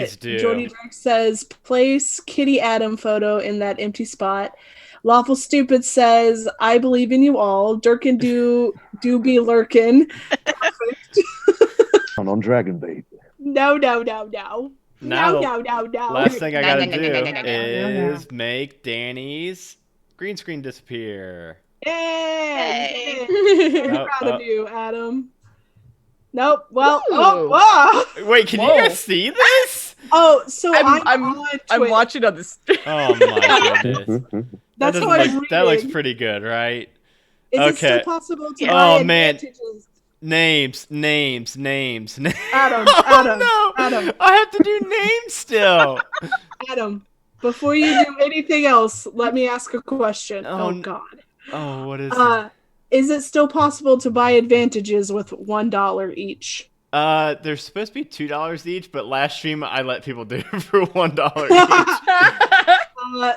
Please do. Jordy Drake says, place Kitty Adam photo in that empty spot. Lawful Stupid says, I believe in you all. Durkin do be lurkin. Perfect. On Dragon Bait. No. Last thing I gotta do is make Danny's green screen disappear. Yay! Nope, Proud of you, Adam. Nope. Well, whoa. Wait, can you guys see this? Oh, so I'm watching on this. Oh my goodness. That's how I'm reading. That looks pretty good, right? Is it still possible to buy Oh man. advantages? Names. Adam, Oh, no. Adam. I have to do names still. Adam, before you do anything else, let me ask a question. Oh God. Oh, what is it? Is it still possible to buy advantages with $1 each? They're supposed to be $2 each, but last stream I let people do it for $1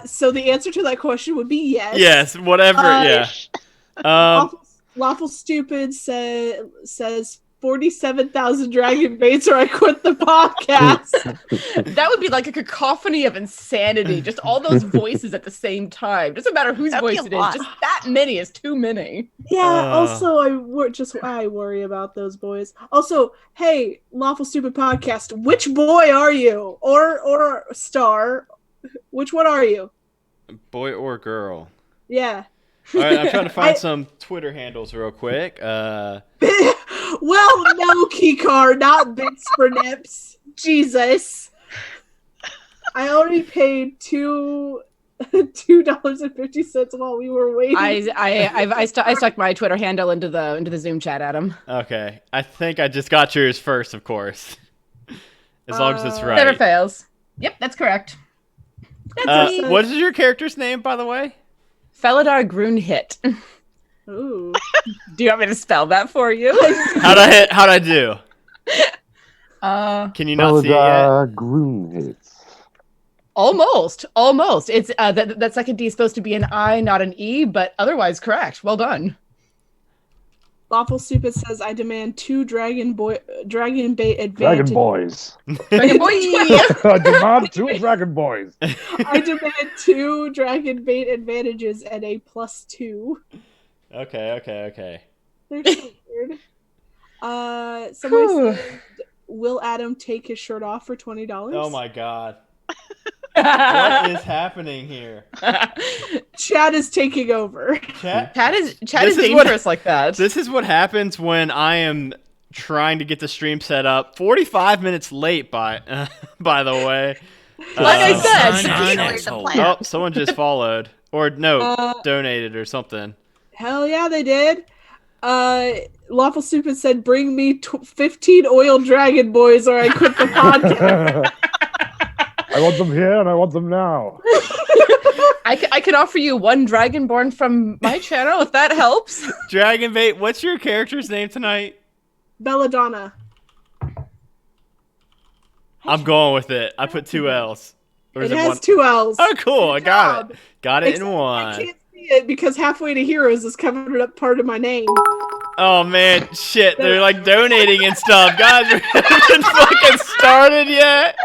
each. So the answer to that question would be yes. Yes, whatever. Yeah. Lawful Stupid says 47,000 dragon baits or I quit the podcast. That would be like a cacophony of insanity. Just all those voices at the same time. Doesn't matter whose voice it is. Just that many is too many. Yeah, also I worry about those boys. Also, hey, Lawful Stupid Podcast, which boy are you? Or star? Which one are you? Boy or girl? Yeah. All right, I'm trying to find some Twitter handles real quick. Well, no, Keycar, not bits for nips. Jesus. I already paid $2.50 while we were waiting. I stuck my Twitter handle into the Zoom chat, Adam. Okay, I think I just got yours first, of course. As long as it's right. Never fails. Yep, that's correct. What is your character's name, by the way? Felidar Grunhit. Ooh. Do you want me to spell that for you? How'd I do? Can you not see it yet? Grunhits. Almost. It's that second D is supposed to be an I, not an E, but otherwise correct. Well done. Lawful Stupid says, I demand 2 dragon bait advantages. Dragon boys. Dragon boy. I demand 2 dragon boys. I demand 2 dragon bait advantages and a +2. Okay. They're so weird. Somebody said, will Adam take his shirt off for $20? Oh my god. What is happening here? Chad is taking over. Chad is dangerous like that. This is what happens when I am trying to get the stream set up. 45 minutes late, by the way. Like I said. Oh, someone just followed. Or donated or something. Hell yeah, they did. Lawful Stupid said, bring me 15 oil dragon boys or I quit the podcast. I want them here and I want them now. I can offer you 1 dragonborn from my channel if that helps. Dragonbait, what's your character's name tonight? Belladonna. I'm going with it. I put 2 L's. Or it has 2 L's. Oh, cool. I got it. Got it in 1. I can't see it because halfway to Heroes is covered up part of my name. Oh, man. Shit. They're like donating and stuff. Guys, we haven't fucking started yet.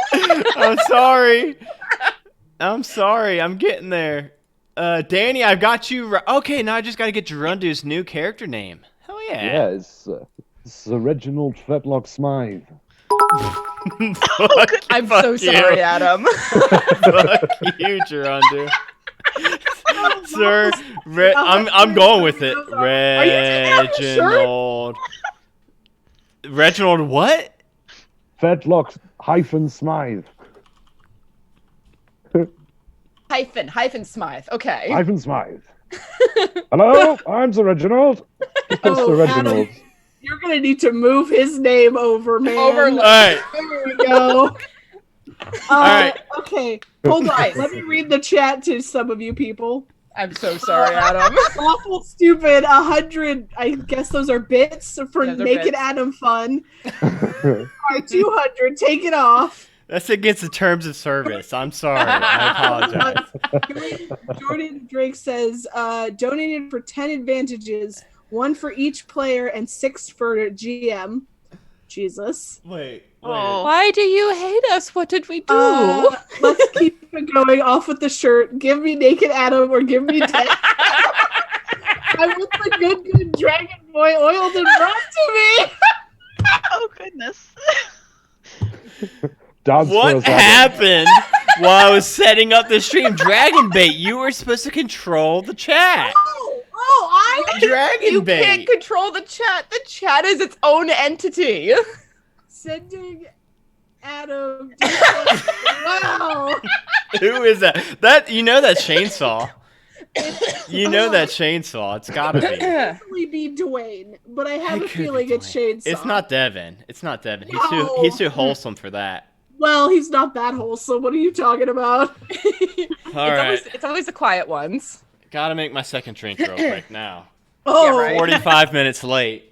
I'm sorry. I'm getting there. Danny, I've got you. Okay, now I just got to get Gerundu's new character name. Hell yeah. Yeah, it's Reginald Fetlock Smythe. I'm so sorry, Adam. Fuck you, Gerundu. Sir, I'm going with it. Reginald what? Fetlock Smythe. Hyphen Smythe. Okay. Hyphen Smythe. Hello, I'm Sir Reginald. Sir Reginald. Adam, you're gonna need to move his name over, man. All right. There we go. All right. Okay. Hold on. Let me read the chat to some of you people. I'm so sorry, Adam. Awful Stupid 100. I guess those are bits for Naked bits. Adam fun. 200. Take it off. That's against the terms of service. I'm sorry. I apologize. Jordan Drake says, donated for 10 advantages, 1 for each player and 6 for GM. Jesus. Wait. Oh. Why do you hate us? What did we do? Let's keep it going. Off with the shirt. Give me naked Adam or give me dead. I want the good dragon boy oiled and brought to me. Oh goodness. Dance for What us, Adam. happened while I was setting up the stream? Dragon bait, you were supposed to control the chat. Dragon You bait. can't control the chat. The chat is its own entity. Sending Adam. Wow. Who is that? That that's Chainsaw. You know that Chainsaw. It's gotta be. Probably be Dwayne, but I have It a could be feeling it's Chainsaw. It's not Devin. It's not Devin. No. He's too wholesome for that. Well, he's not that wholesome. What are you talking about? All right. It's always the quiet ones. Gotta make my second drink real quick now. Oh, right. 45 minutes late.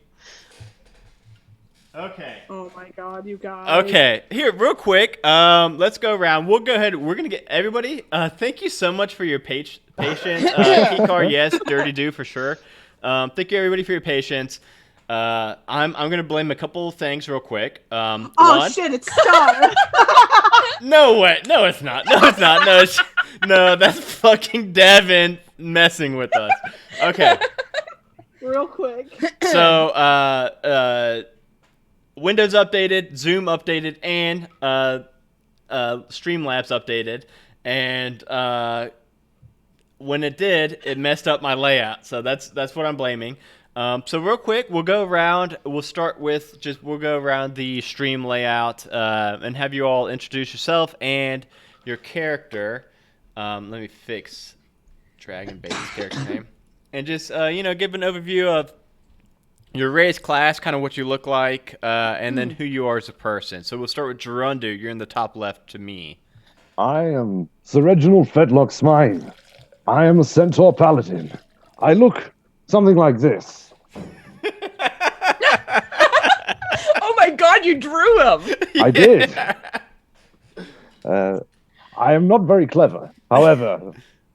Okay. Oh my god, you guys. Okay, here, real quick. Let's go around. We'll go ahead. We're gonna get everybody. Thank you so much for your patience. Keycard, yes. Dirty Do for sure. Thank you everybody for your patience. I'm gonna blame a couple of things real quick. Oh one, shit, it's Star. No way. No, it's not. No, it's not. No, that's fucking Devin messing with us. Okay. Real quick. So, Windows updated, Zoom updated, and Streamlabs updated, and when it did, it messed up my layout. So that's what I'm blaming. So real quick, we'll go around. We'll start with we'll go around the stream layout and have you all introduce yourself and your character. Let me fix Dragon Bait's character name, and just give an overview of your race, class, kind of what you look like, and then who you are as a person. So we'll start with Gerundu. You're in the top left to me. I am Sir Reginald Fedlock Smine. I am a centaur paladin. I look something like this. Oh my god, you drew him! I did. I am not very clever. However,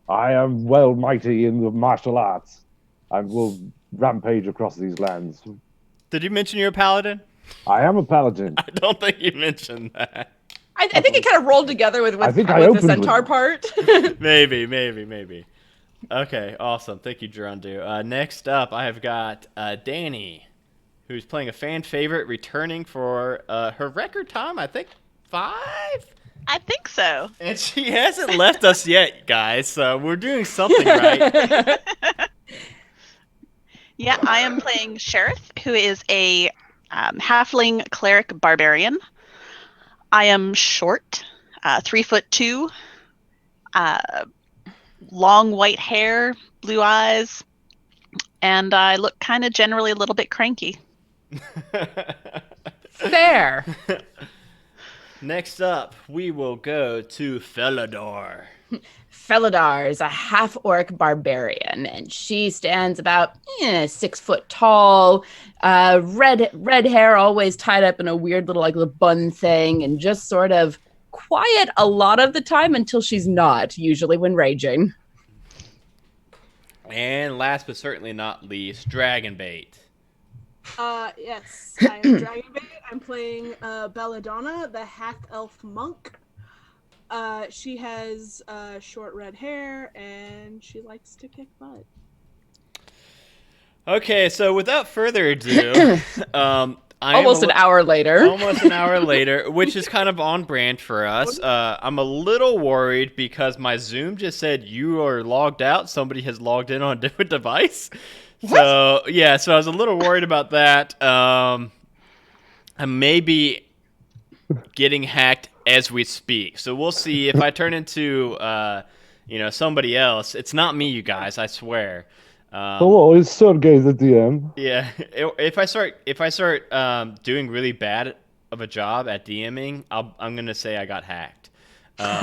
I am well mighty in the martial arts. I will rampage across these lands. Did you mention you're a paladin? I am a paladin. I don't think you mentioned that. I think it kind of rolled together with I think I the opened centaur with- part. Maybe. Okay, awesome. Thank you, Gerundu. Next up, I have got Danny, who's playing a fan favorite, returning for her record time, I think 5? I think so. And she hasn't left us yet, guys, so we're doing something right. Yeah, I am playing Sheriff, who is a halfling cleric barbarian. I am short, 3'2", long white hair, blue eyes, and I look kind of generally a little bit cranky. Fair. Next up, we will go to Felidor. Felidar is a half-orc barbarian, and she stands about 6 foot tall, red hair, always tied up in a weird little bun thing, and just sort of quiet a lot of the time until she's not, usually when raging. And last but certainly not least, Dragonbait. Yes, I am Dragonbait. I'm playing Belladonna, the half-elf monk. She has short red hair, and she likes to kick butt. Okay, so without further ado, Almost an hour later, which is kind of on brand for us. I'm a little worried because my Zoom just said you are logged out. Somebody has logged in on a different device. So yeah, so I was a little worried about that. I may be getting hacked as we speak. So we'll see if I turn into somebody else. It's not me, you guys. I swear. Hello, is Sergey the DM? Yeah, if I start doing really bad of a job at DMing, I'm gonna say I got hacked. That's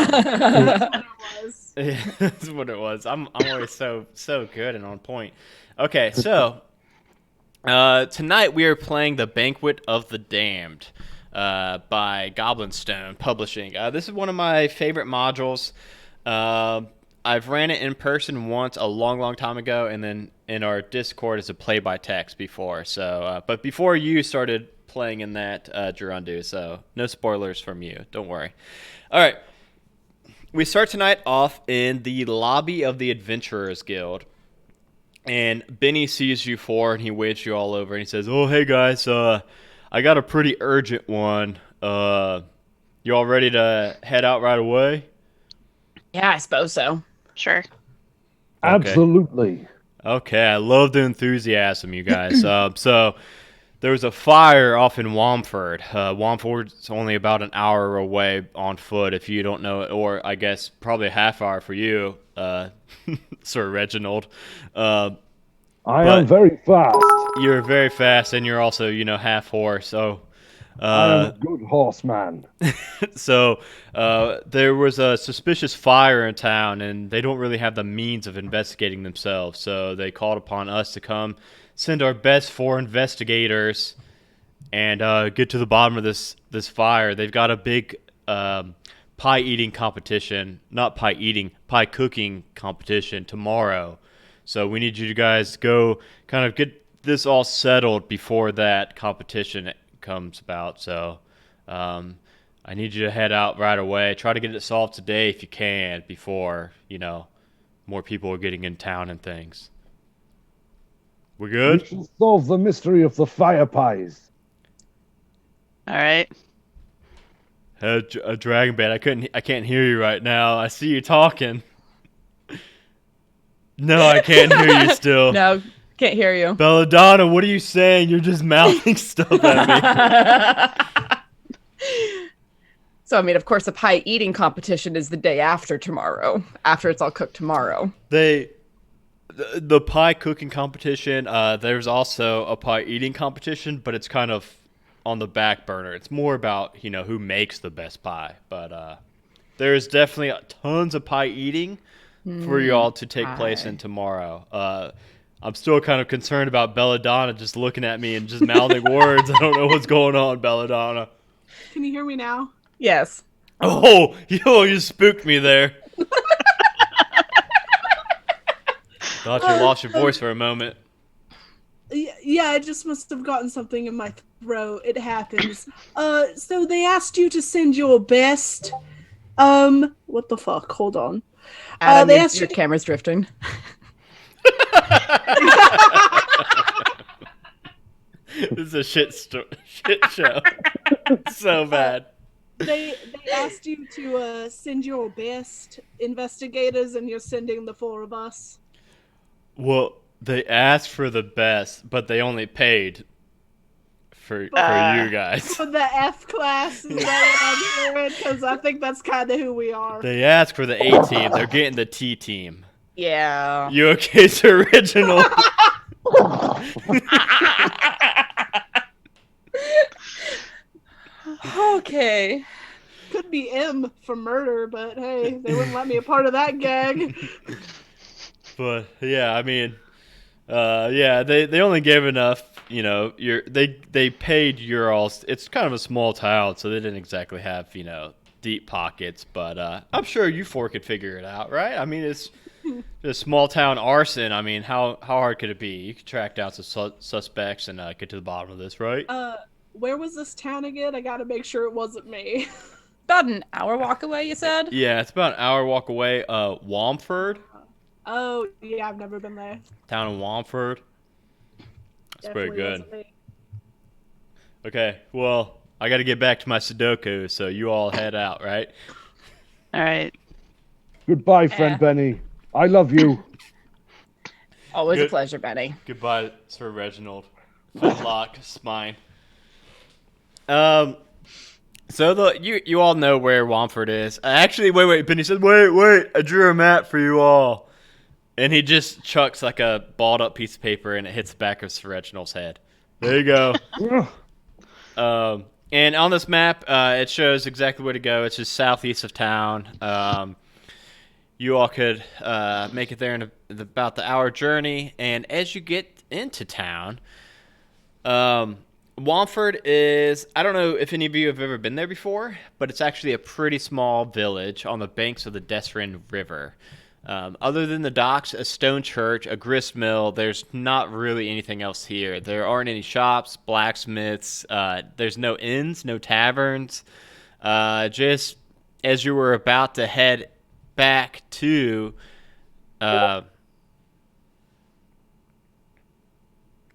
what it was. I'm always so good and on point. Okay, so tonight we are playing the Banquet of the Damned by Goblinstone Publishing. This is one of my favorite modules. I've ran it in person once a long time ago, and then in our Discord as a play by text before. So, but before you started playing in that Gerundu, so no spoilers from you. Don't worry. All right. We start tonight off in the lobby of the Adventurers Guild. And Benny sees you four, and he waves you all over, and he says, "Oh, hey, guys, I got a pretty urgent one. You all ready to head out right away?" Yeah, I suppose so. Sure. Okay. Absolutely. Okay, I love the enthusiasm, you guys. So there was a fire off in Wamford. Wamford's only about an hour away on foot, if you don't know it, or I guess probably a half hour for you, Sir Reginald. I But- am very fast. You're very fast, and you're also, half horse. So, I am a good horseman. there was a suspicious fire in town, and they don't really have the means of investigating themselves. So they called upon us to come, send our best 4 investigators, and get to the bottom of this fire. They've got a big pie eating competition, not pie eating, pie cooking competition tomorrow. So we need you guys to go kind of get this all settled before that competition comes about. So I need you to head out right away. Try to get it solved today if you can before, more people are getting in town and things. We We good? shall solve the mystery of the fire pies. All right. A dragon bait. I can't hear you right now. I see you talking. No, I can't hear you still. No, can't hear you. Belladonna, what are you saying? You're just mouthing stuff at me. So, I mean, of course, the pie eating competition is the day after tomorrow, after it's all cooked tomorrow. The pie cooking competition, there's also a pie eating competition, but it's kind of on the back burner. It's more about, who makes the best pie. But there's definitely tons of pie eating for y'all to take place in tomorrow. I'm still kind of concerned about Belladonna just looking at me and just mouthing words. I don't know what's going on, Belladonna. Can you hear me now? Yes. Oh, you spooked me there. Thought you lost your voice for a moment. Yeah, I just must have gotten something in my throat. It happens. So they asked you to send your best. What the fuck? Hold on. Adam, they your, asked your you- camera's drifting. This is a shit show. So bad. They asked you to send your best investigators, and you're sending the 4 of us. Well, they asked for the best, but they only paid for you guys. For the F class, is that what I'm hearing? Because I think that's kind of who we are. They asked for the A team. They're getting the T team. Yeah. You okay, Sir Original? Okay. Could be M for murder, but hey, they wouldn't let me a part of that gag. But yeah, I mean, they only gave enough. They paid your all. It's kind of a small town, so they didn't exactly have deep pockets. But I'm sure you 4 could figure it out, right? I mean, it's just small town arson. I mean, how hard could it be? You could track down some suspects and get to the bottom of this, right? Where was this town again? I gotta make sure it wasn't me. About an hour walk away, you said? Yeah, it's about an hour walk away. Wamford, Oh, yeah, I've never been there. town in Wamford. That's pretty Definitely good. wasn't me. Okay, well, I got to get back to my Sudoku, so you all head out, right? All right. Goodbye, friend Benny. I love you. Always Good. a pleasure, Benny. Goodbye, Sir Reginald. Footlock, spine. So you all know where Wamford is. Actually, wait. Benny said, wait. I drew a map for you all. And he just chucks like a balled up piece of paper and it hits the back of Sir Reginald's head. There you go. And on this map, it shows exactly where to go. It's just southeast of town. You all could make it there in about the hour journey. And as you get into town, Wamford is, I don't know if any of you have ever been there before, but it's actually a pretty small village on the banks of the Desrin River. Other than the docks, a stone church, a grist mill, there's not really anything else here. There aren't any shops, blacksmiths. There's no inns, no taverns. Just as you were about to head back to...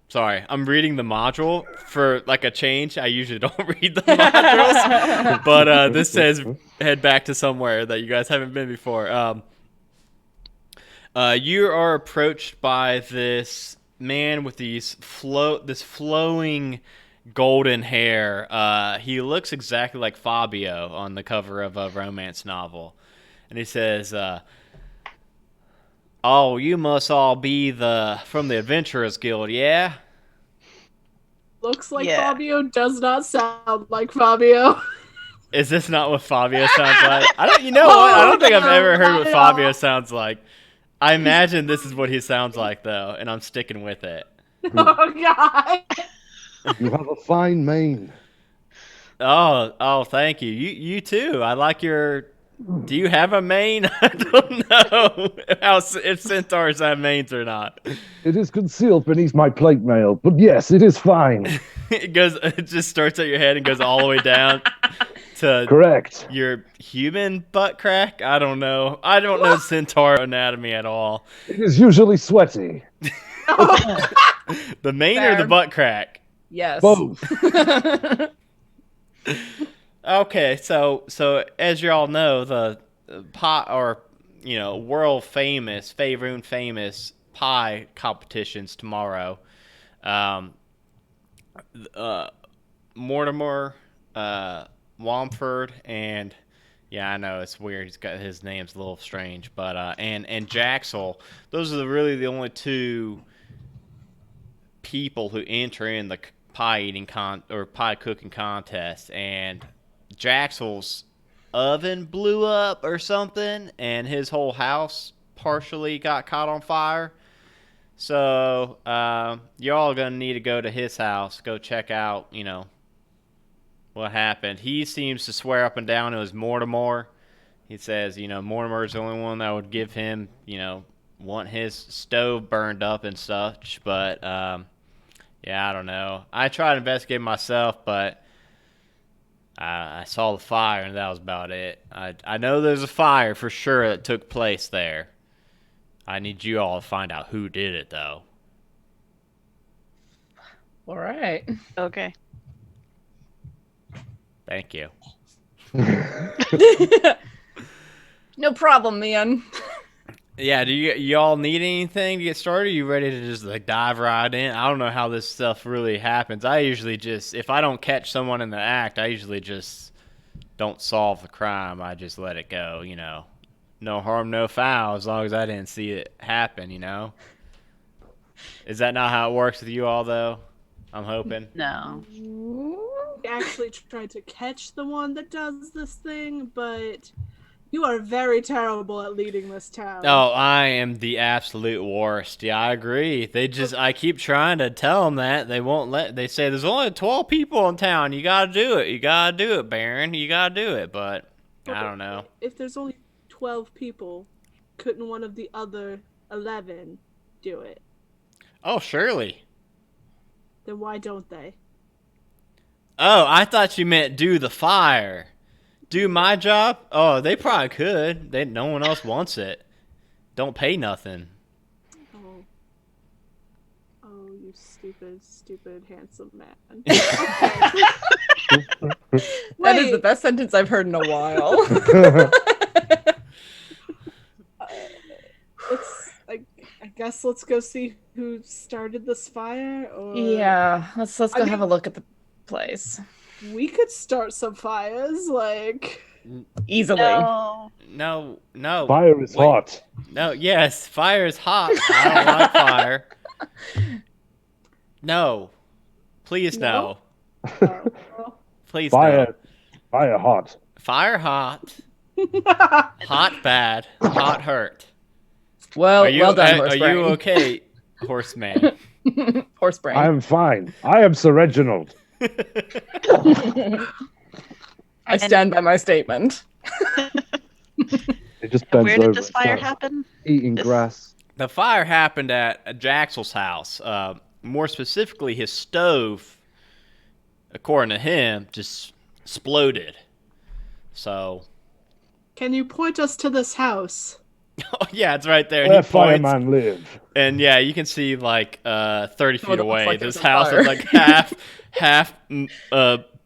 Sorry, I'm reading the module for like a change. I usually don't read the modules, but this says head back to somewhere that you guys haven't been before. You are approached by this man with this flowing golden hair. He looks exactly like Fabio on the cover of a romance novel, and he says, "Oh, you must all be from the Adventurers Guild, yeah?" Looks like Yeah. Fabio, does not sound like Fabio. Is this not what Fabio sounds like? I don't. You know what? I don't think I've ever heard what Fabio sounds like. I imagine this is what he sounds like, though, and I'm sticking with it. Oh, God. You have a fine mane. Oh, thank you. You too. I like your. Do you have a mane? I don't know if centaurs have manes or not. It is concealed beneath my plate mail, but yes, it is fine. It just starts at your head and goes all the way down to Correct. your human butt crack. I don't know. I don't know centaur anatomy at all. It is usually sweaty. The mane or the Fair. butt crack? Yes. Both. Okay, so as you all know, the world famous, Faerun famous pie competitions tomorrow. Mortimer, Wamford, and yeah, I know it's weird. He's got his name's a little strange, but and Jaxel. Those are really the only two people who enter in the pie cooking contest, and Jaxel's oven blew up or something, and his whole house partially got caught on fire. So y'all gonna need to go to his house, go check out, what happened. He seems to swear up and down it was Mortimer. He says, Mortimer's the only one that would give him, want his stove burned up and such. But yeah, I don't know. I tried to investigate myself, but I saw the fire, and that was about it. I know there's a fire for sure that took place there. I need you all to find out who did it, though. All right. Okay. Thank you. No problem, man. Yeah, do you all need anything to get started? Are you ready to just dive right in? I don't know how this stuff really happens. I usually just, if I don't catch someone in the act, I usually just don't solve the crime. I just let it go, No harm, no foul, as long as I didn't see it happen, Is that not how it works with you all, though? I'm hoping. No. I actually tried to catch the one that does this thing, but you are very terrible at leading this town. Oh, I am the absolute worst. Yeah, I agree. I keep trying to tell them that. They won't they say there's only 12 people in town. You gotta do it. You gotta do it, Baron. You gotta do it. But I don't know. If there's only 12 people, couldn't one of the other 11 do it? Oh, surely. Then why don't they? Oh, I thought you meant do the fire. Do my job? Oh, they probably could. No one else wants it. Don't pay nothing. Oh, you stupid, handsome man. That is the best sentence I've heard in a while. I guess let's go see who started this fire. Or Yeah, let's go have a look at the place. we could start some fires, Easily. No. No. Fire is hot. No, yes, fire is hot. I don't like fire. No. Please no. Please no. Fire hot. Fire hot. Hot bad. Hot hurt. Well done, horse Are brain. you okay, horseman? Horse brain. I am fine. I am Sir Reginald. I stand by my statement. It He just bends Where over did this and fire starts happen? eating This- grass. The fire happened at Jaxel's house. More specifically, his stove, according to him, just exploded. So, Can you point us to this house? oh yeah, it's right there. And Where he points, firemen live. and yeah, you can see like 30 feet What it looks away. like This there's a house fire. is like half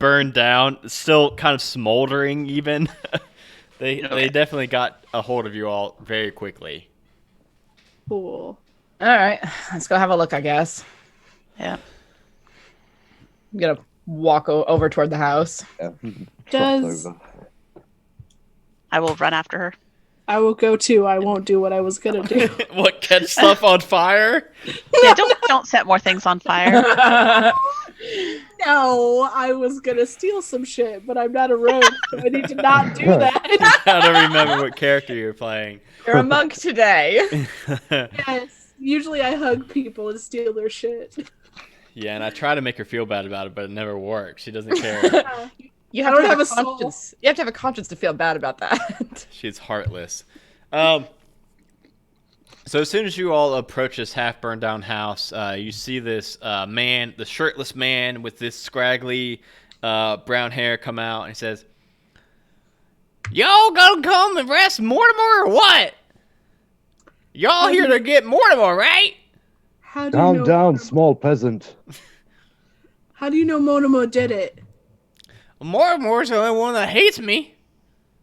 burned down, still kind of smoldering. Even they definitely got a hold of you all very quickly. Cool. All right, let's go have a look, I guess. Yeah. I'm gonna walk over toward the house. Yeah. Does- Trots over. I will run after her. I will go too. I won't do what I was gonna do. What, catch stuff on fire? Yeah, don't set more things on fire. No, I was gonna steal some shit, but I'm not a rogue, so I need to not do that. I don't remember what character you're playing. You're a monk today. Yes. Usually I hug people and steal their shit. Yeah, and I try to make her feel bad about it, but it never works. She doesn't care. You I have don't to have have a a soul. conscience. You have to have a conscience to feel bad about that. She's heartless. So as soon as you all approach this half burned down house, you see this man, the shirtless man with this scraggly brown hair come out, and he says, "Y'all gonna come and arrest Mortimer or what? Y'all here to get Mortimer, right?" How do you know Down, small peasant. How do you know Monimo did it? Mortimer's the only one that hates me.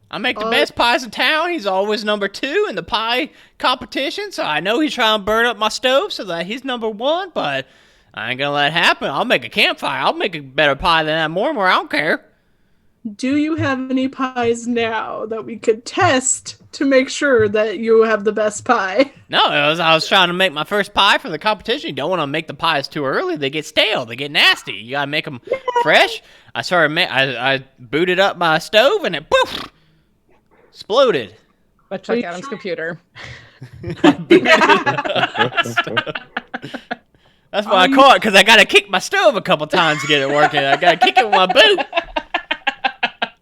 I make the best pies in town. He's always number 2 in the pie competition, so I know he's trying to burn up my stove so that he's number 1, but I ain't gonna let it happen. I'll make a campfire. I'll make a better pie than that Mortimer. I don't care. Do you have any pies now that we could test to make sure that you have the best pie? No, I was trying to make my first pie for the competition. You don't want to make the pies too early. They get stale. They get nasty. You gotta make them fresh. I I booted up my stove and it poof exploded. Let's check Adam's computer. That's why I call it, because I gotta kick my stove a couple times to get it working. I gotta kick it with my boot.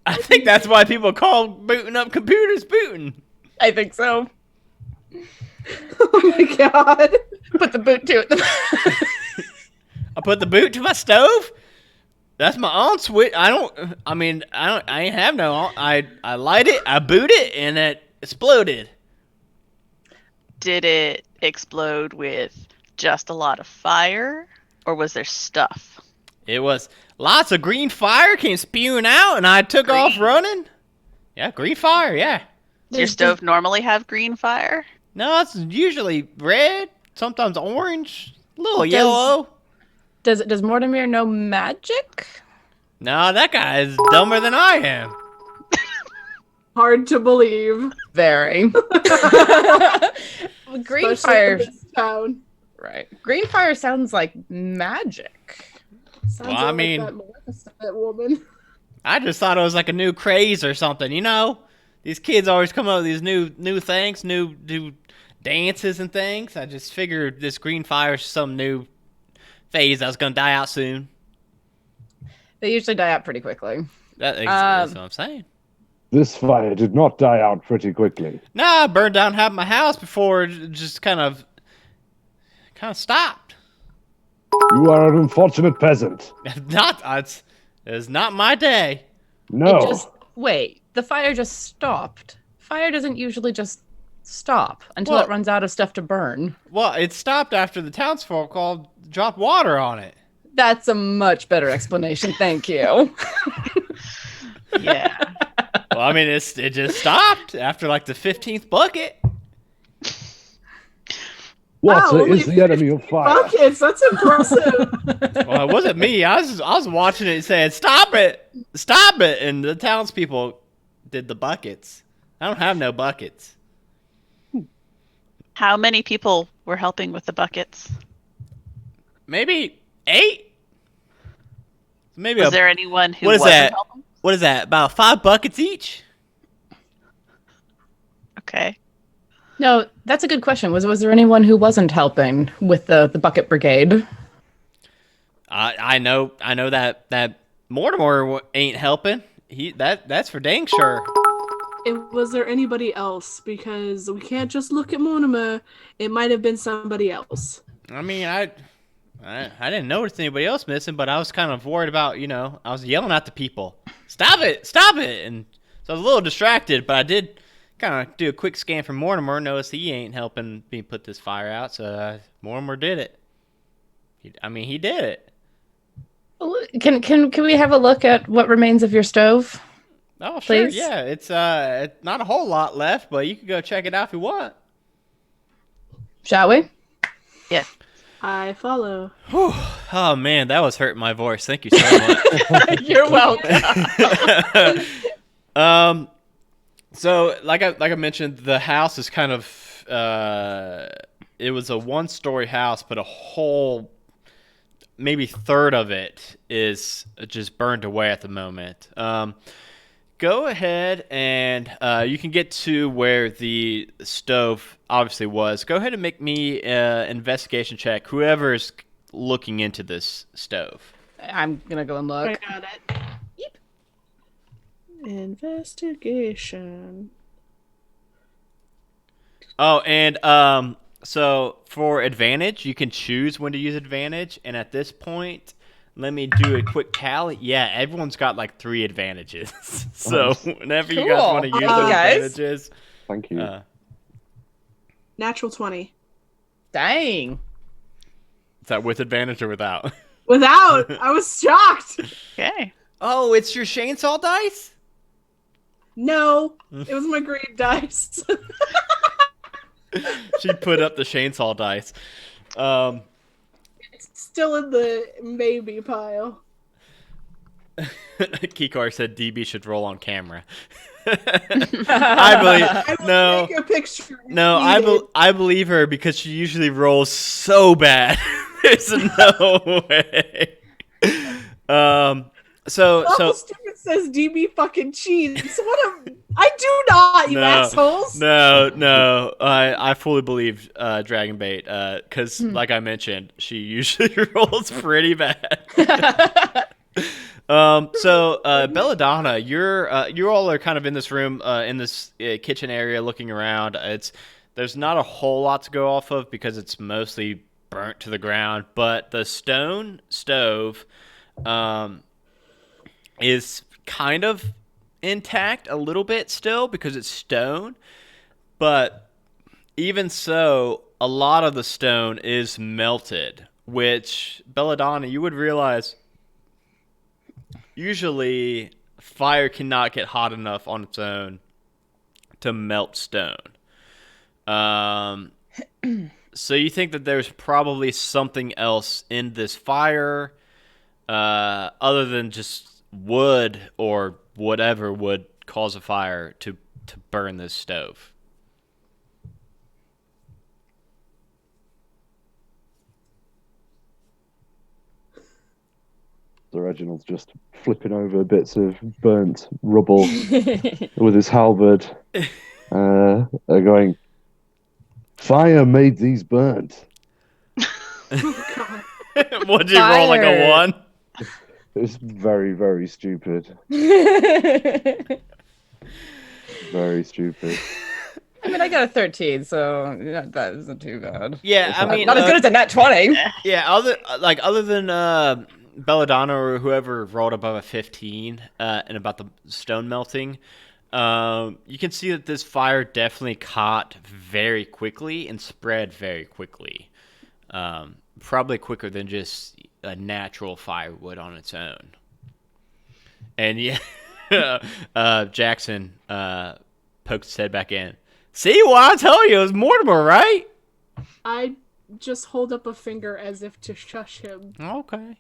I think that's why people call booting up computers booting. I think so. Oh my god. Put the boot to it. I put the boot to my stove. That's my on switch. I ain't have no on. I light it, I boot it, and it exploded. Did it explode with just a lot of fire, or was there stuff? It was lots of green fire came spewing out, and I took off running. Yeah, green fire, yeah. Does your stove normally have green fire? No, it's usually red, sometimes orange, a little yellow. Does Mortimer know magic? No, that guy is dumber than I am. Hard to believe. Very. Green Especially fire. in this town. Right. Green fire sounds like magic. Sounds Well, I like mean- that Maleficent woman. I just thought it was like a new craze or something, you know? These kids always come up with these new things, new dances and things. I just figured this green fire is some new phase that was going to die out soon. They usually die out pretty quickly. That's what I'm saying. This fire did not die out pretty quickly. Nah, I burned down half my house before it just kind of stopped. You are an unfortunate peasant. It's not my day. No. Wait, the fire just stopped. Fire doesn't usually just stop until Well- it runs out of stuff to burn. Well, it stopped after the townsfolk all dropped water on it. That's a much better explanation. Thank you. Yeah. Well, I mean, it just stopped after like the 15th bucket. Water Wow, is the enemy of fire. Buckets, that's impressive. Well, it wasn't me. I was watching it and saying, "Stop it, stop it!" And the townspeople did the buckets. I don't have no buckets. How many people were helping with the buckets? Maybe 8. Maybe Was there anyone who what is wasn't that? helping? What is that? About 5 buckets each? Okay. No, that's a good question. Was there anyone who wasn't helping with the bucket brigade? I know that Mortimer ain't helping. That's for dang sure. Was there anybody else? Because we can't just look at Mortimer. It might have been somebody else. I mean, I didn't notice anybody else missing, but I was kind of worried about, I was yelling at the people, stop it, and so I was a little distracted, but I did kind of do a quick scan for Mortimer, notice he ain't helping me put this fire out, so Mortimer did it. He did it. Can we have a look at what remains of your stove? Oh, sure, Please? yeah, it's not a whole lot left, but you can go check it out if you want. Shall we? Yes. I follow. Whew. Oh man, that was hurting my voice. Thank you so much. You're welcome. So like I mentioned, the house is kind of it was a 1-story house, but a whole maybe third of it is just burned away at the moment. Go ahead and you can get to where the stove obviously was. Go ahead and make me an investigation check, whoever's looking into this stove. I'm going to go and look. I got it. Yep. Investigation. Oh, and so for advantage, you can choose when to use advantage, and at this point, let me do a quick tally. Yeah, everyone's got like 3 advantages. So whenever you guys Cool. want to use Thank those you, guys. advantages. Thank you. Natural 20. Dang. Is that with advantage or without? Without! I was shocked! Okay. Oh, it's your chainsaw dice? No, it was my green dice. She put up the chainsaw dice. It's still in the maybe pile. Kikar said DB should roll on camera. I believe no. Take a picture. No, Needed. I believe her because she usually rolls so bad. There's no way. So Stupid says DB fucking cheese. I do not, you assholes. No. I fully believe Dragonbait because, like I mentioned, she usually rolls pretty bad. So Belladonna, you all are kind of in this room, in this kitchen area, looking around. There's not a whole lot to go off of because it's mostly burnt to the ground, but the stone stove is kind of intact a little bit still because it's stone, but even so, a lot of the stone is melted, which, Belladonna, you would realize usually fire cannot get hot enough on its own to melt stone. So you think that there's probably something else in this fire other than just wood or whatever would cause a fire to burn this stove. So Reginald's just flipping over bits of burnt rubble with his halberd, going, "Fire made these burnt." What'd you roll, like a 1? It's very, very stupid. Very stupid. I mean, I got a 13, so that isn't too bad. Yeah, I mean, not as good as a nat 20. Yeah, other than Belladonna or whoever rolled above a 15 and about the stone melting, you can see that this fire definitely caught very quickly and spread very quickly. Probably quicker than just a natural fire would on its own. And yeah, Jackson poked his head back in. See, what I tell you, it was Mortimer, right? I just hold up a finger as if to shush him. Okay.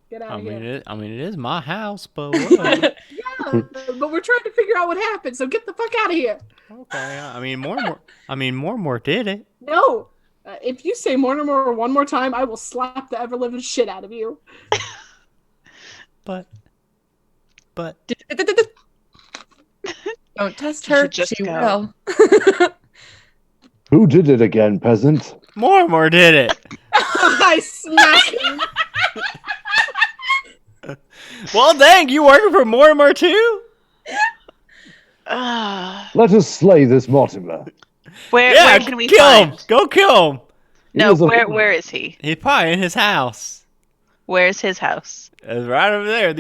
Get out of here. It is my house, but what? Yeah, but we're trying to figure out what happened, so get the fuck out of here. Okay. I mean, Mortimer did it. No. If you say Mortimer one more time, I will slap the ever-living shit out of you. But. Don't test her. Just She go. will. Who did it again, peasant? Mortimer did it. I smack him. Well, dang, you working for Mortimer too? Let us slay this Mortimer. Where can we kill find? him. Go kill him. No, He is a where is he? He's probably in his house. Where's his house? It's right over there.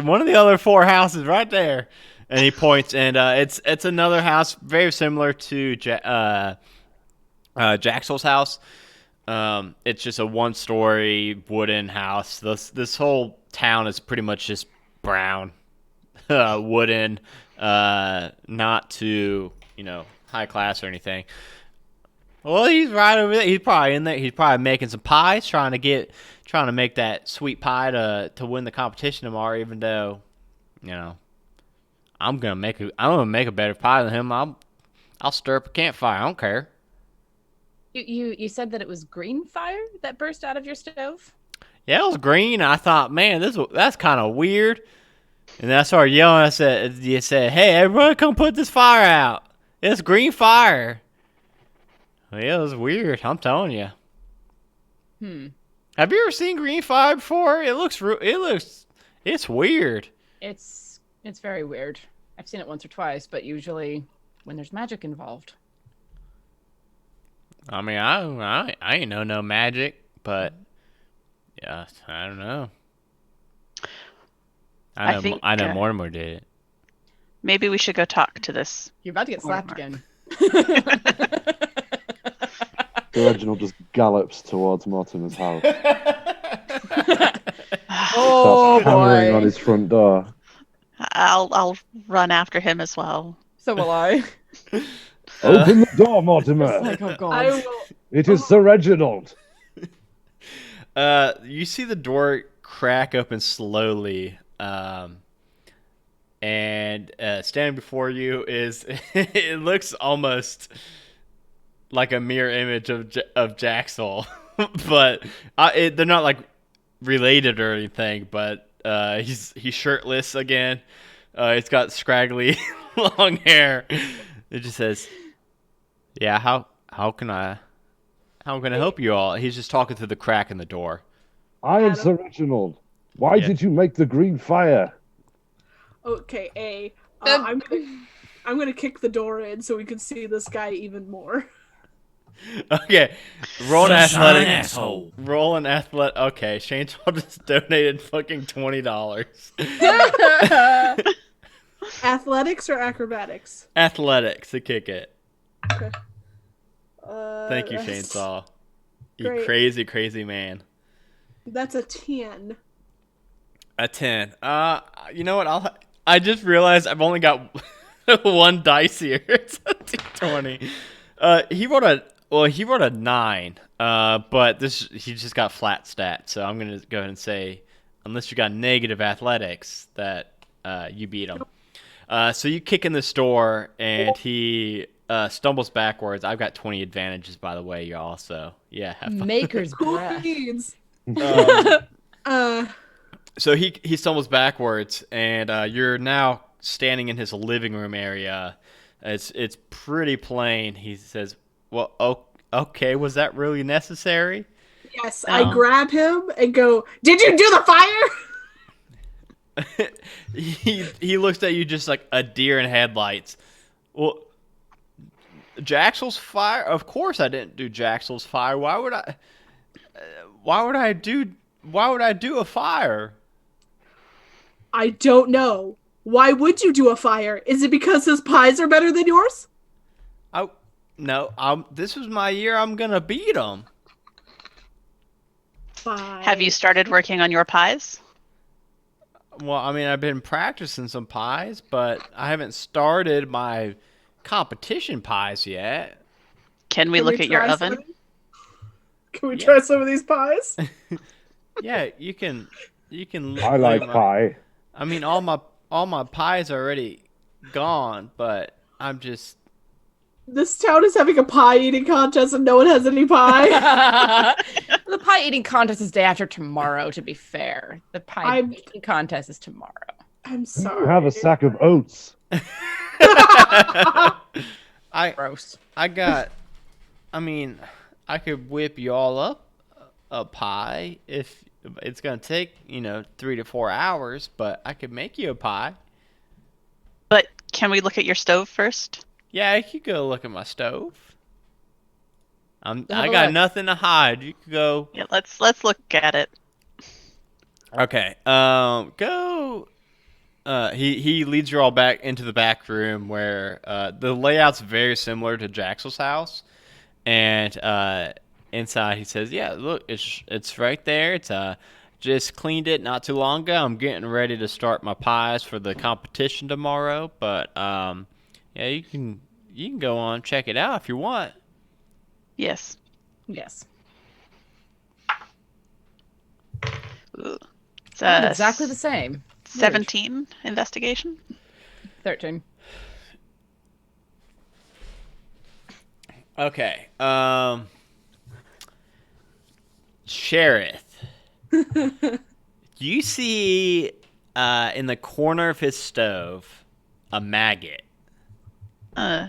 One of the other 4 houses right there. And he points, and it's another house very similar to Jaxel's house. It's just a 1-story wooden house. This whole town is pretty much just brown, wooden, not too high class or anything. Well, he's right over there. He's probably in there. He's probably making some pies, trying to make that sweet pie to win the competition tomorrow. Even though, I'm gonna make a better pie than him. I'll stir up a campfire. I don't care. You said that it was green fire that burst out of your stove? Yeah, it was green. I thought, man, that's kind of weird. And then I started yelling. You said, hey, everybody, come put this fire out. It's green fire. Well, yeah, it was weird. I'm telling you. Have you ever seen green fire before? It's weird. It's very weird. I've seen it once or twice, but usually when there's magic involved. I mean, I ain't know no magic, but yeah, I don't know. I know Mortimer did it. Maybe we should go talk to this. You're about to get slapped Mortimer. again. Reginald just gallops towards Mortimer's house. Oh Starts hammering on boy. his front door. I'll run after him as well. So will I. Open the door, Mortimer. Like, oh I god. will. It is Sir Reginald. You see the door crack open slowly, and standing before you is it looks almost like a mirror image of Jaxel, but they're not like related or anything. But he's shirtless again. He's got scraggly long hair. It just says, "Yeah, how can I help you all?" He's just talking through the crack in the door. I am Adam? Sir Reginald. Why Yeah. did you make the green fire? Okay, I'm gonna kick the door in so we can see this guy even more. Okay, roll an Sunshine athletic. asshole. Roll an athletic. Okay, Shane just donated fucking $20. Athletics or acrobatics? Athletics to kick it. Thank you, That's- Chainsaw. You great. crazy, crazy man. That's a 10. A 10. You know what? I just realized I've only got one dice here. It's a D20. He wrote a 9. But he just got flat stats. So I'm gonna go ahead and say, unless you got negative athletics, that you beat him. So you kick in the door and he stumbles backwards. I've got 20 advantages, by the way, y'all. So yeah, have fun. Maker's Who breath. needs? Um, so he stumbles backwards, and you're now standing in his living room area. It's pretty plain. He says, "Well, okay, was that really necessary?" Yes, I grab him and go, "Did you do the fire?" he looks at you just like a deer in headlights. Well, Jaxel's fire? Of course I didn't do Jaxel's fire. Why would I? Why would I do a fire? I don't know. Why would you do a fire? Is it because his pies are better than yours? No. This was my year. I'm gonna beat him. Fine. Have you started working on your pies? Well, I mean, I've been practicing some pies, but I haven't started my competition pies yet. Can we look at your try some oven? of these? Can we try some of these pies? Yeah, you can. I like pie. I mean, all my pies are already gone, but I'm just. This town is having a pie eating contest and no one has any pie. The pie eating contest is day after tomorrow, to be fair. The pie eating contest is tomorrow. I'm You sorry. have a sack of oats. Gross. I mean, I could whip you all up a pie if it's gonna take 3 to 4 hours, but I could make you a pie. But Can we look at your stove first? Yeah, you could go look at my stove. I a got look. nothing to hide. You could go. Yeah, let's look at it. Okay. Go. He leads you all back into the back room where the layout's very similar to Jaxel's house, and inside he says, "Yeah, look, it's right there. It's just cleaned it not too long ago. I'm getting ready to start my pies for the competition tomorrow, but yeah, you can go on check it out if you want." Yes. Yes. Ooh. It's Exactly the same. 17 investigation. 13. Okay. Sheriff, you see in the corner of his stove a maggot. Uh,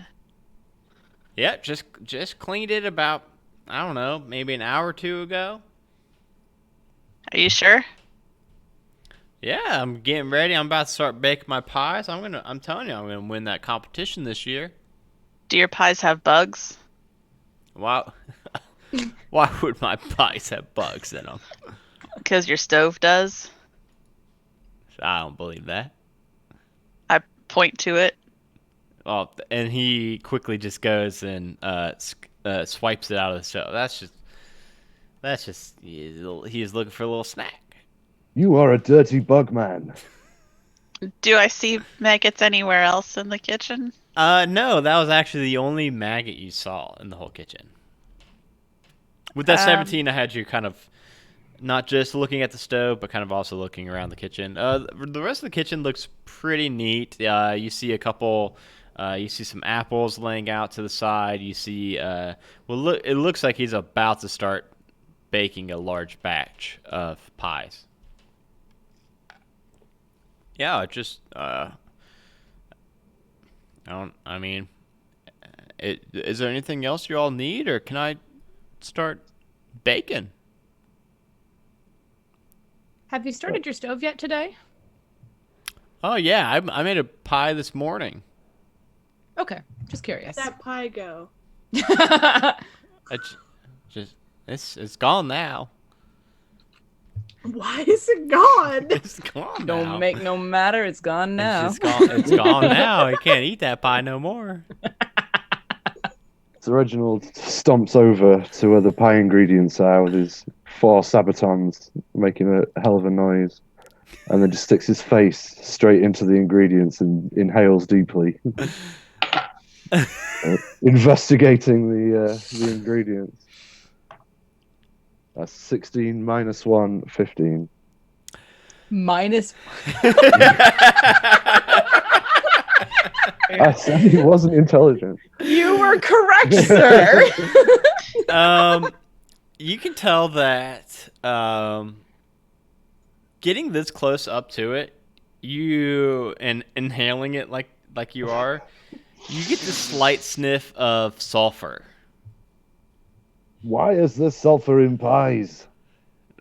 Yeah, just cleaned it about, I don't know, maybe an hour or two ago. are you sure? Yeah, I'm getting ready. I'm about to start baking my pies. I'm telling you, I'm gonna win that competition this year. Do your pies have bugs? Wow. Why would my pies have bugs in them? Because your stove does. I don't believe that. I point to it. Oh, and he quickly just goes and swipes it out of the stove. That's just he's looking for a little snack. You are a dirty bug man. Do I see maggots anywhere else in the kitchen? No, that was actually the only maggot you saw in the whole kitchen. With that 17, I had you kind of not just looking at the stove, but kind of also looking around the kitchen. The rest of the kitchen looks pretty neat. You see a couple. You see some apples laying out to the side. You see, it looks like he's about to start baking a large batch of pies. Yeah, is there anything else you all need, or can I start baking? Have you started your stove yet today? Oh yeah, I made a pie this morning. Okay, just curious. Where'd that pie go? It's gone now. Why is it gone? It's gone now. Don't make no matter. It's gone now. It's gone. It's gone now. I can't eat that pie no more. So Reginald stomps over to where the pie ingredients are with his 4 sabatons, making a hell of a noise, and then just sticks his face straight into the ingredients and inhales deeply, investigating the ingredients. That's 16 minus 1, 15. Minus. I said he wasn't intelligent. You were correct, sir. You can tell that getting this close up to it, and inhaling it like you are, you get this slight sniff of sulfur. Why is there sulfur in pies?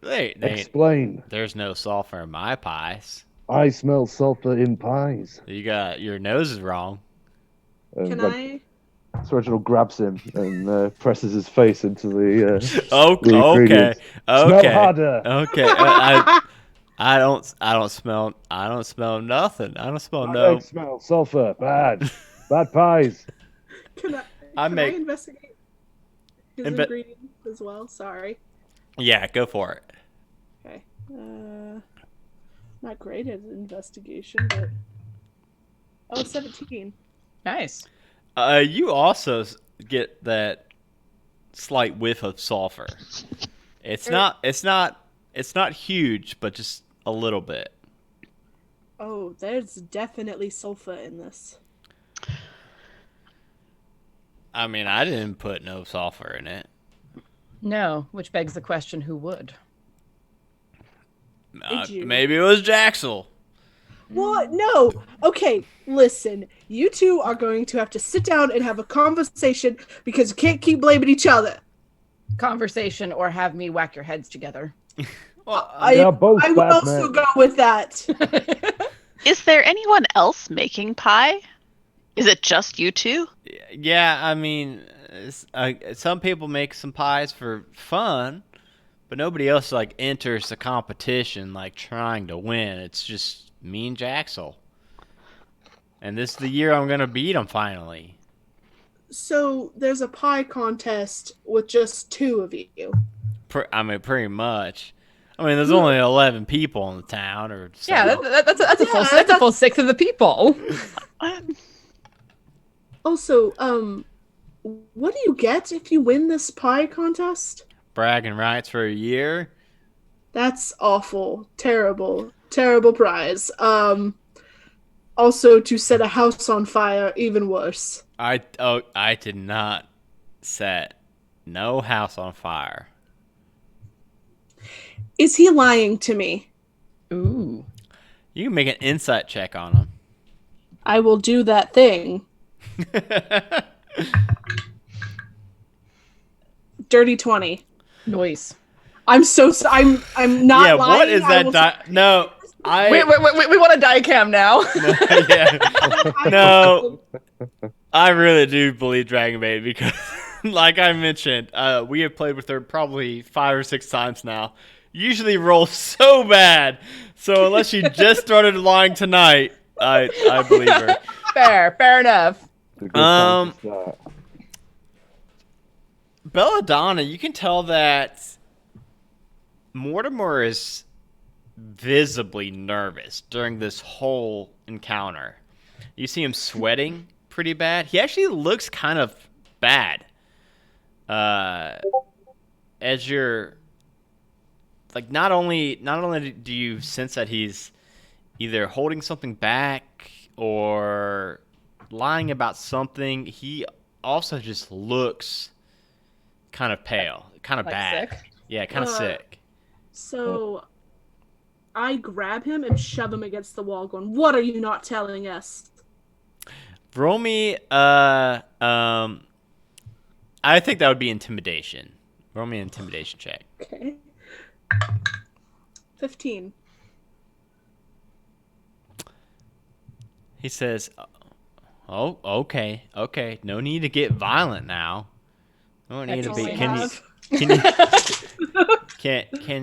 Explain. There's no sulfur in my pies. I smell sulfur in pies. Your nose is wrong. Can I? So Reginald grabs him and presses his face into the. Okay. the Okay. ingredients. Smell harder. Okay. I don't smell nothing. I don't smell I no. don't smell sulfur. Bad. Bad pies. Can I I investigate his ingredients as well? Sorry. Yeah, go for it. Okay. Not great at investigation, but 17. Nice. You also get that slight whiff of sulfur. It's not huge, but just a little bit. Oh, there's definitely sulfur in this. I mean, I didn't put no sulfur in it. No, which begs the question, who would? Did you? Maybe it was Jaxel. What? No. Okay, listen. You two are going to have to sit down and have a conversation because you can't keep blaming each other. Conversation or have me whack your heads together. Well, They are both I would bad also men. go with that. Is there anyone else making pie? Is it just you two? Yeah, I mean, some people make some pies for fun, but nobody else like enters the competition like trying to win. It's just me and Jaxel. And this is the year I'm gonna beat him finally. So there's a pie contest with just 2 of you. I mean, pretty much. I mean, there's only 11 people in the town, or so. Yeah, that's a full sixth of the people. Also, what do you get if you win this pie contest? Bragging rights for a year. That's awful. Terrible. Terrible prize. Also to set a house on fire, even worse. I did not set no house on fire. Is he lying to me? Ooh. You can make an insight check on him. I will do that thing. Dirty 20. Nice. I'm not Yeah, lying. what is that? No, We want a die cam now. No, I really do believe Dragon Bait because, like I mentioned, we have played with her probably 5 or 6 times now. Usually rolls so bad. So unless she just started lying tonight, I believe her. Fair enough. It's a good time to start. Belladonna, you can tell that Mortimer is visibly nervous during this whole encounter. You see him sweating pretty bad. He actually looks kind of bad. As you're like, not only do you sense that he's either holding something back or lying about something, he also just looks kind of pale, kind of Like bad. sick? Yeah, kind of sick. So I grab him and shove him against the wall, going, "What are you not telling us?" Roll me, I think that would be intimidation. Roll me an intimidation check. Okay. 15. He says, "Oh, okay. No need to get violent now. No need to That's be. all I Can have.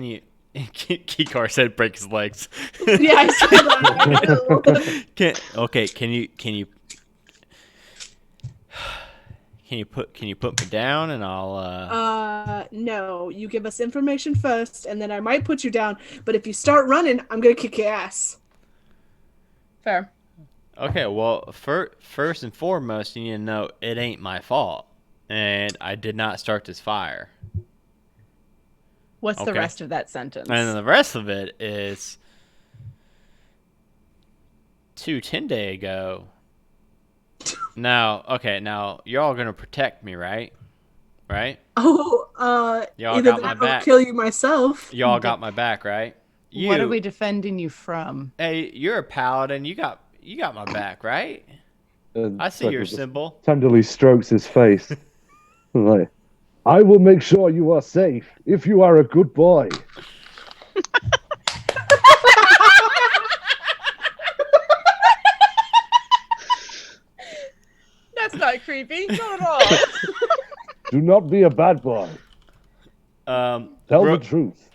you? Kikar said break his legs. Yeah, I saw that. Can you put me down and I'll No. You give us information first, and then I might put you down. But if you start running, I'm gonna kick your ass. Fair. Okay, well, first and foremost, you need to know it ain't my fault, and I did not start this fire. What's the Okay. rest of that sentence? And then the rest of it is 10 days ago. Now you're all gonna protect me, right? Right? Oh, Y'all either got my that or back. kill you myself. Y'all got my back, right? What are we defending you from? Hey, you're a paladin. You got my back, right? And I see your Circle just symbol. tenderly strokes his face. Like, I will make sure you are safe if you are a good boy. That's not creepy. Not at all. Do not be a bad boy. Tell Real, the truth.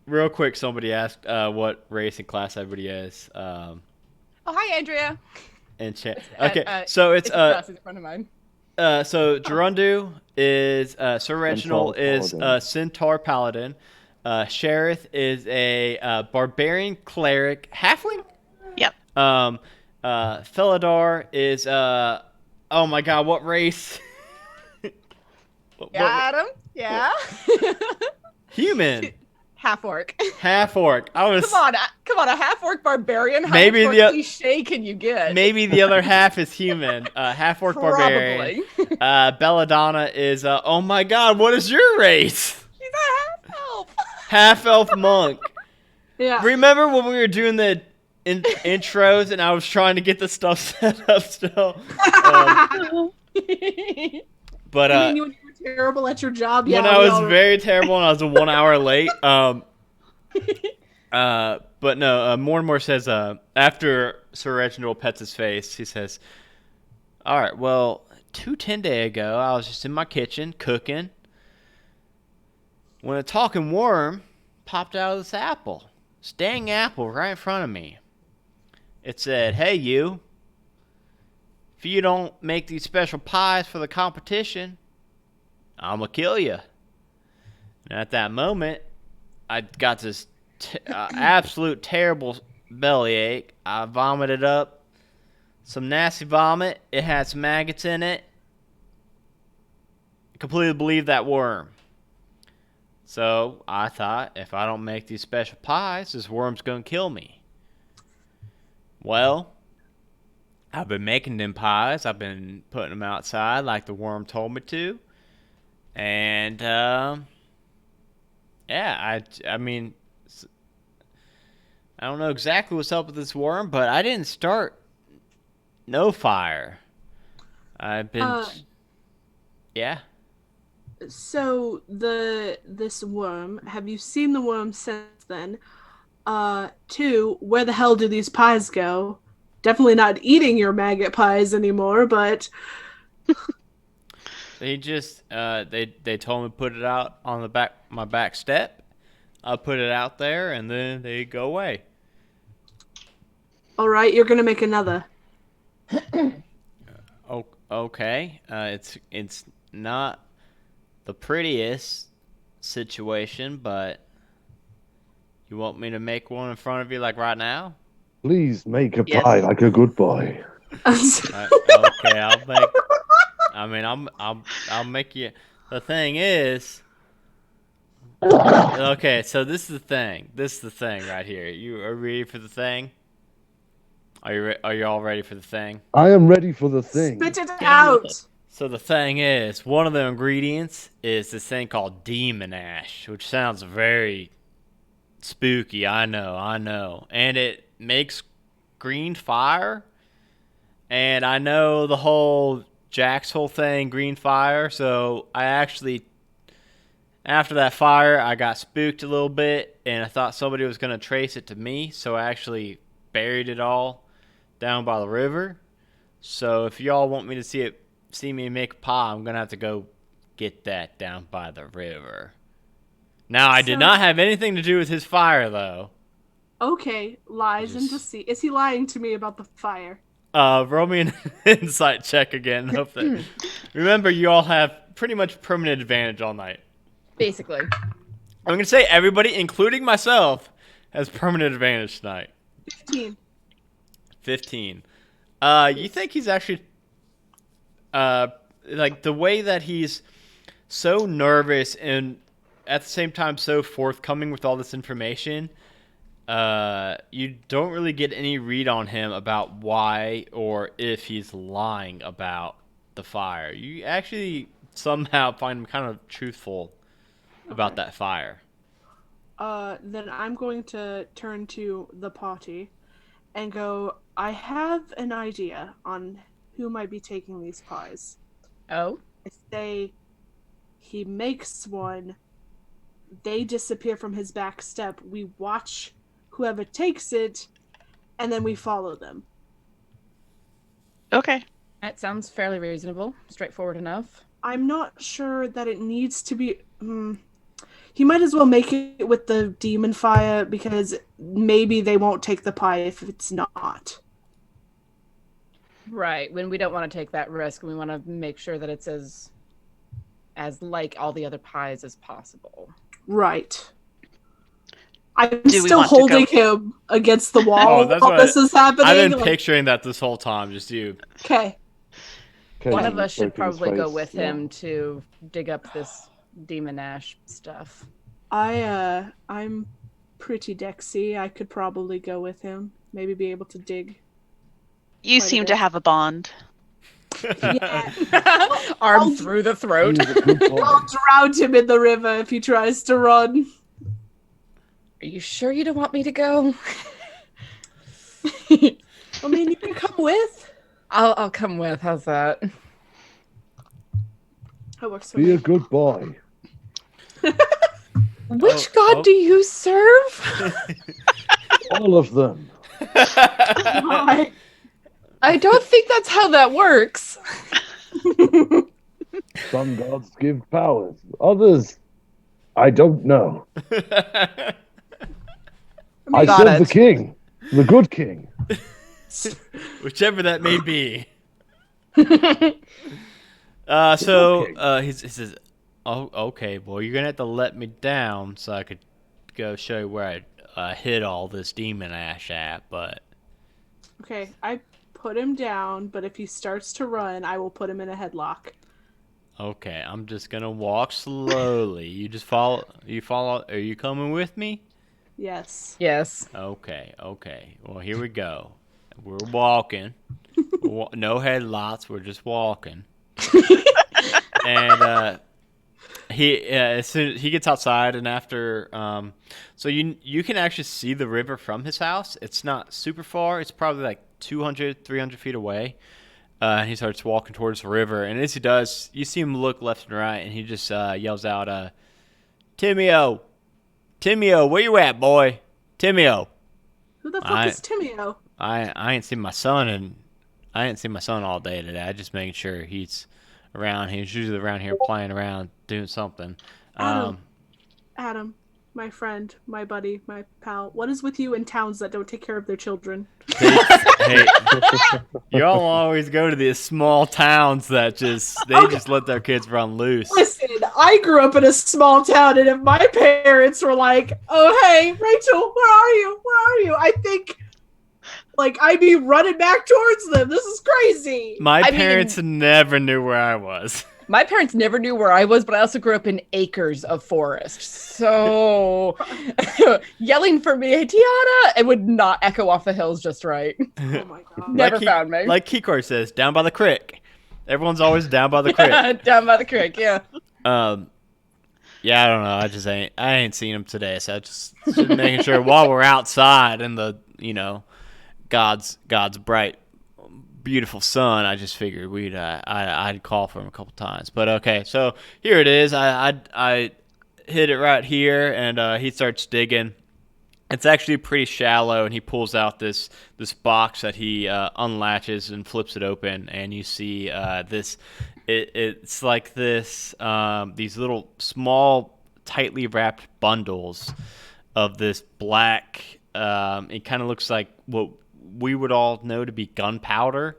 real quick, somebody asked what race and class everybody is. Oh, hi, Andrea. And okay, so It's across in front of mine. so Gerundu is Sir Reginald Centaur is Paladin. Centaur Paladin. Sheriff is a barbarian cleric halfling. Yep. Felidar is oh my god, what race? Yeah, Adam? Yeah? Human. Half orc. Half orc. I was Come on, a half orc barbarian? How Maybe much the- more cliche can you get? maybe the other half is human. Half orc barbarian. Probably. Belladonna is oh my god, what is your race? She's a half elf. Half elf monk. Yeah. Remember when we were doing the intros and I was trying to get the stuff set up still? But You mean you were terrible at your job? Yeah, when I we was all- very terrible and I was 1 hour late. But no, more and more says after Sir Reginald pets his face, he says, All right. Well, 2 10 days ago, I was just in my kitchen cooking when a talking worm popped out of this apple. This dang apple right in front of me. It said, "Hey, you. If you don't make these special pies for the competition, I'm gonna kill you." And at that moment, I got this absolute terrible bellyache. I vomited up some nasty vomit. It had some maggots in it. I completely believed that worm. So I thought, if I don't make these special pies, this worm's gonna kill me. Well, I've been making them pies. I've been putting them outside like the worm told me to. And, yeah, I mean, I don't know exactly what's up with this worm, but I didn't start no fire. I've been, yeah. So this worm, have you seen the worm since then? 2, where the hell do these pies go? Definitely not eating your maggot pies anymore, but They just they told me to put it out on my back step. I put it out there and then they go away. all right, you're gonna make another. Oh, okay. It's not the prettiest situation, but you want me to make one in front of you like right now? Please make a Yes. pie like a good boy. Okay, I'll make. I mean, I'll make you. The thing is, okay. So this is the thing. This is the thing right here. You are ready for the thing? Are you all ready for the thing? I am ready for the thing. Spit it on with out. it. So the thing is, one of the ingredients is this thing called demoness, which sounds very spooky. I know, and it makes green fire. And I know the whole Jack's whole thing, green fire. So I actually, after that fire, I got spooked a little bit, and I thought somebody was gonna trace it to me. So I actually buried it all down by the river. So if y'all want me to see me make a pie, I'm gonna have to go get that down by the river. Now I did So- not have anything to do with his fire, though. Okay, lies and deceit. Is he lying to me about the fire? Roll me an insight check again. Hope that. Remember, you all have pretty much permanent advantage all night. Basically. I'm gonna say everybody, including myself, has permanent advantage tonight. 15. 15. You think he's actually, like the way that he's so nervous and at the same time so forthcoming with all this information, you don't really get any read on him about why or if he's lying about the fire. You actually somehow find him kind of truthful about that fire. Then I'm going to turn to the party and go, I have an idea on who might be taking these pies. Oh? I say he makes one, they disappear from his back step, we watch whoever takes it, and then we follow them. Okay. That sounds fairly reasonable. Straightforward enough. I'm not sure that it needs to be... He might as well make it with the demon fire, because maybe they won't take the pie if it's not. Right. When we don't want to take that risk, we want to make sure that it's as like all the other pies as possible. Right. I'm Do we still want to holding go- him against the wall that's while what this is happening. I've been like- picturing that this whole time, just you. Okay. One of us should Poking his probably go face, with yeah. him to dig up this demon ash stuff. I'm pretty dexy. I could probably go with him. Maybe be able to dig. You Quite a seem bit. to have a bond. Yeah. Arm through the throat. He's a good boy. I'll drown him in the river if he tries to run. Are you sure you don't want me to go? I mean, you can come with. I'll come with. How's that? That works for Be me. a good boy. Which god do you serve? All of them. Why? I don't think that's how that works. Some gods give powers, others, I don't know. I Got serve the it. king, the good king. Whichever that may be. okay. He says, "Oh, okay, boy, you're gonna have to let me down so I could go show you where I hid all this demon ash at." But Okay, I put him down, but if he starts to run, I will put him in a headlock. okay, I'm just gonna walk slowly. You just follow. You follow. Are you coming with me? Yes. Yes. Okay, okay. Well, here we go. We're walking. No headlights. We're just walking. And he as soon he gets outside, and after so you can actually see the river from his house. It's not super far. It's probably like 200, 300 feet away. And he starts walking towards the river, and as he does, you see him look left and right, and he just yells out, "Timio, Timio, where you at, boy? Timio." Who the fuck I is Timio? I ain't seen my son, and I ain't seen my son all day today. I just making sure he's around. He's usually around here playing around, doing something. Adam. Adam, my friend, my buddy, my pal. What is with you in towns that don't take care of their children? Hey, y'all always go to these small towns that just let their kids run loose. Listen, I grew up in a small town, and if my parents were like, "Oh, hey, Rachel, where are you? Where are you?" I think, like, I'd be running back towards them. This is crazy. My I parents never knew where I was. My parents never knew where I was, but I also grew up in acres of forest. So yelling for me, "Hey, Tiana," it would not echo off the hills just right. Oh my god. Never found me. Like Keycard says, down by the creek. Everyone's always down by the creek. Down by the creek, yeah. Yeah, I don't know. I ain't seen him today, so I just making sure while we're outside in the God's bright, beautiful sun. I just figured I'd call for him a couple times. But okay, so here it is. I hit it right here, and he starts digging. It's actually pretty shallow, and he pulls out this box that he unlatches and flips it open, and you see this. It's like this these little small, tightly wrapped bundles of this black. It kind of looks like what we would all know to be gunpowder.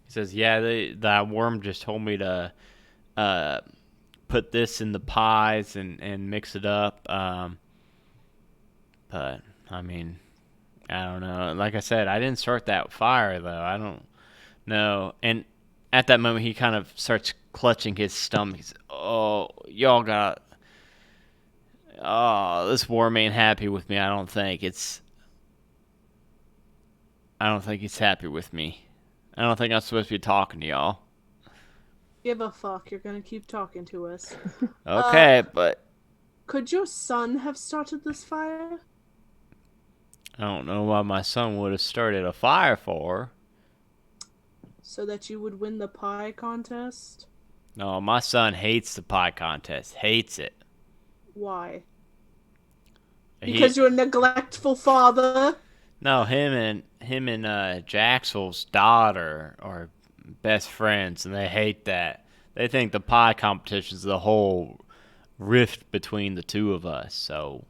He says, "Yeah, that worm just told me to put this in the pies and mix it up." But I mean, I don't know. Like I said, I didn't start that fire though. I don't know. And at that moment, he kind of starts clutching his stomach. He's, "Oh, y'all got. Oh, this worm ain't happy with me. I don't think he's happy with me. I don't think I'm supposed to be talking to y'all." Give a fuck. You're gonna keep talking to us. Okay, but Could your son have started this fire? I don't know why my son would have started a fire for. So that you would win the pie contest? No, my son hates the pie contest. Hates it. Why? He- Because you're a neglectful father? No, him and Jaxel's daughter are best friends, and they hate that. They think the pie competition is the whole rift between the two of us, so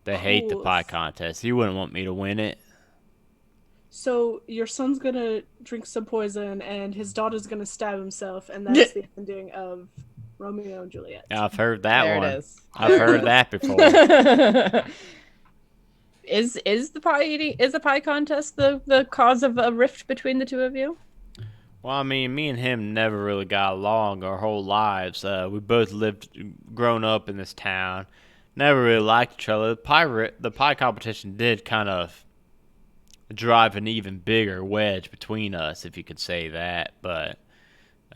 they hate the pie contest. He wouldn't want me to win it. So your son's gonna drink some poison, and his daughter's gonna stab himself, and that's the ending of Romeo and Juliet. I've heard that There one. it is. I've heard that before. Is the pie contest the cause of a rift between the two of you? Well, I mean, me and him never really got along our whole lives. We both grown up in this town, never really liked each other. The pie competition did kind of drive an even bigger wedge between us, if you could say that. But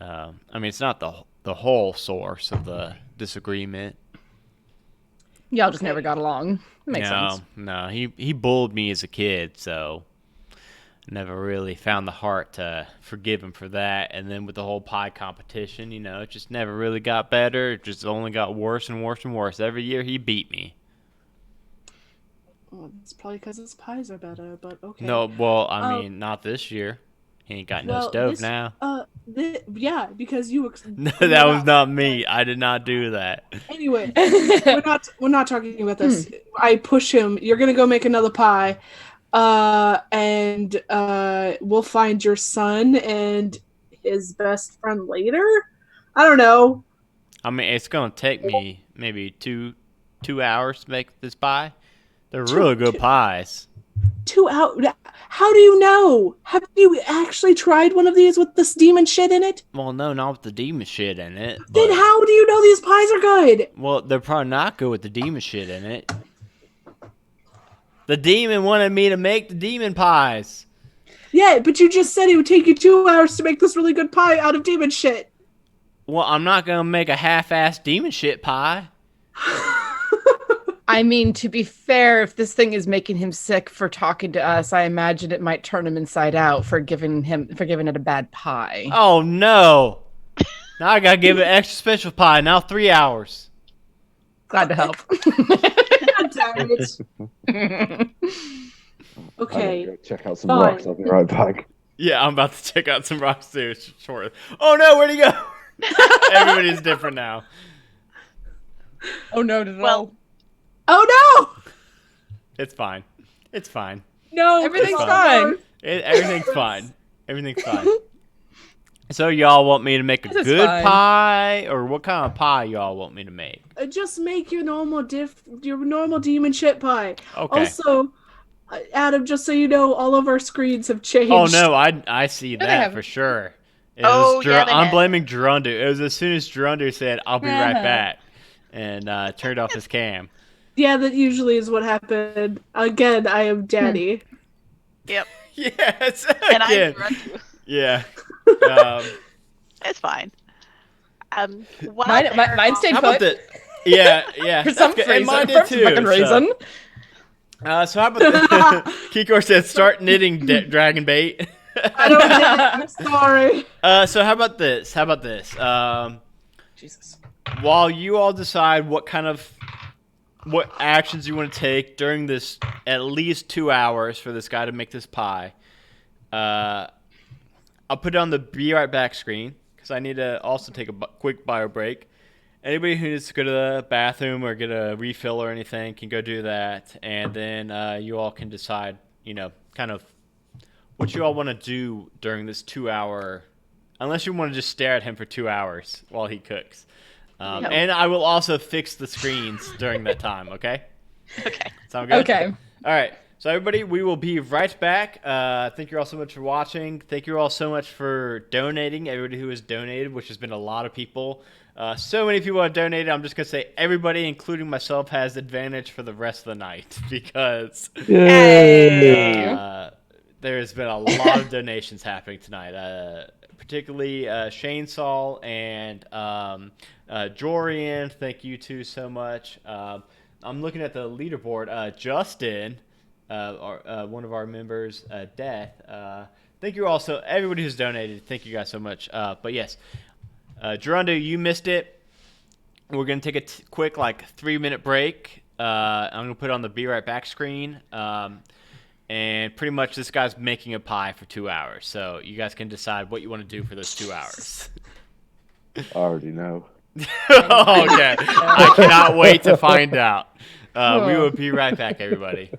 I mean, it's not the whole source of the disagreement. Y'all just never got along. Makes sense. No, he bullied me as a kid, so never really found the heart to forgive him for that. And then with the whole pie competition, it just never really got better. It just only got worse and worse and worse. Every year he beat me. Well, it's probably because his pies are better, but okay. No, well, I mean, not this year. He ain't got no Well, stove now. yeah, because you. No, cleaned that it was up. not me. I did not do that. Anyway, we're not talking about this. I push him. You're gonna go make another pie, and we'll find your son and his best friend later. I don't know. I mean, it's gonna take me maybe 2 hours to make this pie. They're really good pies. 2 hours. How do you know? Have you actually tried one of these with this demon shit in it? Well, no, not with the demon shit in it. Then But, how do you know these pies are good? well, they're probably not good with the demon shit in it. The demon wanted me to make the demon pies. Yeah, but you just said it would take you 2 hours to make this really good pie out of demon shit. Well, I'm not gonna make a half-assed demon shit pie. I mean, to be fair, if this thing is making him sick for talking to us, I imagine it might turn him inside out for giving it a bad pie. Oh no! Now I gotta give it extra special pie. Now 3 hours. Glad to help. God damn it. I'm Okay. gonna go check out some Fine. rocks. I'll be right back. Yeah, I'm about to check out some rocks too. Short. Oh no, where'd he go? Everybody's different now. Oh no, did it Well, Oh no! It's fine. It's fine. No, Everything's it's fine. Everything's fine. Everything's fine. So y'all want me to make a This is good fine. pie, or what kind of pie y'all want me to make? Just make your normal demon shit pie. Okay. Also, Adam, just so you know, all of our screens have changed. Oh no, I see they that haven't. for sure. It Oh, was yeah, they I'm have. blaming Gerundu. It was as soon as Gerundu said, "I'll be right Uh-huh. back," and turned off his cam. Yeah, that usually is what happened. Again, I am daddy. Yep. Yes, And I'm again. Gerundu. Yeah. It's fine. While Mine they're stayed How put. about the? Yeah. For that's some good. reason. And mine For did some too. fucking reason. So how about the? Kikor said, "Start knitting dragon bait." I don't get it. I'm sorry. So how about this? Jesus. While you all decide what actions you want to take during this at least 2 hours for this guy to make this pie, I'll put it on the be right back screen because I need to also take a quick bio break. Anybody who needs to go to the bathroom or get a refill or anything can go do that, and then you all can decide, kind of what you all want to do during this 2 hour, unless you want to just stare at him for 2 hours while he cooks. No. And I will also fix the screens during that time, okay? Okay. Sound good? Okay. All right. So, everybody, we will be right back. Thank you all so much for watching. Thank you all so much for donating, everybody who has donated, which has been a lot of people. So many people have donated. I'm just going to say everybody, including myself, has advantage for the rest of the night because Yay! there has been a lot of donations happening tonight. Particularly Shane Saul and Jorian. Thank you two so much. I'm looking at the leaderboard. Justin, one of our members, Death. Thank you also, everybody who's donated. Thank you guys so much. But yes, Gerundu, you missed it. We're going to take a quick 3-minute break. I'm going to put it on the be right back screen. And pretty much this guy's making a pie for 2 hours. So you guys can decide what you want to do for those 2 hours. I already know. Okay. I cannot wait to find out. We will be right back, everybody.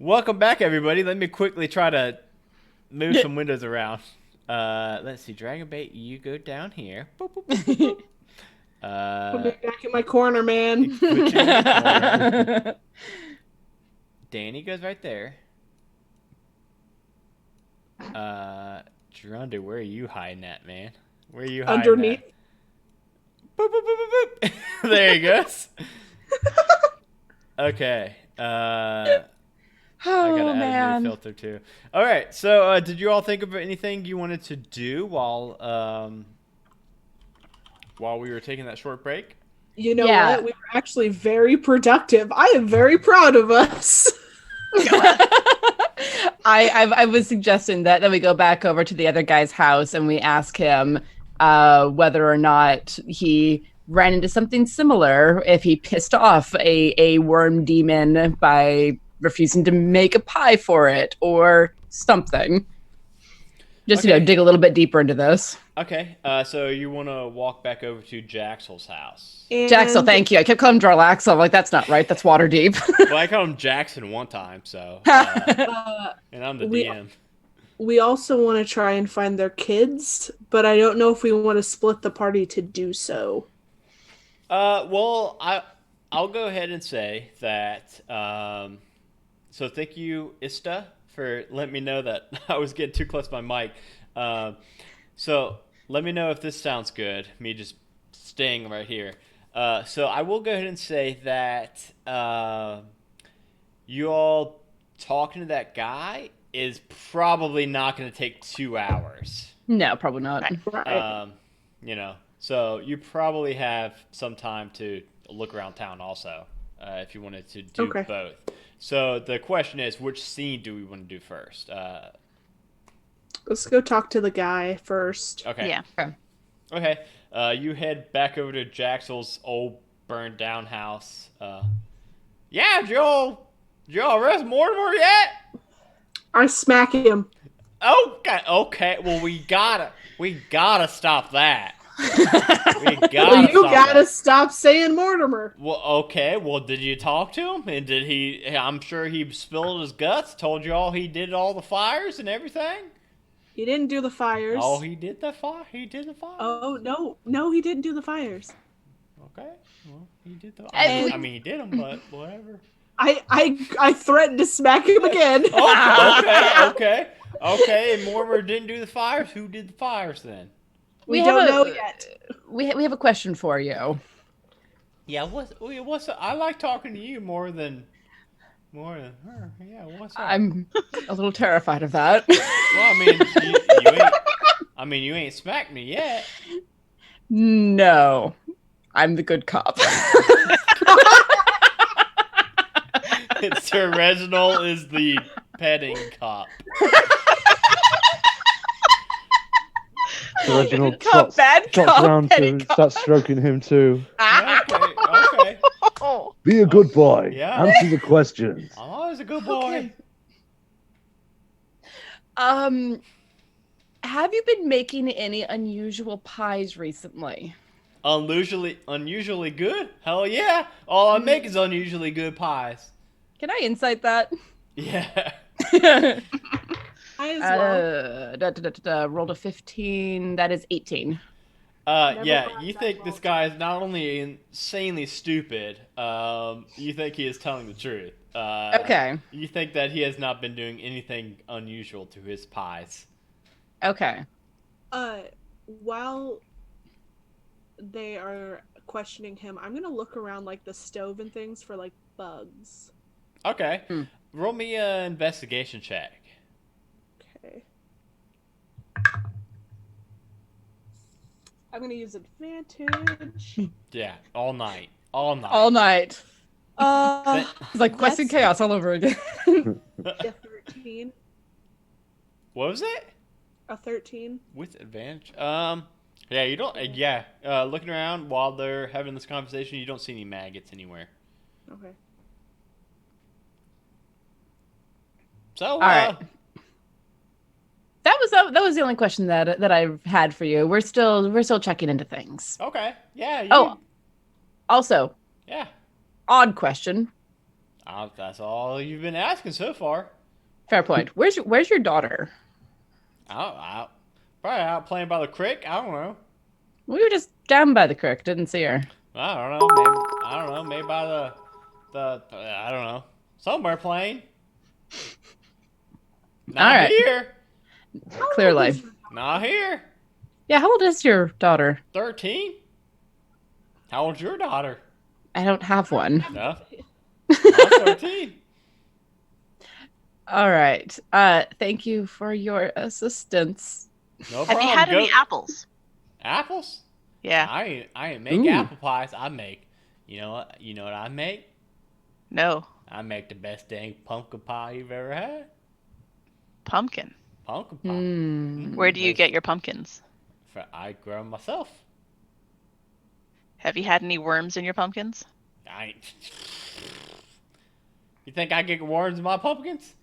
Welcome back, everybody. Let me quickly try to move some windows around. Let's see. Dragon bait, you go down here. Boop, boop, boop, boop, boop. Put me back in my corner, man. Put you in your corner. Danny goes right there. Gerundu, where are you hiding at, man? Where are you hiding Underneath. at? Boop, boop, boop, boop, boop. There he goes. Okay. I gotta add a new filter too. All right. So, did you all think of anything you wanted to do while we were taking that short break? You know what? We were actually very productive. I am very proud of us. I was suggesting that we go back over to the other guy's house and we ask him whether or not he ran into something similar, if he pissed off a worm demon by refusing to make a pie for it or something. Just, Okay. dig a little bit deeper into this. Okay. So you want to walk back over to Jaxel's house? Jaxel, thank you. I kept calling him Jarlaxle. I'm like, that's not right. That's Waterdeep. Well, I called him Jackson one time, so and I'm the DM. We also want to try and find their kids, but I don't know if we want to split the party to do so. Well, I'll go ahead and say that. So thank you, Ista, for letting me know that I was getting too close to my mic. So let me know if this sounds good. Me just staying right here. So I will go ahead and say that you all talking to that guy is probably not going to take 2 hours. No, probably not. Right. So you probably have some time to look around town also, if you wanted to do both. So the question is, which scene do we want to do first? Let's go talk to the guy first. Okay. Yeah. Okay. You head back over to Jaxel's old burned down house. Yeah, did y'all arrest Mortimer yet? I smack him. Okay. Well, we gotta stop that. Well, you gotta stop saying Mortimer. Well, okay. Well, did you talk to him? And did he? I'm sure he spilled his guts. Told you all he did all the fires and everything. He didn't do the fires. Oh, he did the fire. He did the fire. Oh no, he didn't do the fires. Okay. Well, he did the. I mean, he did them, but whatever. I threatened to smack him again. Okay. And Mortimer didn't do the fires. Who did the fires then? We don't know yet. We have a question for you. Yeah, what's I like talking to you more than her. Yeah, what's up? I'm a little terrified of that. Well, you ain't smacked me yet. No, I'm the good cop. Sir Reginald is the petting cop. So Reginald cop, bad trots cop, around petty to cop. start stroking him too. Okay. Be a good boy. Yeah. Answer the questions. I'm always a good boy. Okay. Have you been making any unusual pies recently? Unusually good? Hell yeah. All I make is unusually good pies. Can I insight that? Yeah. I as well. Rolled a 15. That is 18. Yeah, you think this guy is not only insanely stupid, you think he is telling the truth. Okay. You think that he has not been doing anything unusual to his pies. Okay. While they are questioning him, I'm gonna look around like the stove and things for like bugs. Okay. Roll me an investigation check. Okay. I'm gonna use advantage. Yeah, all night. All night. It's like Quest and Chaos all over again. A 13. What was it? A 13. With advantage? Yeah, you don't. Looking around while they're having this conversation, you don't see any maggots anywhere. Okay. So, all right. That was the only question that I had for you. We're still checking into things. Okay. Yeah. Oh, also, Yeah. odd question. That's all you've been asking so far. Fair point. Where's your daughter? Probably out playing by the creek. I don't know. We were just down by the creek. Didn't see her. I don't know. Maybe I don't know. Maybe by the I don't know. Somewhere playing. Not All right. here. Clearly. Not here. Yeah. How old is your daughter? 13. How old's your daughter? I don't have one. No. I'm 13. All right. Thank you for your assistance. No Have problem. you had any Go- apples? apples? Yeah. I ain't make Ooh. apple pies. I make. You know what? You know what I make? No. I make the best dang pumpkin pie you've ever had. Pumpkin. Pumpkin pie. Hmm. Where do you get your pumpkins? I grow 'em myself. Have you had any worms in your pumpkins? I ain't. You think I get worms in my pumpkins?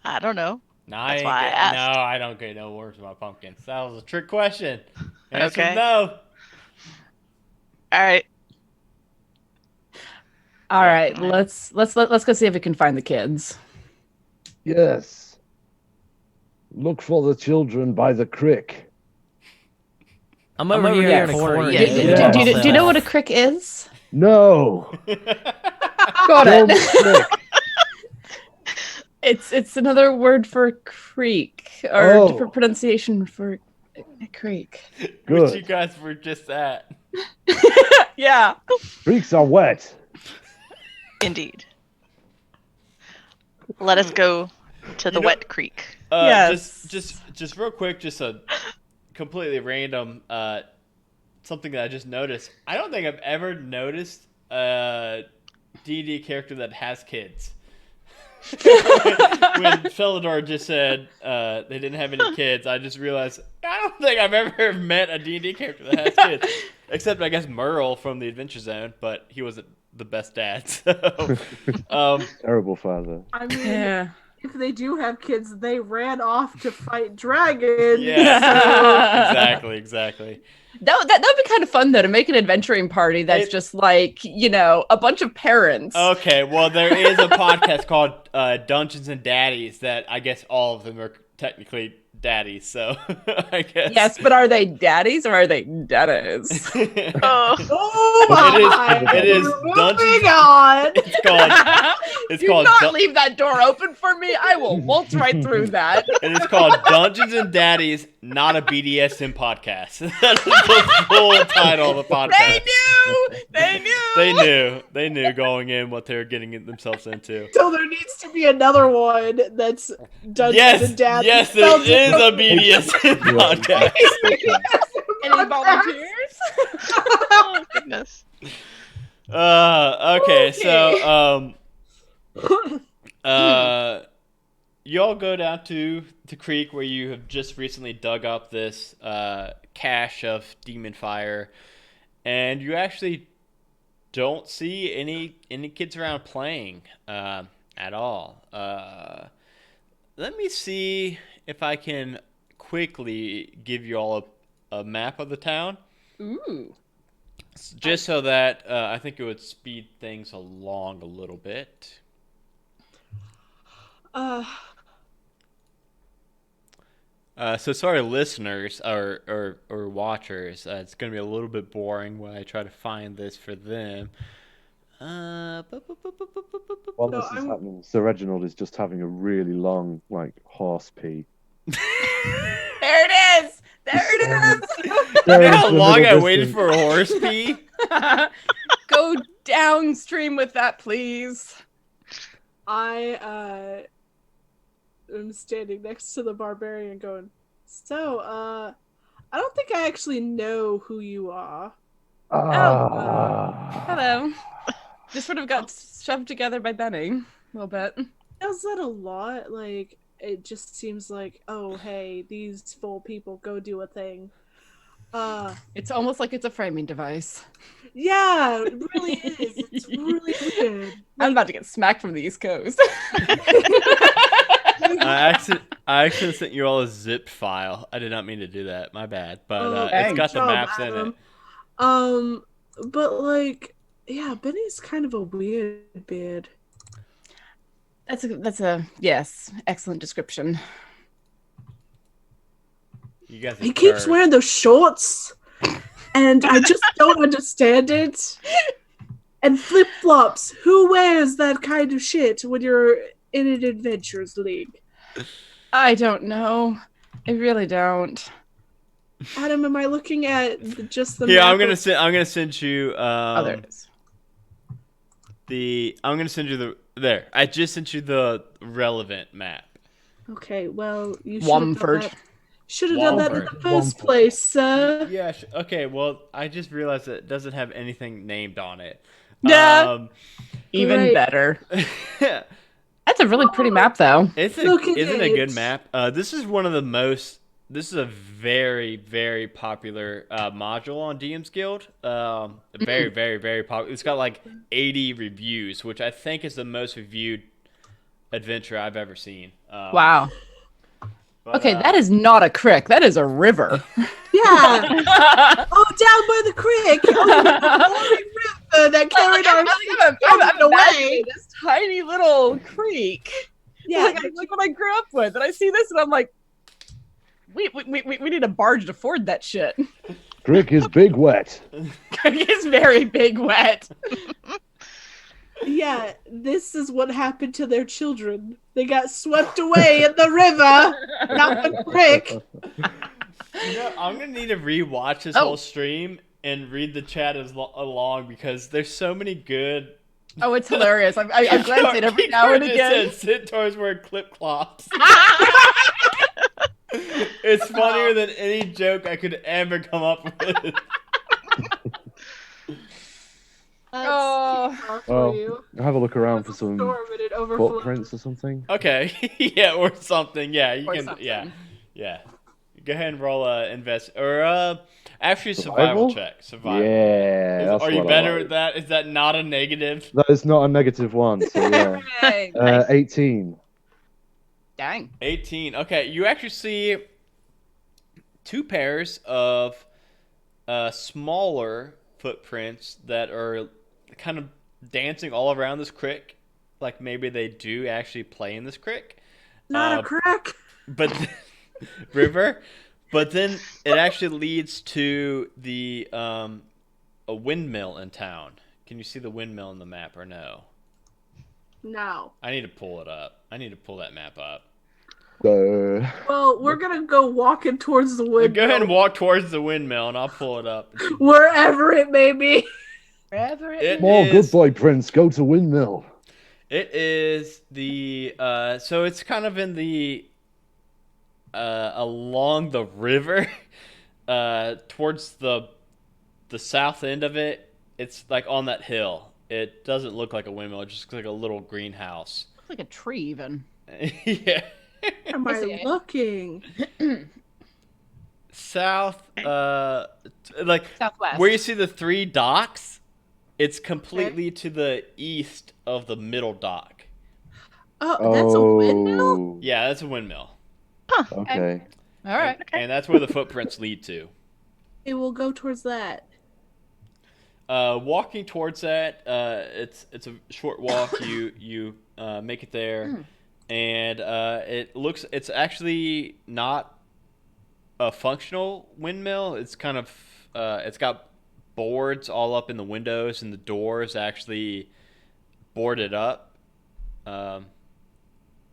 I don't know. No, That's why I asked. No, I don't get no worms in my pumpkins. That was a trick question. Answer Okay. no. All right. All right. Let's go see if we can find the kids. Yes. Look for the children by the creek. I'm over here in a corner. Do, Yeah. Yeah. do you know what a crick is? No. Got Don't it. click. It's another word for creek or Oh. different pronunciation for a creek. Which Good. you guys were just at. Yeah. Creeks are wet. Indeed. Let us go to the know- wet creek. Yes. Just real quick, just a completely random something that I just noticed. I don't think I've ever noticed a D&D character that has kids. when Felidor just said they didn't have any kids, I just realized I don't think I've ever met a D&D character that has kids, except I guess Merle from the Adventure Zone, but he wasn't the best dad. So, Terrible father. I mean, Yeah. if they do have kids, they ran off to fight dragons. yeah, exactly. That would be kind of fun though, to make an adventuring party that's just like, a bunch of parents. Okay, well, there is a podcast called Dungeons and Daddies that I guess all of them are technically daddies, so I guess. Yes, but are they daddies or are they daddies? Oh. Oh my! It is Moving Dungeons. on. It's Do called not leave that door open for me. I will waltz right through that. and it's called Dungeons and Daddies, not a BDSM podcast. That's the full title of the podcast. They knew going in what they were getting themselves into. So there needs to be another one that's Dungeons and Daddies. Yes, there is a BDSM podcast. Any volunteers? Oh, goodness. Okay, so you all go down to the creek where you have just recently dug up this cache of demon fire, and you actually don't see any kids around playing at all. Let me see if I can quickly give you all a map of the town. Ooh. Just so that I think it would speed things along a little bit. So sorry, listeners or watchers. It's going to be a little bit boring when I try to find this for them. While No, this is I'm- happening, Sir Reginald is just having a really long, horse pee. There it is. You know how long I waited for a horse pee? Go downstream with that, please. I am standing next to the barbarian going, so, I don't think I actually know who you are. Hello. Just sort of got shoved together by Benny a little bit. Does that a lot? Like, it just seems like, oh, hey, these full people go do a thing. It's almost like it's a framing device. Yeah, it really is. It's really weird. I'm about to get smacked from the East Coast. I actually sent you all a zipped file. I did not mean to do that. My bad. But it's got the Job, maps in Adam. it. But like, yeah, Benny's kind of a weird beard. That's a yes, excellent description. You guys. He keeps wearing those shorts, and I just don't understand it. And flip flops. Who wears that kind of shit when you're in an adventures league? I don't know. I really don't. Adam, am I looking at just the? Yeah, map I'm gonna of- send. I'm gonna send you. Oh, there it is. I'm gonna send you the. There, I just sent you the relevant map. Okay, well, you should have done Womford. that. Should have done that in the Womford. first place, sir. Yeah. Okay. Well, I just realized that it doesn't have anything named on it. Yeah. Even Great. better. That's a really pretty map, though. Look at Isn't it a good it. map? This is one of the most. This is a very, very popular module on DM's Guild. Very, very, very popular. It's got like 80 reviews, which I think is the most reviewed adventure I've ever seen. Wow. But, Okay, that is not a creek. That is a river. Yeah. Oh, down by the creek. Oh, the roaring river that carried our I'm away. imagining this tiny little creek. Yeah. Like what I grew up with. And I see this and I'm like, we need a barge to ford that shit. Crick is big wet. It's very big wet. Yeah, this is what happened to their children. They got swept away in the river, not the creek. You know, I'm gonna need to rewatch this Oh. whole stream and read the chat along because there's so many good. Oh, it's hilarious. I glance at it every now and again. Centaurs wear clip clops. It's funnier than any joke I could ever come up with. Oh. For you. Have a look around for some Storm and it overflowed. footprints or something. Okay, yeah, or something. Yeah, you Or can. something. Yeah. Go ahead and roll invest or actually survival Survival? check. Survival. Yeah. that's Are you what I better like. at that? Is that not a negative? That is not a negative one. So yeah. Hey, nice. 18. Dang. 18. Okay, you actually see two pairs of smaller footprints that are kind of dancing all around this creek. Like maybe they do actually play in this creek. Not a creek. But river. But then it actually leads to the a windmill in town. Can you see the windmill in the map or no? No. I need to pull it up. I need to pull that map up. Well, we're gonna go walking towards the window. Go ahead and walk towards the windmill, and I'll pull it up. Wherever it may be. Wherever It More is- good boy, Prince. Go to windmill. It is the so it's kind of in the along the river, towards the south end of it. It's like on that hill. It doesn't look like a windmill. It just looks like a little greenhouse. Looks like a tree, even. Yeah. Am I see I it. looking? South, like Southwest. where you see the 3 docks, it's completely to the east of the middle dock. Oh, that's a windmill? Yeah, that's a windmill, Okay. All right. and that's where the footprints lead to. Okay, we'll go towards that. Walking towards that, it's a short walk. You make it there, and it's actually not a functional windmill. It's kind of it's got boards all up in the windows, and the doors actually boarded up.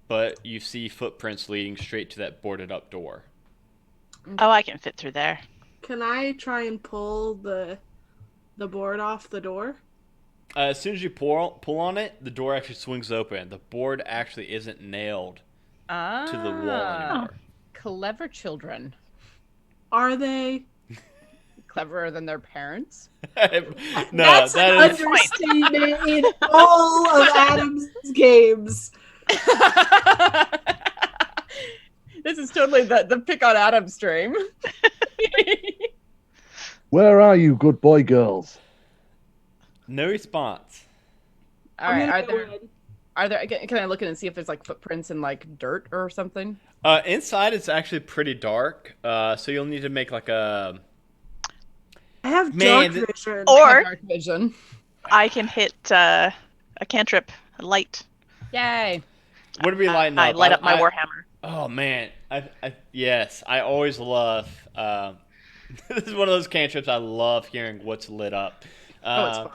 But you see footprints leading straight to that boarded up door. Oh, I can fit through there. Can I try and pull the board off the door? As soon as you pull on it, the door actually swings open. The board actually isn't nailed to the wall anymore. Clever children. Are they? Cleverer than their parents. No, That's that an is understatement in all of Adam's games. This is totally the pick on Adam stream. Where are you, good boy girls? no response. All I'm right. gonna go in. Are there? Can I look in and see if there's like footprints in like dirt or something? Inside, it's actually pretty dark. So you'll need to make like a. I have Man, dark vision. Or Dark vision. I can hit a cantrip light. Yay! What are we lighting I up? light up my warhammer. Oh man, yes, I always love. This is one of those cantrips I love hearing what's lit up. It's fun.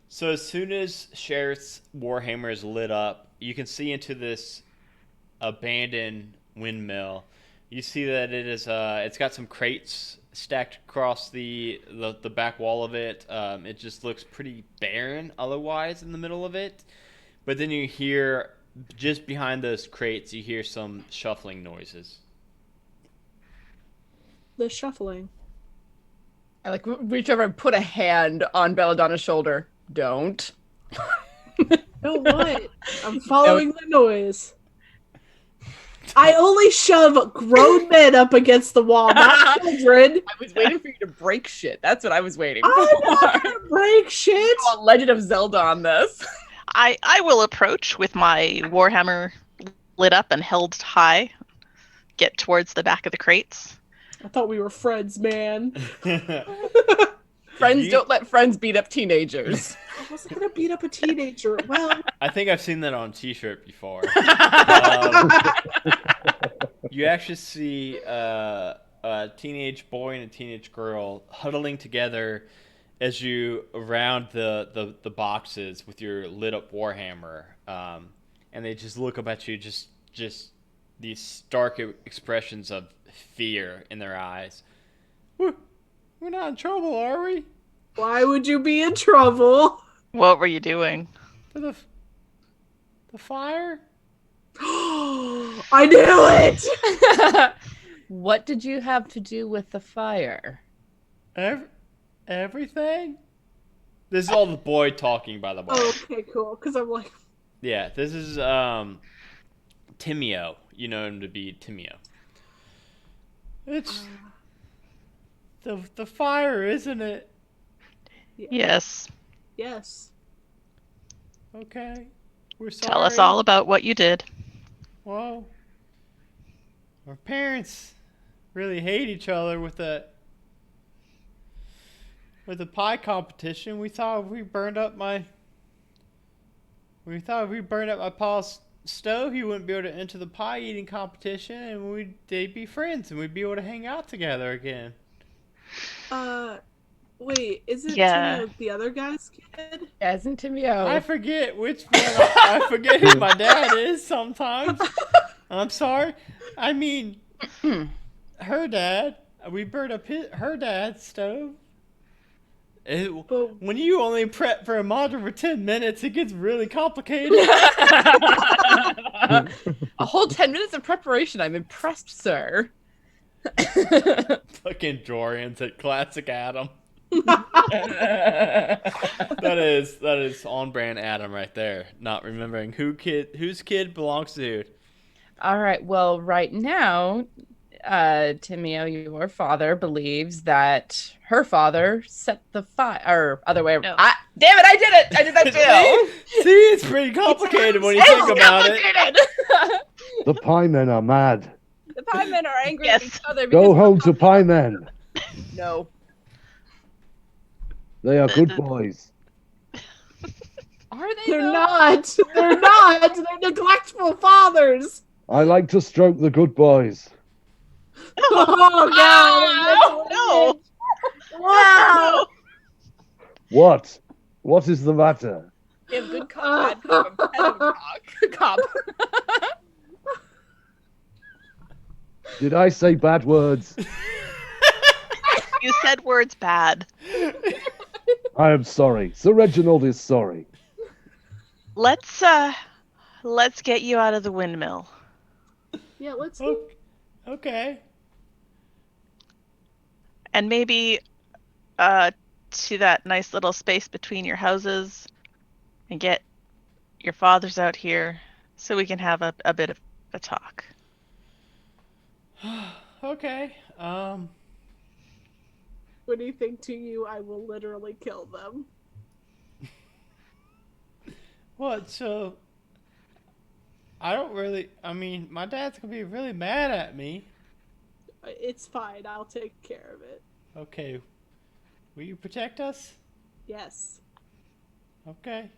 So as soon as Sheriff's warhammer is lit up, you can see into this abandoned windmill. You see that it's got some crates stacked across the back wall of it. It just looks pretty barren otherwise in the middle of it. But then you hear just behind those crates, you hear some shuffling noises. The shuffling. I like reach over and put a hand on Belladonna's shoulder. Don't. No, what? I'm following the noise. I only shove grown men up against the wall, not children. I was waiting for you to break shit. That's what I was waiting for. I'm not gonna break shit. Legend of Zelda on this. I will approach with my warhammer lit up and held high, get towards the back of the crates. I thought we were friends, man. Friends don't let friends beat up teenagers. I wasn't gonna beat up a teenager. Well, I think I've seen that on a T-shirt before. You actually see a teenage boy and a teenage girl huddling together as you round the boxes with your lit up warhammer, and they just look up at you, just these stark expressions of fear in their eyes. We're not in trouble, are we? why would you be in trouble? What were you doing? For the fire? I knew it. What did you have to do with the fire? Everything? This is all the boy talking, by the way. Oh, okay, cool. Because I'm like, Yeah, this is Timio. You know him to be Timio. It's the fire, isn't it? Yes. yes. Okay. We're sorry. Tell us all about what you did. Well, our parents really hate each other with the pie competition. We thought if we burned up my pa's stove, he wouldn't be able to enter the pie eating competition, and they'd be friends, and we'd be able to hang out together again. Wait, isn't Yeah. Timmy the other guy's kid? Yeah, isn't Timio? I forget which one. I forget who my dad is sometimes. I'm sorry. I mean, her dad. We burned up her dad's stove. When you only prep for a module for 10 minutes, it gets really complicated. A whole 10 minutes of preparation. I'm impressed, sir. Fucking Jorian said classic Adam. That is on brand Adam right there. Not remembering whose kid belongs to who. All right. Well, right now, Timio, your father believes that her father set the fire, or other way. No. Damn it! I did it. I did that too. See, it's pretty complicated when you think about it. The pie men are mad. The pie men are angry Yes. at each other. Go because home to pie men. No. They are good boys. Are they? They're though? not. They're not. They're neglectful fathers. I like to stroke the good boys. Oh god. No. Wow. What? What is the matter? We have good cop, bad cop, and peasant cop. Did I say bad words? You said words bad. I am sorry. Sir Reginald is sorry. Let's get you out of the windmill. Yeah, let's Okay. And maybe to that nice little space between your houses and get your fathers out here so we can have a bit of a talk. Okay. What do you think to you? I will literally kill them. What? So I mean, my dad's gonna be really mad at me. It's fine. I'll take care of it. Okay. Will you protect us? Yes. Okay.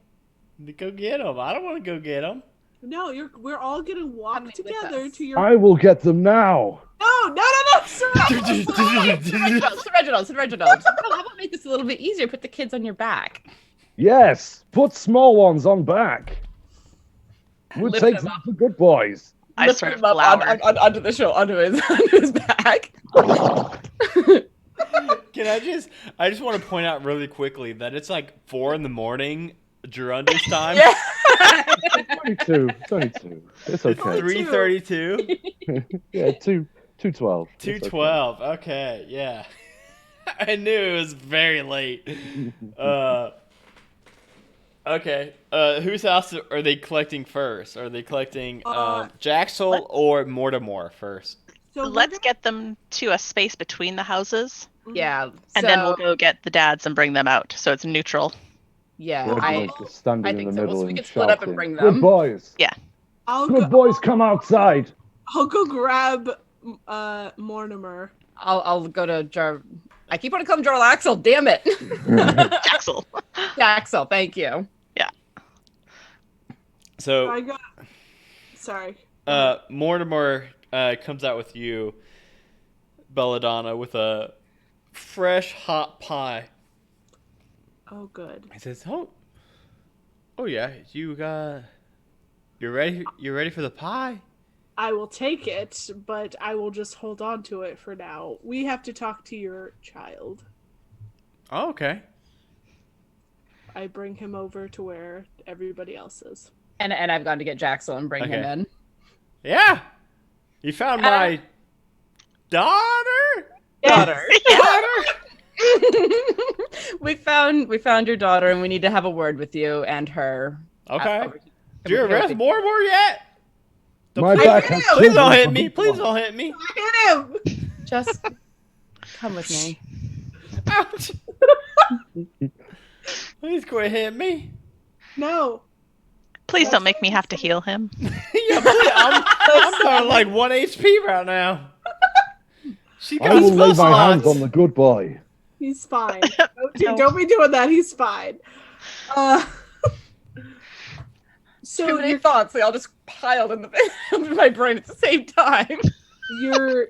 Go get him. I don't want to go get him. No, we're all gonna walk Coming with together us. to your. I will get them now. No, sir. Sir Reginald. How about make this a little bit easier? Put the kids on your back. Yes, put small ones on back. We'll Lift take them them up. for good boys. I Lift sort of him up glower. onto the show, onto his back. Can I just want to point out really quickly that it's like 4 a.m. Gerunda's time. Yeah. 22. It's It's okay. 3:32. Yeah, 2:12. 2:12. Okay, yeah. I knew it was very late. Okay. Whose house are they collecting first? Are they collecting Jaxel or Mortimer first? So Let's get them to a space between the houses, Yeah. and then we'll go get the dads and bring them out, so it's neutral. Yeah, Like standing I in think the so. middle So we and can split up and shouting, bring them. "Good boys! Yeah. Good boys, come outside!" I'll go grab Mortimer. I'll go to Jar. I keep wanting to call him Jarl Axel. Damn it. Axel. Axel, thank you. So I got. Sorry. Mortimer comes out with you, Belladonna, with a fresh hot pie. Oh, good. He says, "Oh yeah, you're ready? You're ready for the pie?" I will take it, but I will just hold on to it for now. We have to talk to your child. Oh, okay. I bring him over to where everybody else is. And I've gone to get Jaxel and bring him in. Yeah, you found my daughter. Daughter. we found your daughter, and we need to have a word with you and her. Okay. Did you arrest Mortimer yet? My back has Please don't hit children. me. Please don't hit me. Hit him! Just come with me. Ouch. Please quit hitting me. No. Please don't make me have to heal him. Yeah, please. I'm down like 1 HP right now. She I got will lay spell my hands slots. on the good boy. He's fine. Don't be doing that. He's fine. So Too many thoughts. They all just piled in my brain at the same time. your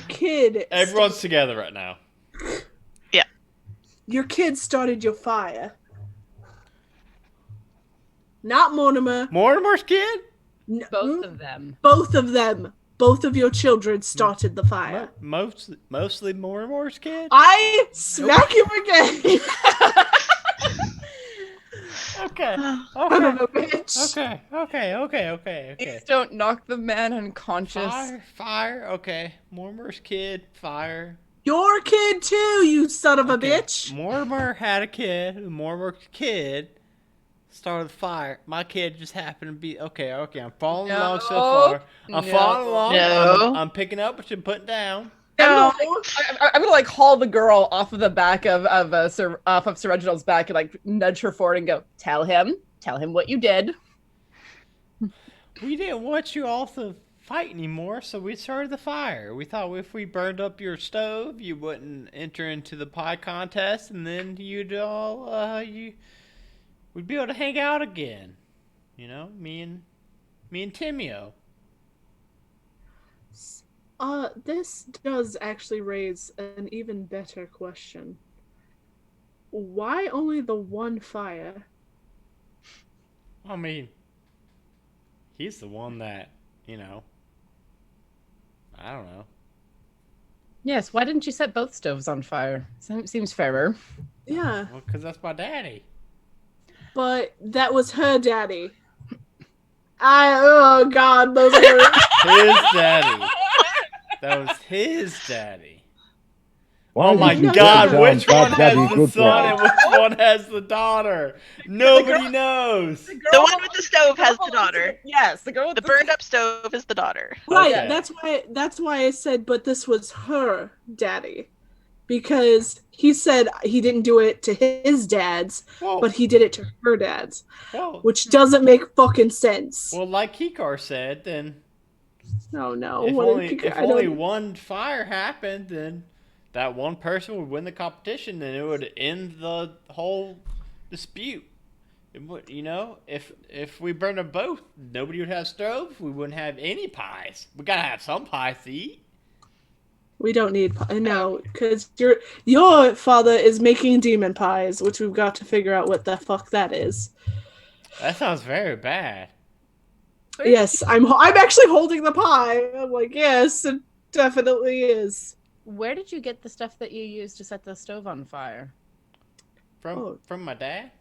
kid. Everyone's together right now. Yeah. Your kid started your fire. Not Mortimer. Mortimer's kid? Both of them. Both of them. Both of your children started the fire. Mostly Mortimer's kid? I smack him again. Okay. Son of a bitch. Okay. Please don't knock the man unconscious. Fire. Okay. Mortimer's kid, fire. Your kid too, you son of a Okay. bitch. Mortimer had a kid. Mortimer's kid started the fire. My kid just happened to be okay. I'm following along so far. I'm following along. No. I'm picking up what you're putting down. No. I'm gonna like haul the girl off of the back of Sir Reginald's back and like nudge her forward and go, tell him what you did. We didn't want you all to fight anymore, so we started the fire. We thought if we burned up your stove, you wouldn't enter into the pie contest, and then we'd be able to hang out again. You know, me and Timio. This does actually raise an even better question. Why only the one fire? I mean, he's the one that, I don't know. Yes, why didn't you set both stoves on fire? Seems fairer. Yeah, Well, because that's my daddy. but that was her daddy. Oh god, those are His daddy. That was his daddy. Why Oh my did you god, put which down one bad has daddy, the good son boy? and which one has the daughter? Nobody knows. The one with the stove has the daughter. Yes, the girl with The burned up stove is the daughter. right. Okay. That's why I said, but this was her daddy, because he said he didn't do it to his dad's, Well, but he did it to her dad's, well, which doesn't make fucking sense. well, like Kikar said, then No, no. if what only did if I only don't- one fire happened, then that one person would win the competition, and it would end the whole dispute. You know, if we burn them both, nobody would have stoves. We wouldn't have any pies. We gotta have some pies to eat. We don't need no, because your father is making demon pies, which we've got to figure out what the fuck that is. That sounds very bad. Yes, I'm actually holding the pie. I'm like, yes, it definitely is. Where did you get the stuff that you used to set the stove on fire? From my dad.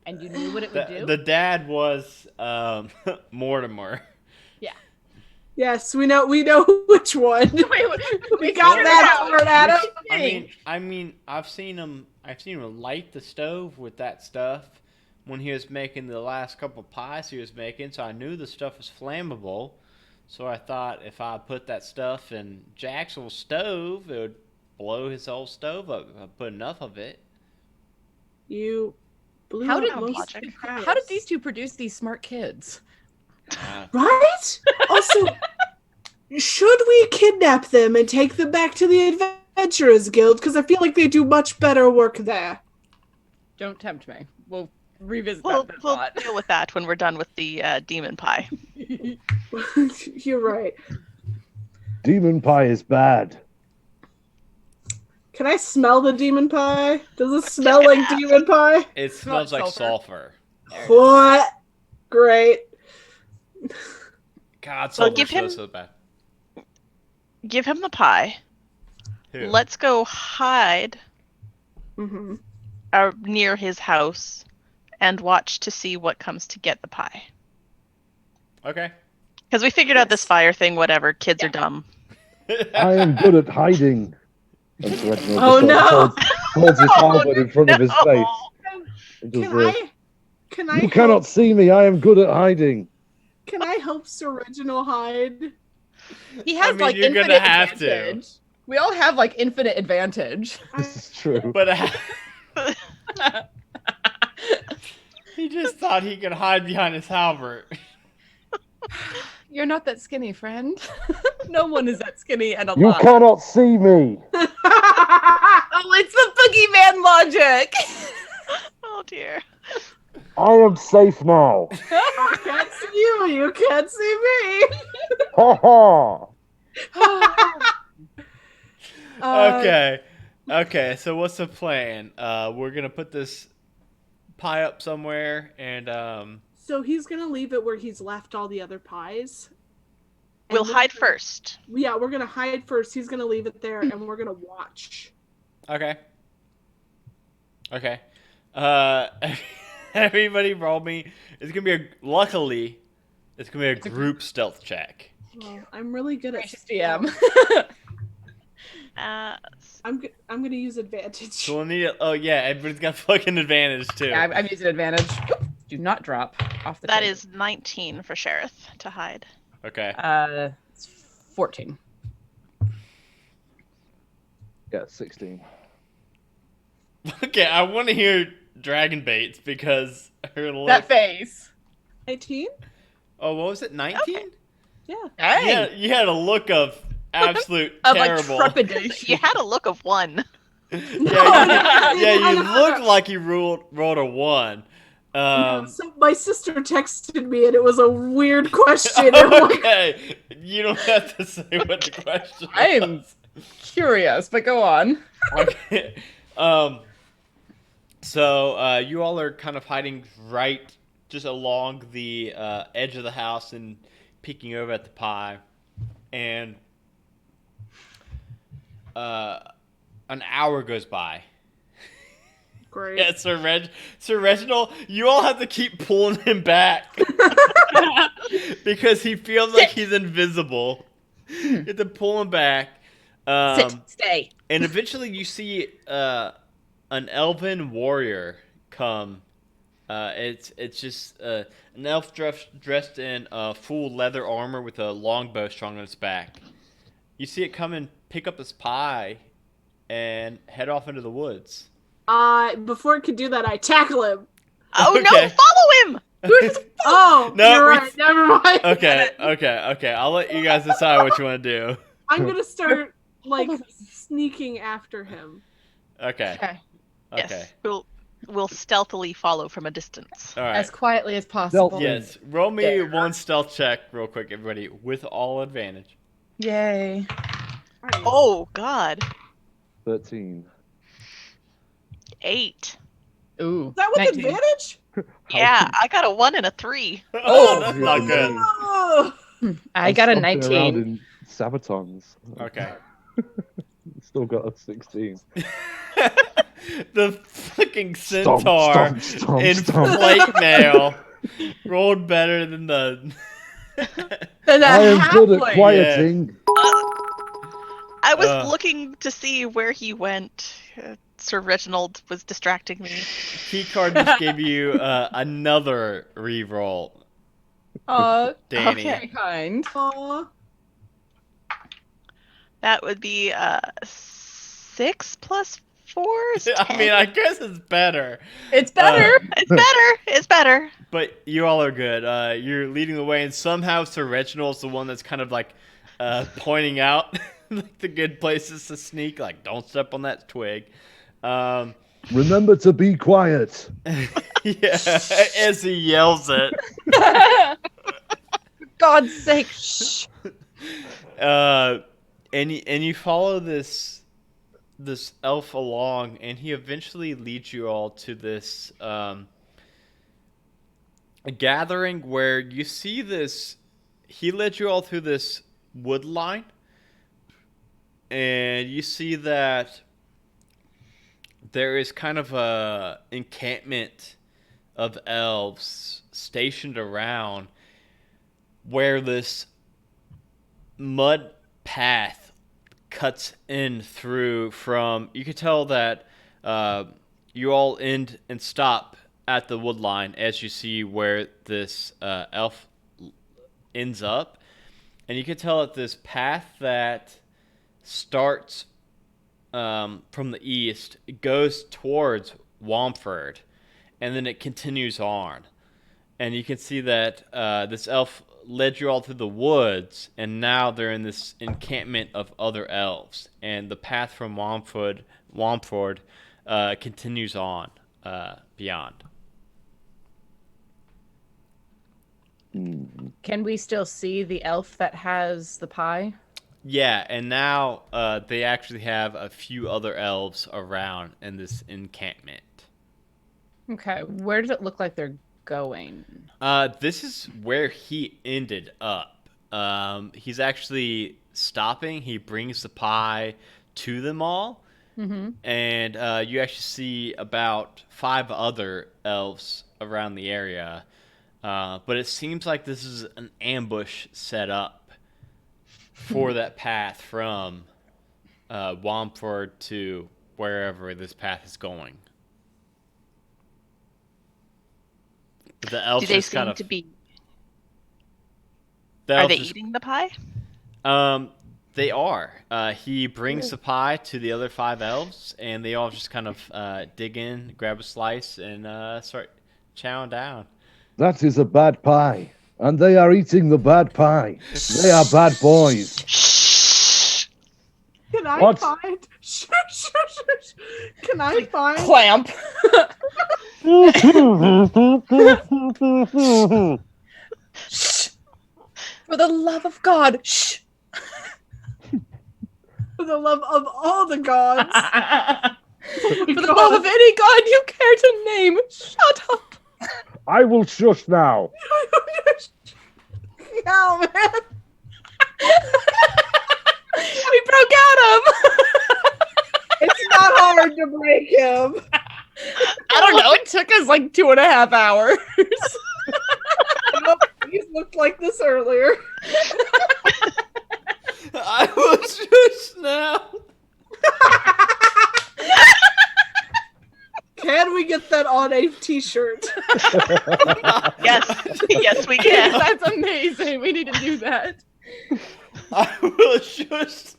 And you knew what it would do? The dad was Mortimer. Yeah. Yes, we know which one. We got that part, Adam. I mean, I've seen him light the stove with that stuff when he was making the last couple pies he was making, so I knew the stuff was flammable. So I thought if I put that stuff in Jaxel's stove, it would blow his whole stove up if I put enough of it. You blew How up did most of the house. How did these two produce these smart kids? Right? Also, should we kidnap them and take them back to the Adventurers Guild? Because I feel like they do much better work there. Don't tempt me. We'll revisit We'll that thought. deal with that when we're done with the demon pie. You're right. Demon pie is bad. Can I smell the demon pie? Does it smell like demon pie? It smells like sulfur. What? Great. God, Well, sulfur's so bad. Give him the pie. Who? Let's go hide Mm-hmm. near his house and watch to see what comes to get the pie. Okay. Because we figured out this fire thing, whatever. Kids are dumb. I am good at hiding. And so Reginald Oh, just, no! holds his halberd in front of his face. And does Can I You help, cannot see me. I am good at hiding. Can I help Sir Reginald hide? He has you're infinite gonna have advantage. to. We all have infinite advantage. This is true. But he just thought he could hide behind his halberd. You're not that skinny, friend. No one is that skinny and You alive. cannot see me. Oh, it's the boogeyman logic. Oh dear. I am safe now. I can't see you. You can't see me. Ha ha. Okay. So what's the plan? We're gonna put this pie up somewhere, and So he's gonna leave it where he's left all the other pies. We'll hide first. Yeah, we're gonna hide first. He's gonna leave it there, and we're gonna watch. Okay. Everybody roll me. Luckily, it's gonna be a group stealth check. Well, I'm really good at Gracious DM. I'm gonna use advantage. So we'll need. Oh yeah, everybody's got fucking advantage too. Yeah, I'm using advantage. Do not drop off the That table. is 19 for Sheriff to hide. Okay. It's 14. Yeah, 16. Okay, I want to hear Dragon Baits because her look. That face. 18? Oh, what was it? 19? Okay. Yeah. Hey. You had a look of absolute Of terrible. trepidation. You had a look of one. You look like you rolled a 1. So my sister texted me and it was a weird question. I'm like, Okay, you don't have to say what the question I am was. curious, but go on. Okay. So you all are kind of hiding right just along the edge of the house and peeking over at the pie, and an hour goes by. great. Yeah, Sir Reginald, you all have to keep pulling him back because he feels like he's invisible. You have to pull him back. Stay. And eventually you see an elven warrior come. It's just an elf dressed in full leather armor with a longbow strung on its back. You see it come and pick up this pie and head off into the woods. Before it could do that, I tackle him. Oh Okay. no, follow him! Oh, No, you're right. Never mind. Okay. I'll let you guys decide what you want to do. I'm gonna start sneaking after him. Okay. Yes, we'll will stealthily follow from a distance. All right. As quietly as possible. Stealth. Yes. Roll me There. one stealth check real quick, everybody, with all advantage. Yay. Oh God, 13. 8. Ooh. Is that with 19. advantage? Yeah, I got a 1 and a 3. Oh, that's not yeah. good. Oh, I got a stomping around 19. in Sabatons. Okay. Still got a 16. The fucking Stomp, centaur stomp, stomp, in stomp. plate mail rolled better than the. and I am good at halfling. quieting. I was looking to see where he went. Sir Reginald was distracting me. Keycard just gave you another re-roll, Danny. Okay, kind. Aw. That would be 6 plus 4 is 10. I mean, I guess it's better. It's better. It's better. It's better. But you all are good. You're leading the way, and somehow Sir Reginald's the one that's kind of like pointing out like the good places to sneak. Like, don't step on that twig. Remember to be quiet. Yeah, as he yells it. For God's sake, shh. And you follow this elf along, and he eventually leads you all to this a gathering where you see this. He led you all through this wood line, and you see that there is kind of a encampment of elves stationed around where this mud path cuts in through from. You can tell that you all end and stop at the wood line as you see where this elf ends up, and you can tell that this path that starts from the east, it goes towards Womford, and then it continues on. And you can see that this elf led you all through the woods, and now they're in this encampment of other elves. And the path from Womford continues on beyond. Can we still see the elf that has the pie? Yeah, and now they actually have a few other elves around in this encampment. Okay, where does it look like they're going? This is where he ended up. He's actually stopping. He brings the pie to them all. Mm-hmm. And you actually see about 5 other elves around the area. But it seems like this is an ambush set up for that path from Womford to wherever this path is going. The elves Do they just kind seem of to be? the Are elves they just- eating the pie? They are. He brings the pie to the other 5 elves, and they all just kind of dig in, grab a slice, and start chowing down. That is a bad pie. And they are eating the bad pie. They are bad boys. Shh. Can I What? find? Shh. Can I find? Clamp. Shh. For the love of God, shh. For the love of all the gods. For the love of any god you care to name, shut up. I will shush now. Oh man. We broke Adam. It's not hard to break him. I don't know. It took us like 2.5 hours. Nope, he's looked like this earlier. I was just now. Can we get that on a t-shirt? Yes, yes, we can. That's amazing. We need to do that. I was just.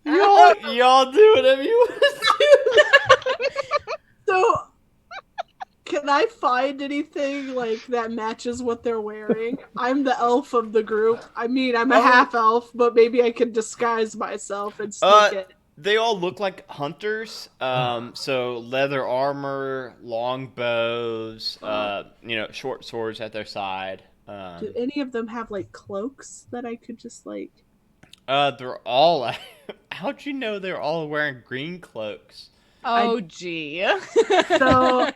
Y'all do whatever you want to do. So, can I find anything like that matches what they're wearing? I'm the elf of the group. I mean, I'm a half elf, but maybe I can disguise myself and sneak it. They all look like hunters. So leather armor, long bows, short swords at their side. Do any of them have like cloaks that I could just like? They're all. How'd you know they're all wearing green cloaks? Oh, gee. So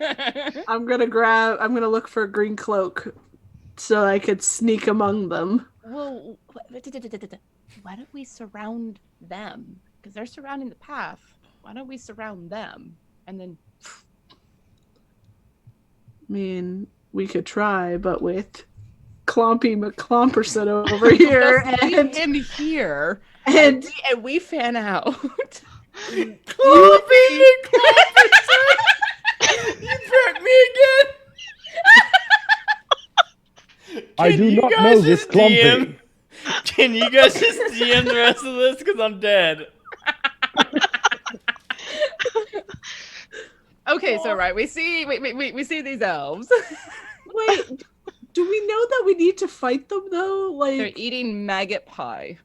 I'm gonna look for a green cloak so I could sneak among them. Well, why don't we surround them? Because they're surrounding the path. Why don't we surround them? And then... I mean, we could try, but with Clompy McClomperson over here and him here, and we fan out. Clompy McClomperson! You broke me again! I do not know this Clompy. Can you guys just DM the rest of this? Because I'm dead. Okay, so we see these elves. wait, do we know that we need to fight them though? Like They're eating maggot pie.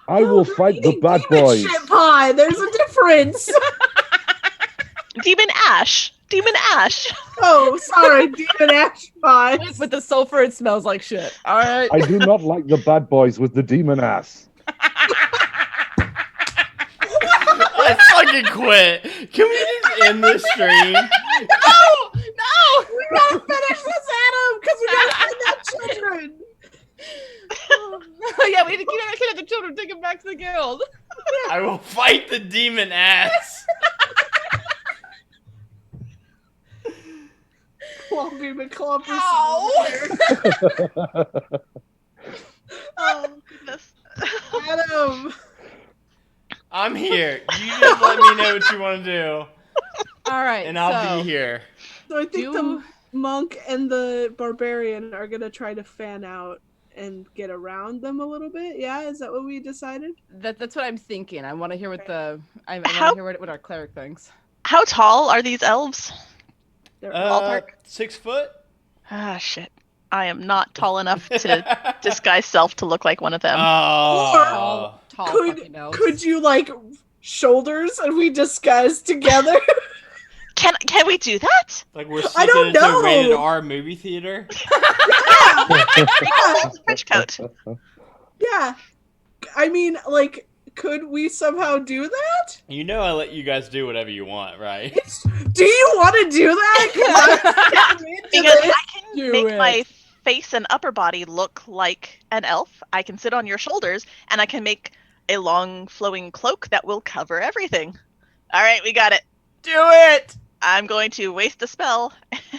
I will fight the bad demon boys. shit pie. There's a difference. Demon Ash. Oh, sorry, demon ash pie. With the sulfur, it smells like shit. All right. I do not like the bad boys with the demon ass. I fucking quit. Can we just end this stream? No! We gotta finish this, Adam, because we gotta find that children. Yeah, we need to kidnap the children, take them back to the guild. I will fight the demon ass. Clompy McClomperson. Oh, goodness. Adam. I'm here. You just let me know what you want to do, All right, and I'll be here. So I think the monk and the barbarian are gonna try to fan out and get around them a little bit. Yeah, is that what we decided? That's what I'm thinking. I want to hear what I want to hear what our cleric thinks. How tall are these elves? They're Ballpark? 6 foot. Ah, shit. I am not tall enough to disguise self to look like one of them. Oh. Tall fucking elves. Could you like shoulders and we disguise together? Can we do that? Like we're I don't sneaking into know. a rated R movie theater. Trench coat. Yeah. I mean, like, could we somehow do that? You know I let you guys do whatever you want, right? Do you want to do that? 'Cause I'm into Because this. I can Do make it. my face and upper body look like an elf. I can sit on your shoulders, and I can make a long flowing cloak that will cover everything. All right, we got it. Do it. I'm going to waste a spell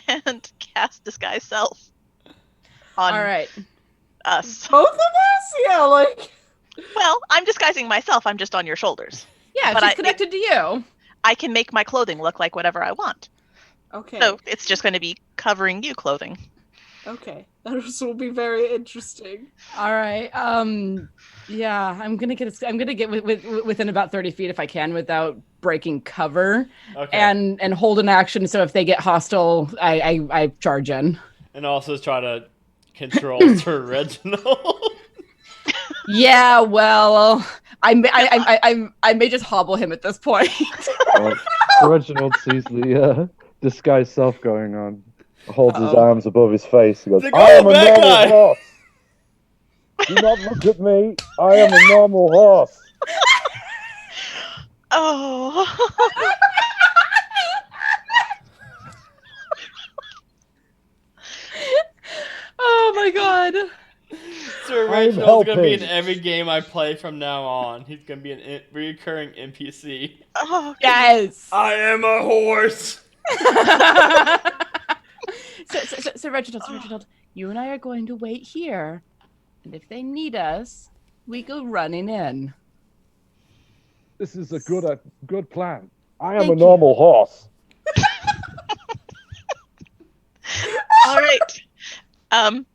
and cast Disguise Self on All right. us. Both of us? Yeah, like. Well, I'm disguising myself. I'm just on your shoulders. Yeah, But she's I- connected to you. I can make my clothing look like whatever I want. Okay. So it's just going to be covering you clothing. Okay. That will be very interesting. All right. Yeah, I'm gonna get within about 30 feet if I can without breaking cover, Okay. and hold an action. So if they get hostile, I charge in. And also try to control Sir Reginald. Yeah, well, I may just hobble him at this point. Reginald sees the disguised self going on, holds his Uh-oh. arms above his face, and goes, They "I got am a a bad normal guy." horse. Do not look at me. I am a normal horse." Oh. Oh my god. Sir I'm Reginald's gonna be in helping. every game I play from now on. He's gonna be an recurring NPC. Oh, Yes. I am a horse. So Reginald, you and I are going to wait here, and if they need us, we go running in. This is a good plan. I am Thank a you. normal horse. all right.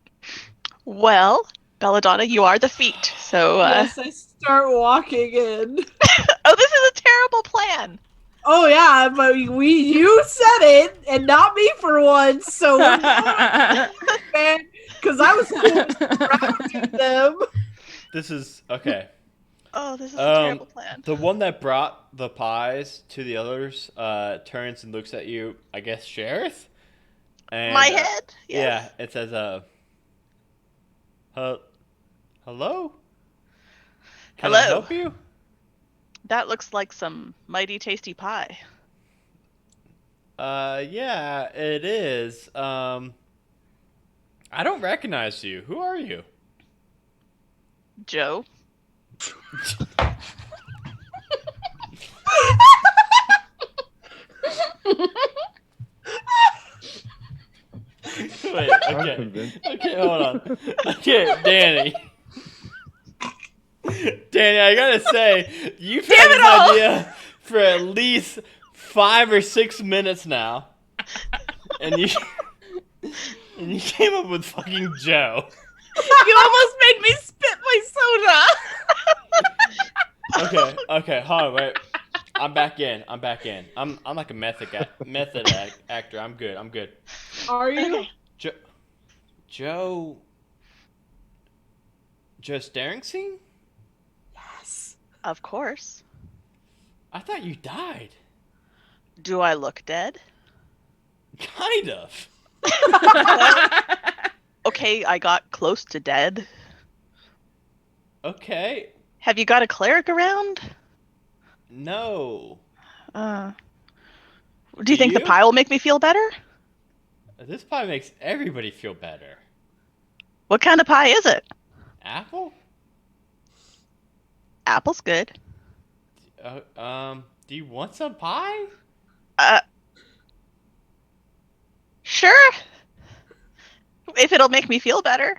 Well, Belladonna, you are the feet. So, Yes, I start walking in. oh, this is a terrible plan. Oh yeah, but you said it and not me for once. So we're not, man, because I was surrounding them. This is okay. Oh, this is a terrible plan. The one that brought the pies to the others turns and looks at you, I guess, Sheriff? And, My head? Yeah, Yes. it says, hello? Can I Hello. help you? That looks like some mighty tasty pie. Yeah, it is. I don't recognize you. Who are you? Joe? Wait, I'm okay. convinced. Okay, hold on. Okay, Danny. Danny, I gotta say, you've had Damn it this all! idea for at least 5 or 6 minutes now. And you came up with fucking Joe. You almost made me spit my soda. Okay, hold on, wait. I'm back in. I'm like a method actor. I'm good. Are you? Okay. Joe Starrington? Yes. Of course. I thought you died. Do I look dead? Kind of. Okay, I got close to dead. Okay. Have you got a cleric around? No. Do you think the you? pie will make me feel better? This pie makes everybody feel better. What kind of pie is it? Apple? Apple's good. Do you want some pie? Sure. If it'll make me feel better.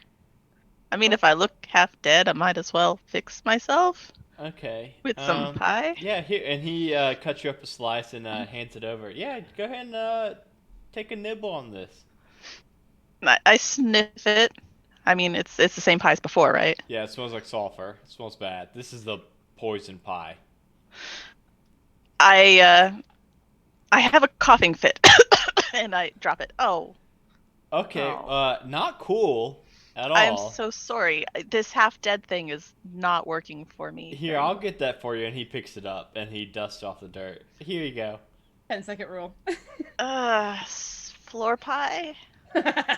I mean, if I look half dead, I might as well fix myself Okay. with some pie. Yeah, here, and he cuts you up a slice and hands it over. Yeah, go ahead and take a nibble on this. I sniff it. I mean, it's the same pie as before, right? Yeah, it smells like sulfur. It smells bad. This is the poison pie. I have a coughing fit, and I drop it. Oh. Okay, Oh. not cool at all. I'm so sorry. This half-dead thing is not working for me. Here, I'll get that for you, and he picks it up, and he dusts off the dirt. Here you go. 10-second rule. Floor pie?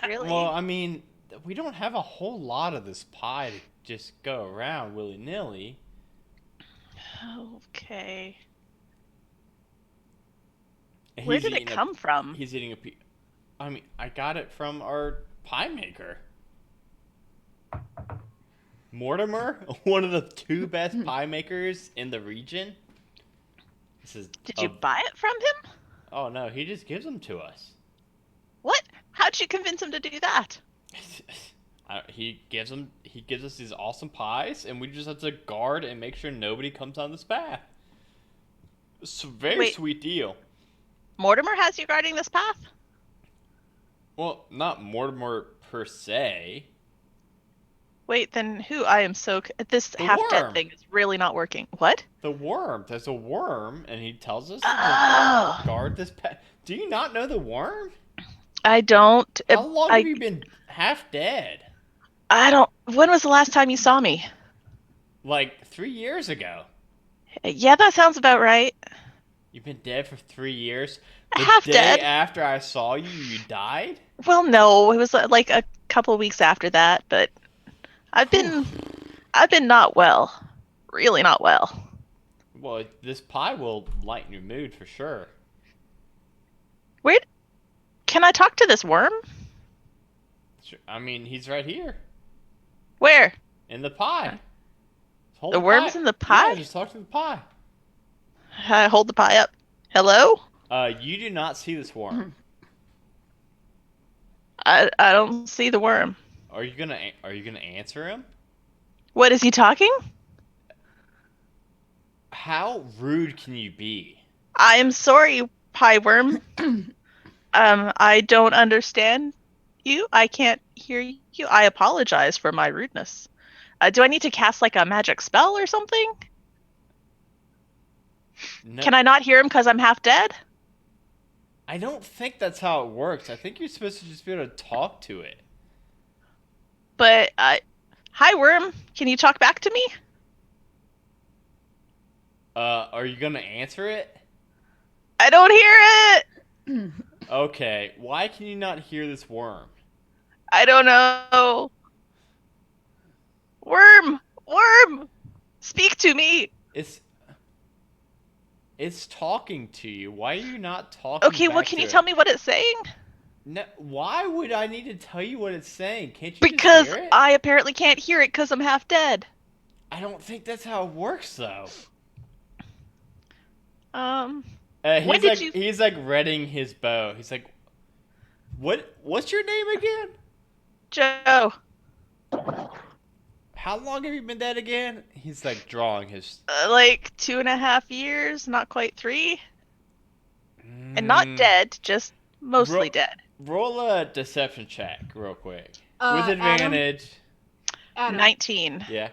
Really? Well, I mean, we don't have a whole lot of this pie to just go around willy-nilly. Okay. And Where he's did it eating come from? He's eating I mean, I got it from our pie maker. Mortimer, one of the 2 best pie makers in the region. Did you buy it from him? Oh no, he just gives them to us. What? How'd you convince him to do that? He gives us these awesome pies, and we just have to guard and make sure nobody comes on this path. It's a very sweet deal. Mortimer has you guarding this path? Well, not Mortimer per se. Wait, then who? I am so... This The half-dead worm. thing is really not working. What? The worm. There's a worm, and he tells us Oh. to guard this path. Do you not know the worm? I don't... How long have you been half dead? I don't... When was the last time you saw me? Like 3 years ago. Yeah, that sounds about right. You've been dead for 3 years? The Half day dead. after I saw you, you died? Well, no, it was like a couple weeks after that, but I've been not well. Really not well. Well, this pie will lighten your mood for sure. Where... Can I talk to this worm? Sure. I mean, he's right here. Where? In the pie. Hold The worm's pie. in the pie? Yeah, just talk to the pie. I hold the pie up. Hello? You do not see this worm. I don't see the worm. Are you gonna answer him? What, is he talking? How rude can you be? I am sorry, pie worm. I don't understand you. I can't hear you. I apologize for my rudeness. Do I need to cast like a magic spell or something? No, Can I not hear him because I'm half dead? I don't think that's how it works. I think you're supposed to just be able to talk to it. But, hi worm, can you talk back to me? Are you gonna answer it? I don't hear it. Okay. Why can you not hear this worm? I don't know. Worm! Worm! Speak to me! It's talking to you. Why are you not talking Okay, well, back can to you it? tell me what it's saying? No, why would I need to tell you what it's saying? Can't you just Because hear it? I apparently can't hear it because I'm half dead. I don't think that's how it works, though. When did you... He's like readying his bow. He's like, what's your name again? Joe. How long have you been dead again? He's like drawing his. Like 2.5 years, not quite 3. And not dead, just mostly dead. Roll a deception check real quick. With Adam? advantage. Adam. 19. Yeah.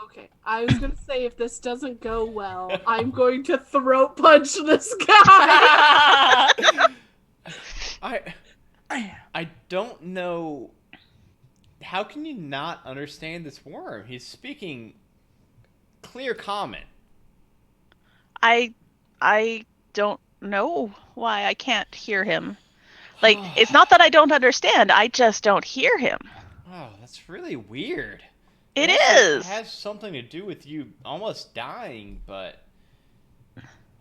Okay, I was gonna say if this doesn't go well, I'm going to throat punch this guy. I don't know. How can you not understand this worm? He's speaking clear common. I don't know why I can't hear him. Like, it's not that I don't understand, I just don't hear him. Oh, that's really weird. It It is. has something to do with you almost dying, but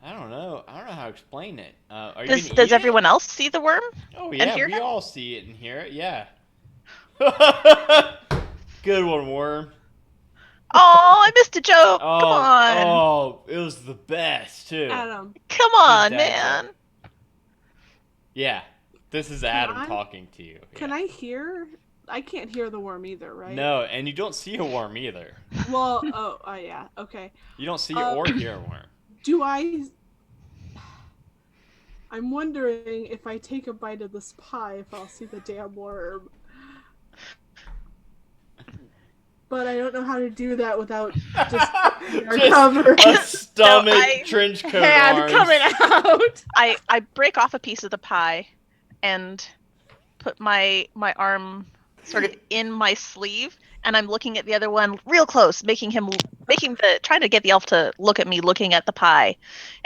I don't know. I don't know how to explain it. Are you gonna eat Does it? everyone else see the worm? Oh and yeah, hear we him? all see it and hear it. Yeah. Good one, worm. Oh, I missed a joke. Oh, Come on. oh, it was the best too. Adam, Come on, Good dad man. Yeah, this is Adam I- talking to you. can Yeah. I hear? I can't hear the worm either, right? No, and you don't see a worm either. Well, oh yeah, okay. You don't see or hear a worm. Do I? I'm wondering if I take a bite of this pie, if I'll see the damn worm. But I don't know how to do that without just cover. A stomach, I- trench coat, Hand arms. coming out. I break off a piece of the pie and put my arm sort of in my sleeve, and I'm looking at the other one real close, trying to get the elf to look at me looking at the pie,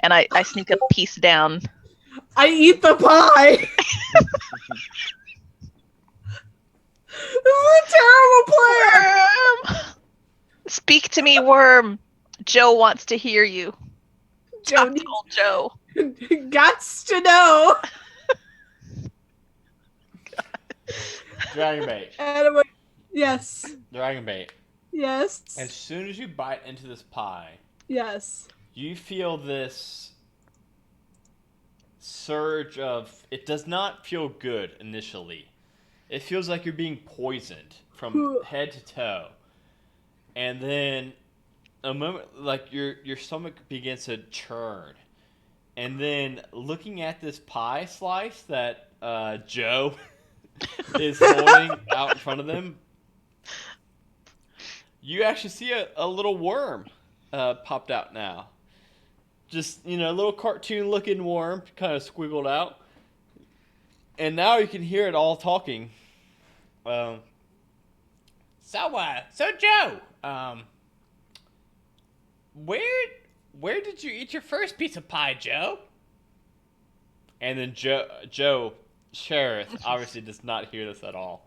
and I sneak a piece down. I eat the pie. This is a terrible plan. Worm! Speak to me, worm. Joe wants to hear you. Joe Talk to old Joe. Gots to know. Dragon bait. Adam, yes, Dragon bait. yes, As soon as you bite into this pie, yes. you feel this surge of. It does not feel good initially. It feels like you're being poisoned from head to toe. And then a moment, like your stomach begins to churn. And then looking at this pie slice that Joe is holding out in front of them, you actually see a little worm popped out now. Just, a little cartoon looking worm kind of squiggled out. And now you can hear it all talking. So Joe, where did you eat your first piece of pie, Joe? And then Joe Sheriff obviously does not hear this at all.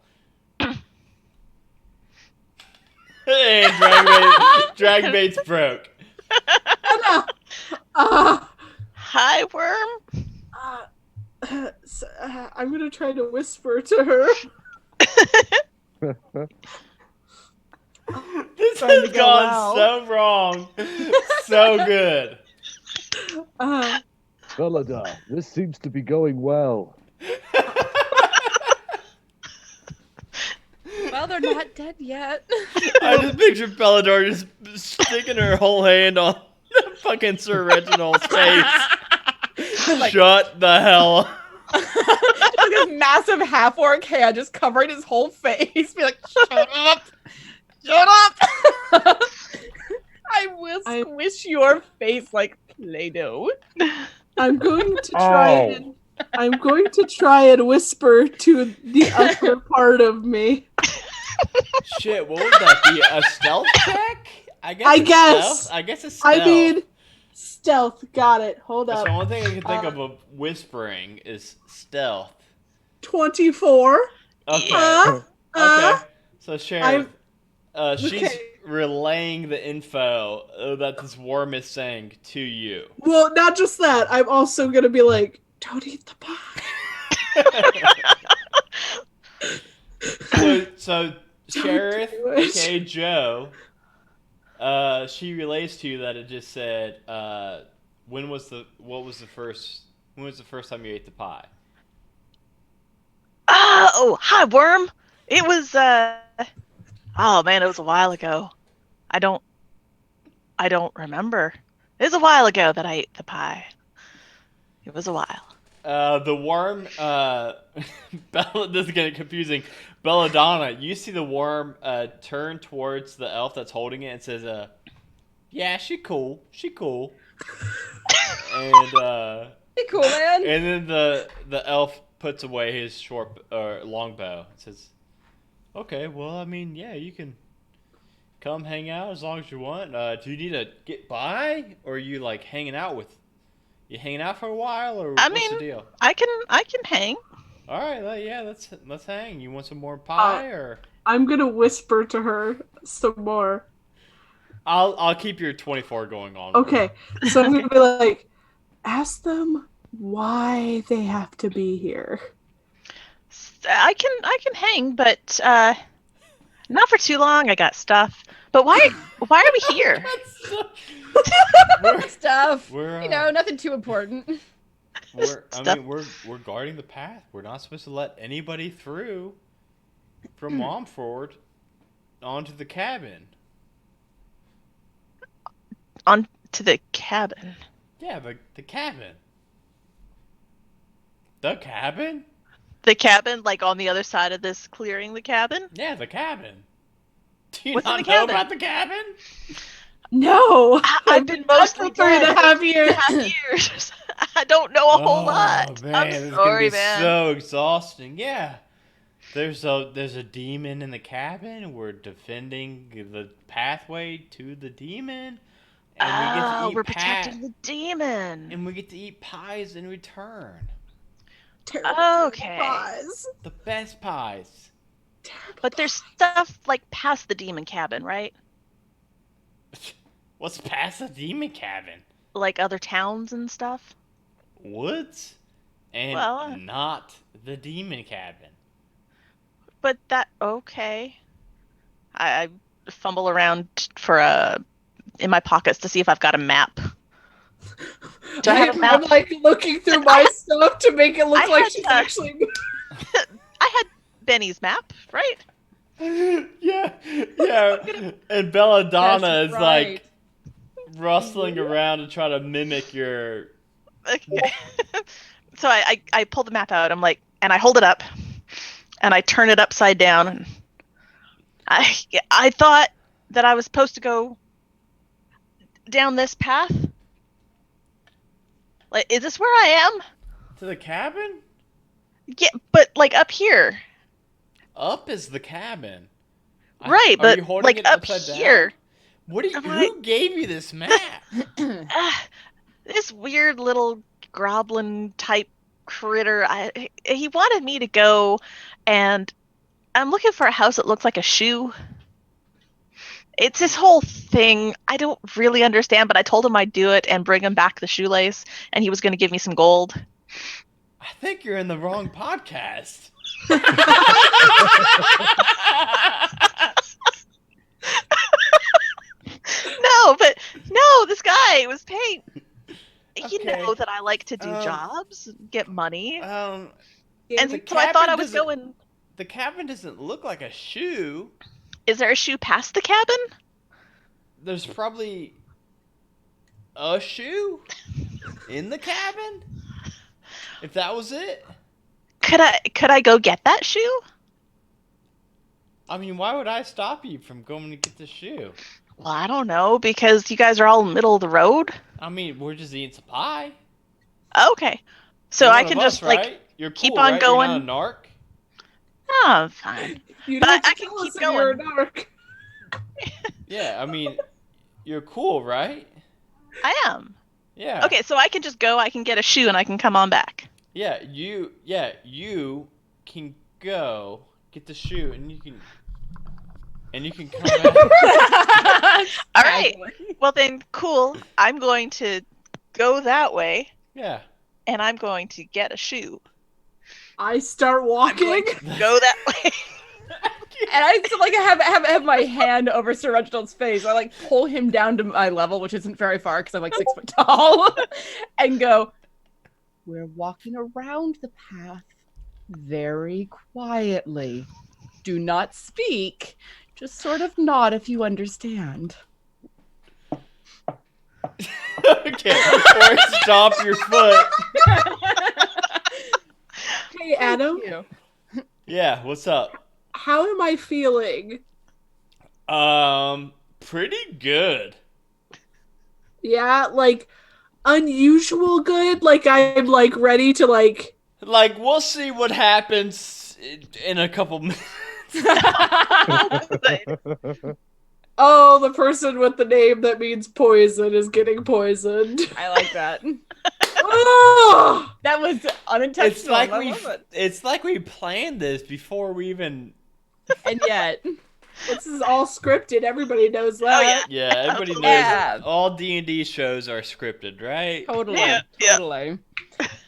And Dragon Bait's broke. Hi, worm. I'm gonna try to whisper to her. This Starting has to go gone well. so wrong. So good. Belladar, this seems to be going well. Well, they're not dead yet. I just picture Bellador just sticking her whole hand on fucking Sir Reginald's face. Shut the hell up. Like this massive half orc hand just covering his whole face. Be like, shut up. Shut up. I will squish your face like Play-Doh. I'm going to try and whisper to the upper part of me. Shit, what would that be? A stealth check? I guess. I guess. I guess a stealth. I mean, Stealth. Got it. Hold That's up. the only thing I can think of whispering is stealth. 24. Okay. Okay. So Sheriff, she's Okay. relaying the info that this worm is saying to you. Well, not just that. I'm also gonna be like, don't eat the pie. So Sheriff, do it. aka Joe, she relays to you that it just said, when was the first time you ate the pie? Oh, hi, worm. It was oh man, it was a while ago. I don't remember. It was a while ago that I ate the pie. It was a while. The worm, Bella, this is getting confusing. Belladonna, you see the worm turn towards the elf that's holding it and says, yeah, she cool. And Hey, cool man. and then the elf puts away his short or long bow and says, okay, well, I mean, yeah, you can come hang out as long as you want. Do you need to get by, or are you like hanging out for a while, or I what's mean, the deal? I can hang. All right, yeah, let's hang. You want some more pie, or I'm gonna whisper to her some more. I'll keep your 24 going on. Okay, so I'm gonna be like, ask them why they have to be here. I can hang, but not for too long. I got stuff. But why are we here? Stuff. We're, Nothing too important. We're guarding the path. We're not supposed to let anybody through from Momford onto the cabin. On to the cabin. Yeah, the cabin. The cabin? The cabin, like on the other side of this clearing, the cabin? Yeah, the cabin. Do you What's in not the know cabin? about the cabin? No, I've been mostly for 3.5 years. 3.5 years. I don't know a whole lot. Man, I'm this is sorry, gonna be man. so exhausting. Yeah. There's a demon in the cabin. We're defending the pathway to the demon. And we get to eat we're protecting the demon. And we get to eat pies in return. Okay. Pies. The best pies. But there's stuff like past the demon cabin, right? What's past the demon cabin? Like other towns and stuff? Woods? And Well, not the demon cabin. But okay. I fumble around in my pockets to see if I've got a map. Do I have a map? I'm like looking through my stuff to make it look I like had, she's actually. I had Benny's map, right? Yeah. And Belladonna is like rustling around to try to mimic your. Okay. So I pull the map out. I'm like, and I hold it up, and I turn it upside down. And I thought that I was supposed to go down this path. Like, is this where I am? To the cabin? Yeah, but like up here. Up is the cabin. Right, Are but you holding like it up upside here. Down? I'm Who gave you this map? This weird little goblin type critter. He wanted me to go, and I'm looking for a house that looks like a shoe. It's this whole thing. I don't really understand, but I told him I'd do it and bring him back the shoelace, and he was going to give me some gold. I think you're in the wrong podcast. No, this guy was paying. You Okay. know that I like to do jobs, get money, And and so I thought I was going. The cabin doesn't look like a shoe. Is there a shoe past the cabin? There's probably a shoe in the cabin. If that was it. Could I go get that shoe? I mean, why would I stop you from going to get the shoe? Well, I don't know, because you guys are all middle of the road. I mean, we're just eating some pie. Okay. So You're I one can of just us, like right? You're keep cool, on right? going. You're not a narc. Oh, I'm fine. You But don't I have to can tell keep us if you're a going. narc. Yeah, I mean, you're cool, right? I am. Yeah. Okay, so I can just go. I can get a shoe, and I can come on back. Yeah, you can go get the shoe, and you can come back. All right. Well then, cool. I'm going to go that way, Yeah. and I'm going to get a shoe. I start I'm walking. going to go that way. And I still like have my hand over Sir Reginald's face. I like pull him down to my level, which isn't very far because I'm like 6 foot tall, and go. We're walking around the path very quietly. Do not speak. Just sort of nod if you understand. Okay. Or stomp your foot. Hey, Adam. Thank you. Yeah. What's up? How am I feeling? Pretty good. Yeah, like unusual good. Like I'm like ready to like. Like, we'll see what happens in a couple minutes. Oh, the person with the name that means poison is getting poisoned. I like that. Oh! That was unintentional. It's like we planned this before we even. And yet, This is all scripted. Everybody knows that. Oh yeah. Yeah, everybody knows. Yeah. All D&D shows are scripted, right? totally, Yeah. totally.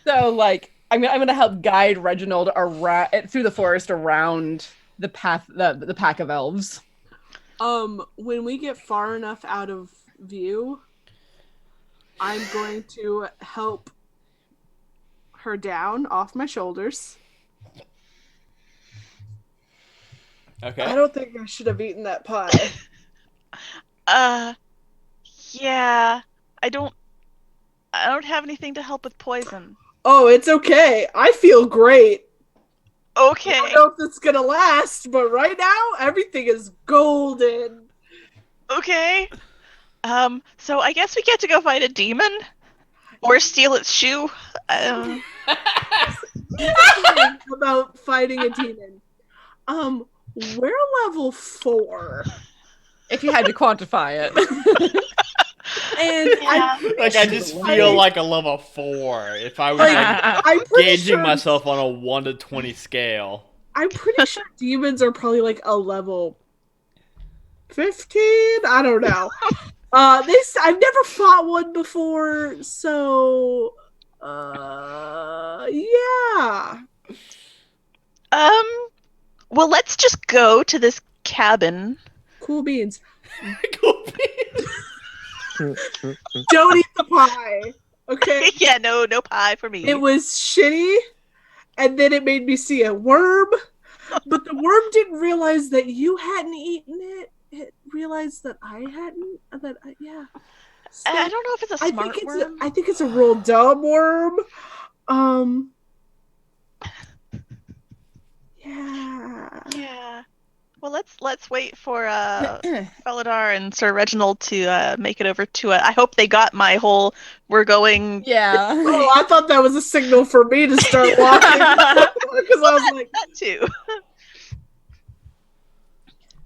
So, like, I'm gonna help guide Reginald around through the forest around the path, the pack of elves. When we get far enough out of view, I'm going to help her down off my shoulders. Okay. I don't think I should have eaten that pie. Yeah. I don't have anything to help with poison. Oh, it's okay. I feel great. Okay. I don't know if it's gonna last, but right now everything is golden. Okay. So I guess we get to go fight a demon? Or steal its shoe? About fighting a demon. We're level 4. If you had to quantify it. And Yeah. Like, I just feel like a level 4 if I was Like, like, I'm pretty gauging sure myself on a 1 to 20 scale. I'm pretty sure demons are probably like a level 15. I don't know. I've never fought one before, so yeah. Well, let's just go to this cabin. Cool beans. Cool. Don't eat the pie. Okay. Yeah, no pie for me. It was shitty, and then it made me see a worm, but the worm didn't realize that you hadn't eaten it. It realized that I hadn't. Yeah. So, I don't know if it's a smart worm. I think it's a real dumb worm. Yeah. Yeah. Well, let's wait for Felidar and Sir Reginald to make it over to I hope they got my whole we're going. Yeah. Oh, I thought that was a signal for me to start walking because I was like, that too.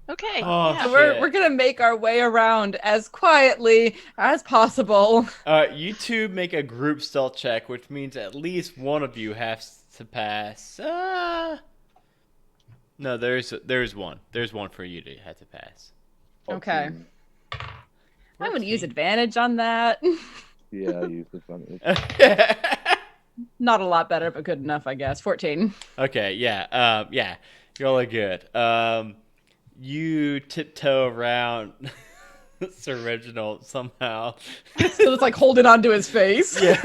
Okay. Oh, yeah. So we're gonna make our way around as quietly as possible. You two make a group stealth check, which means at least one of you has to pass. No, there's one. There's one for you to have to pass. Okay. I'm gonna use advantage on that. Yeah, I use advantage. Not a lot better, but good enough, I guess. 14. Okay, yeah, yeah, you're all good. You tiptoe around Sir Reginald somehow. So it's like holding onto his face. Yeah.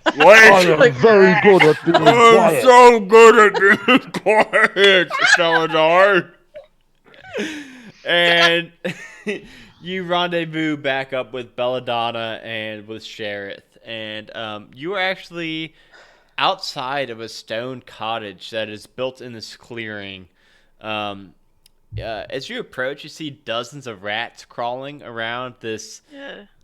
I am very good at being quiet. so good at being quiet, Felidar. And you rendezvous back up with Belladonna and with Sherith, and you are actually outside of a stone cottage that is built in this clearing. As you approach, you see dozens of rats crawling around this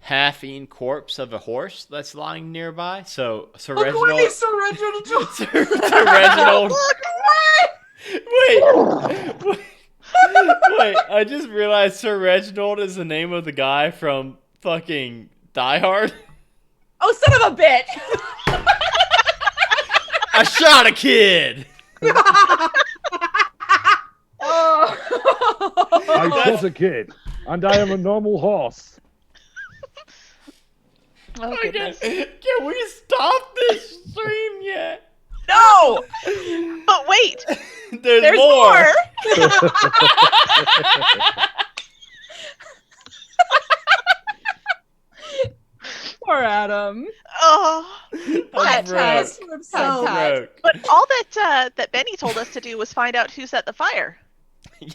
half-eaten corpse of a horse that's lying nearby. So, Sir Reginald... look away, Sir Reginald. Sir Reginald... Wait, I just realized Sir Reginald is the name of the guy from fucking Die Hard. Oh, son of a bitch! I shot a kid. I Oh. shot a kid, and I am a normal horse. Oh, goodness. Can we stop this stream yet? No! But wait, There's more! Poor Adam. oh, I'm broke. So, Broke. but all that Benny told us to do was find out who set the fire.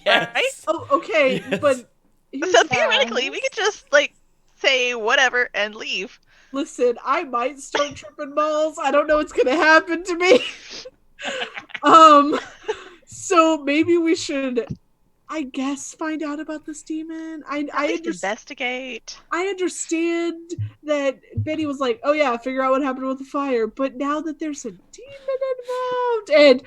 Yes. oh, okay, Yes. but here's So the- theoretically, we could just like say whatever and leave. listen, I might start tripping balls. I don't know what's gonna happen to me. So maybe we should, I guess, find out about this demon. I At least understand. investigate. I understand that Betty was like, "Oh yeah, figure out what happened with the fire." But now that there's a demon involved and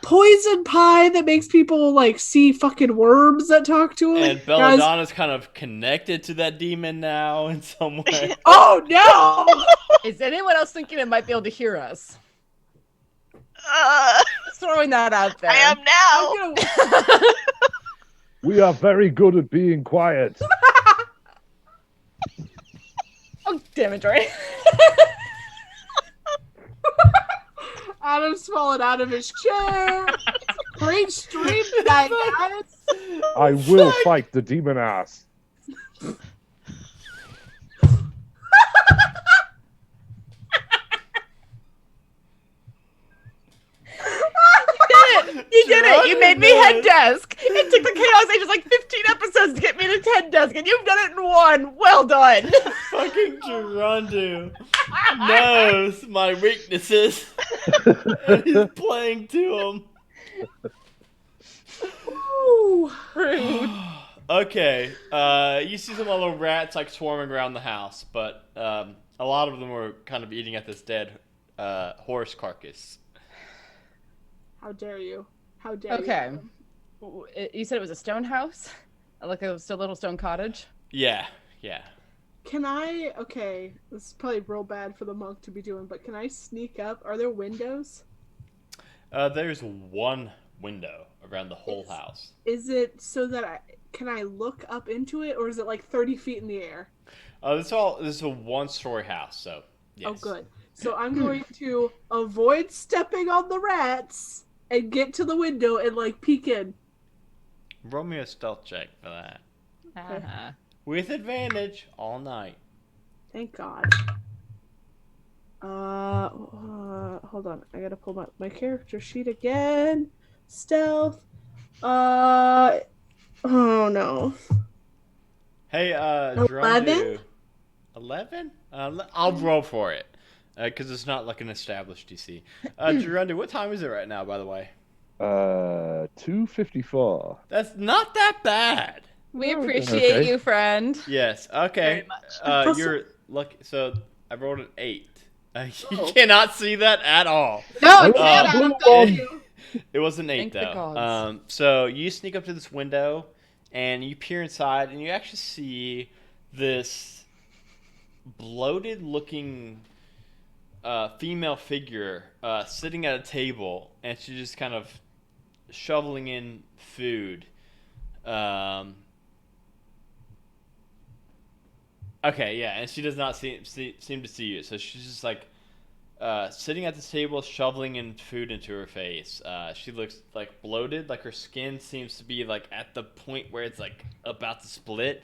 poison pie that makes people like see fucking worms that talk to him, And Belladonna's kind of connected to that demon now in some way. oh no! Is anyone else thinking it might be able to hear us? Uh, Just throwing that out there. I am now. I'm gonna- We are very good at being quiet. Oh, damn it, Jory. Adam's falling out of his chair. Great stream tonight, guys. I will fight the demon ass. You did it! You made me head Geronimo. desk! It took the Chaos Ages like 15 episodes to get me to head desk, and you've done it in one! Well done! Fucking Geronimo knows my weaknesses. And he's playing to them. Ooh. Rude. Okay, you see some little rats like swarming around the house, but a lot of them were kind of eating at this dead horse carcass. How dare you? How dare Okay. you? You said it was a stone house? Like a little stone cottage? Yeah, yeah. Can I? Okay, this is probably real bad for the monk to be doing, but can I sneak up? Are there windows? There's one window around the whole It's- house. Is it so that can I look up into it, or is it like 30 feet in the air? This is a one-story house, so yes. Oh, good. So I'm going to avoid stepping on the rats and get to the window and like peek in. Roll me a stealth check for that. Uh-huh. With advantage all night. Thank God. Hold on. I gotta pull my character sheet again. Stealth. Oh no. Hey, 11? Gerondu. 11? I'll roll for it. Because it's not like an established DC. Gerondu, what time is it right now, by the way? 2:54. That's not that bad. We Oh, appreciate okay. you, friend. Yes, okay. Very much. You're lucky. So I rolled an 8. You Oh. cannot see that at all. No, I Oh, can't. blue Adam, one. thank you. It was an 8, Thank the though. gods. So you sneak up to this window, and you peer inside, and you actually see this bloated-looking female figure sitting at a table, and she's just kind of shoveling in food. Okay, yeah, and she does not seem to see you, so she's just like sitting at the table, shoveling in food into her face. She looks like bloated, like her skin seems to be like at the point where it's like about to split.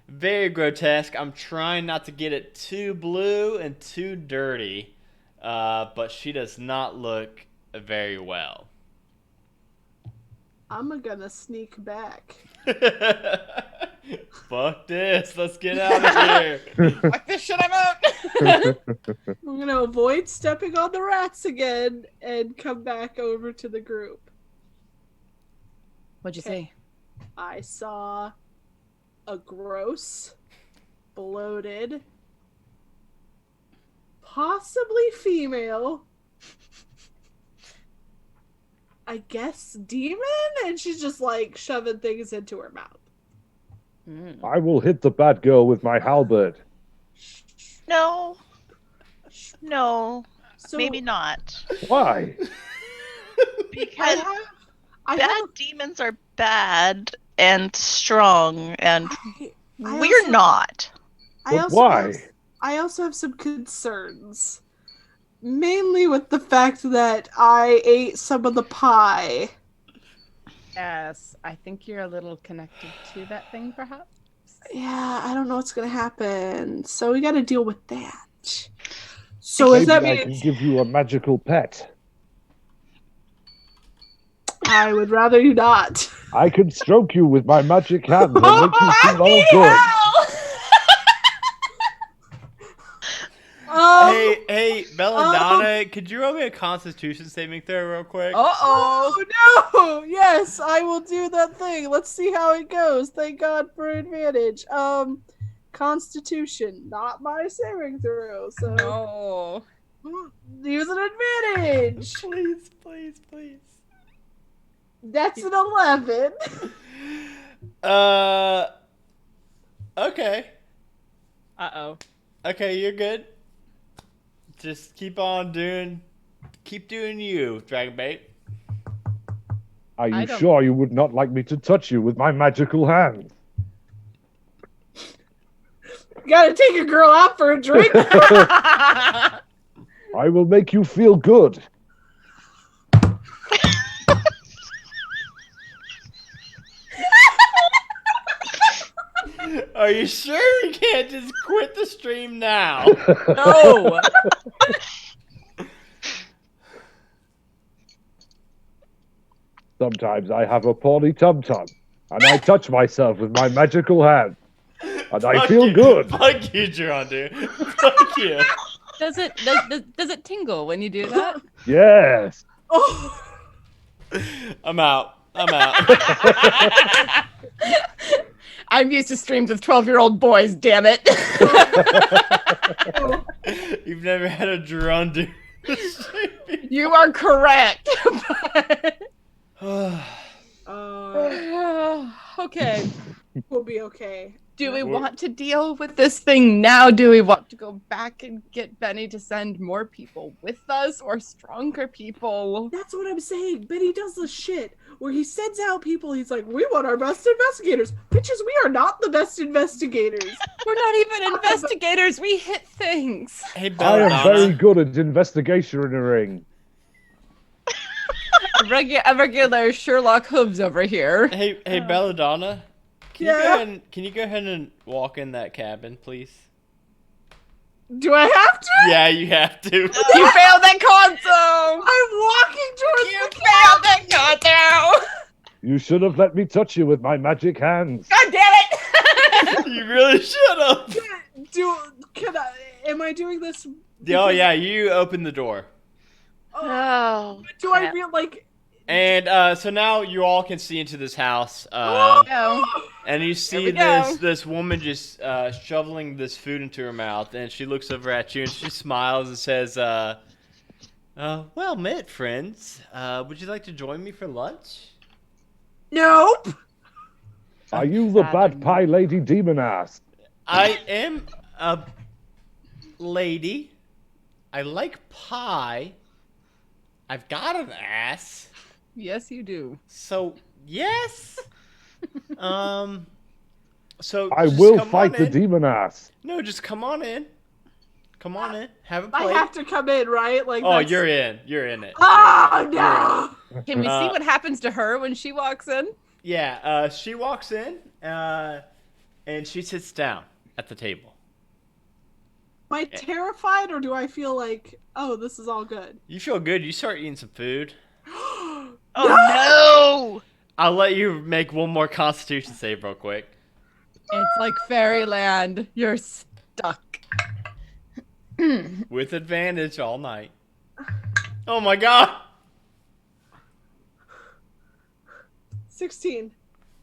Very grotesque. I'm trying not to get it too blue and too dirty, but she does not look very well. I'm gonna sneak back. Fuck this. Let's get out of here. Fuck this shit, I'm out! I'm gonna avoid stepping on the rats again and come back over to the group. What'd you Okay. say? I saw a gross, bloated, possibly female, I guess demon, and she's just like shoving things into her mouth. I will hit the bad girl with my halberd. No. No, So maybe not. Why? Because I bad have, demons are bad and strong, and I we're also, not. I But also why? have, I also have some concerns. Mainly with the fact that I ate some of the pie. Yes, I think you're a little connected to that thing, perhaps. Yeah, I don't know what's gonna happen. So we gotta deal with that. So does Maybe that I mean can give you a magical pet. I would rather you not? I can stroke you with my magic hands and make you feel all Fucking good. hell! Hey, Belladonna, could you roll me a Constitution saving throw real quick? Uh-oh. Oh no! Yes, I will do that thing. Let's see how it goes. Thank God for advantage. Constitution, not my saving throw. So No. use an advantage. Please, please, please. That's an 11. Okay. Uh-oh. Okay, you're good. Just keep doing you, Dragonbait. Are I you don't- sure you would not like me to touch you with my magical hands? Gotta take a girl out for a drink. I will make you feel good. Are you sure you can't just quit the stream now? No. Sometimes I have a poorly tum-tum, and I touch myself with my magical hand, and I Fuck feel you. good. Fuck you, John, dude. Fuck you. Does it tingle when you do that? Yes. Oh, I'm out. I'm used to streams with 12-year-old boys, damn it. You've never had a drone do the stream. You are correct. Okay. we'll be okay. Do we We're- want to deal with this thing now? Do we want to go back and get Benny to send more people with us or stronger people? That's what I'm saying. But he does this shit where he sends out people. He's like, we want our best investigators. Bitches, we are not the best investigators. We're not even investigators. We hit things. Hey, I am Belladonna. very good at investigation. A regular Sherlock Hooves over here. Hey, Belladonna. Can you go ahead and walk in that cabin, please? Do I have to? Yeah, you have to. You failed that console. I'm walking towards You the failed that console. You should have let me touch you with my magic hands. God damn it. You really should have. Am I doing this? Oh yeah, you open the door. Oh. Do I feel like? And so now you all can see into this house, Go. and you we see go. this woman just shoveling this food into her mouth, and she looks over at you and she smiles and says, "Well met, friends. Would you like to join me for lunch?" Nope. Are you the bad pie lady demon ass? I am a lady. I like pie. I've got an ass. Yes, you do. So yes. So I just will come fight on the in. demon ass. No, just come on in. Come on in. Have a I plate. have to come in, right? Like. Oh, that's- you're in. You're in it. Oh no. Can we see Uh, what happens to her when she walks in? Yeah. She walks in, and she sits down at the table. Am I terrified or do I feel like, oh, this is all good? You feel good. You start eating some food. Oh no! I'll let you make one more Constitution save real quick. It's like fairyland. You're stuck. With advantage all night. Oh my god. 16.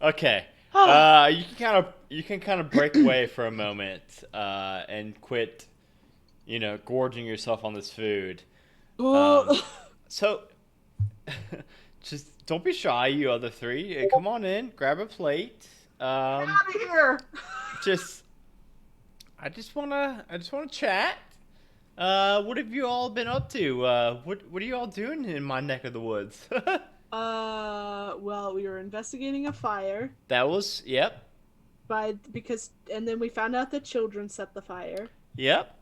Okay. You can kind of break away for a moment and quit, gorging yourself on this food. So just don't be shy, you other three. Come on in, grab a plate. Get out of here. I just wanna chat. What have you all been up to? What are you all doing in my neck of the woods? Well, we were investigating a fire, Yep. and then we found out that children set the fire. Yep.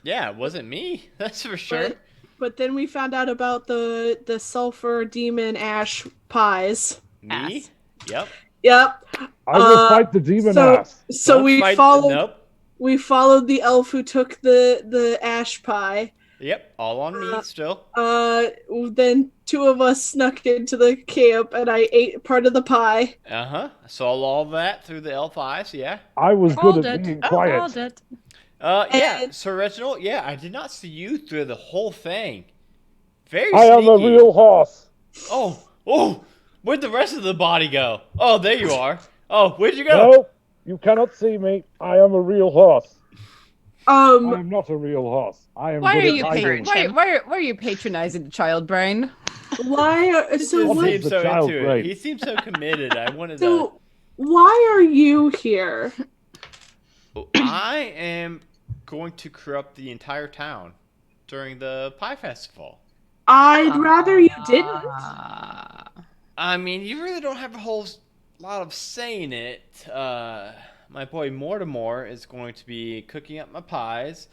Yeah, it wasn't me. That's for sure. But then we found out about the sulfur demon ash pies. Me? Ass. Yep. Yep. I will fight the demon ass. So Don't we fight- followed. Nope. We followed the elf who took the ash pie. Yep. All on me still. Then two of us snuck into the camp, and I ate part of the pie. I saw all that through the elf eyes. Yeah. I was Called good at it. being Called quiet. it. Yeah. And- So Reginald, yeah, I did not see you through the whole thing. Very I am a sneaky. real horse. Oh, where'd the rest of the body go? Oh, there you are. Oh, where'd you go? No, you cannot see me. I am a real horse. I Um, am not a real horse. I am Why are good you at hiding. why are you patronizing the child brain? why? He So just what- seems the so child into it. brain. He seems so committed. I wanted to. So why are you here? I am going to corrupt the entire town during the pie festival. I'd rather you didn't. I mean, you really don't have a whole lot of say in it. My boy Mortimer is going to be cooking up my pies.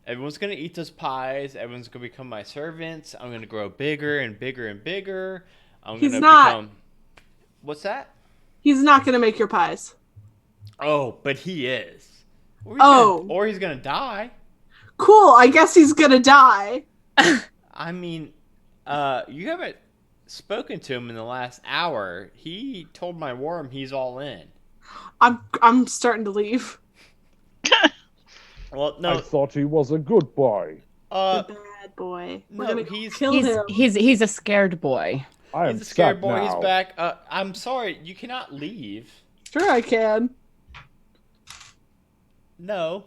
Everyone's going to eat those pies. Everyone's going to become my servants. I'm going to grow bigger and bigger and bigger. I'm He's going to not. become... What's that? He's not gonna make your pies. Oh, but he is. Or he's going to die. Cool. I guess he's gonna die. I mean, you haven't spoken to him in the last hour. He told my worm he's all in. I'm starting to leave. Well, I no, thought he was a good boy. The bad boy. We're no, gonna go he's kill him. He's a scared boy. I am he's a scared sad boy. now. He's back. I'm sorry, you cannot leave. Sure, I can. No.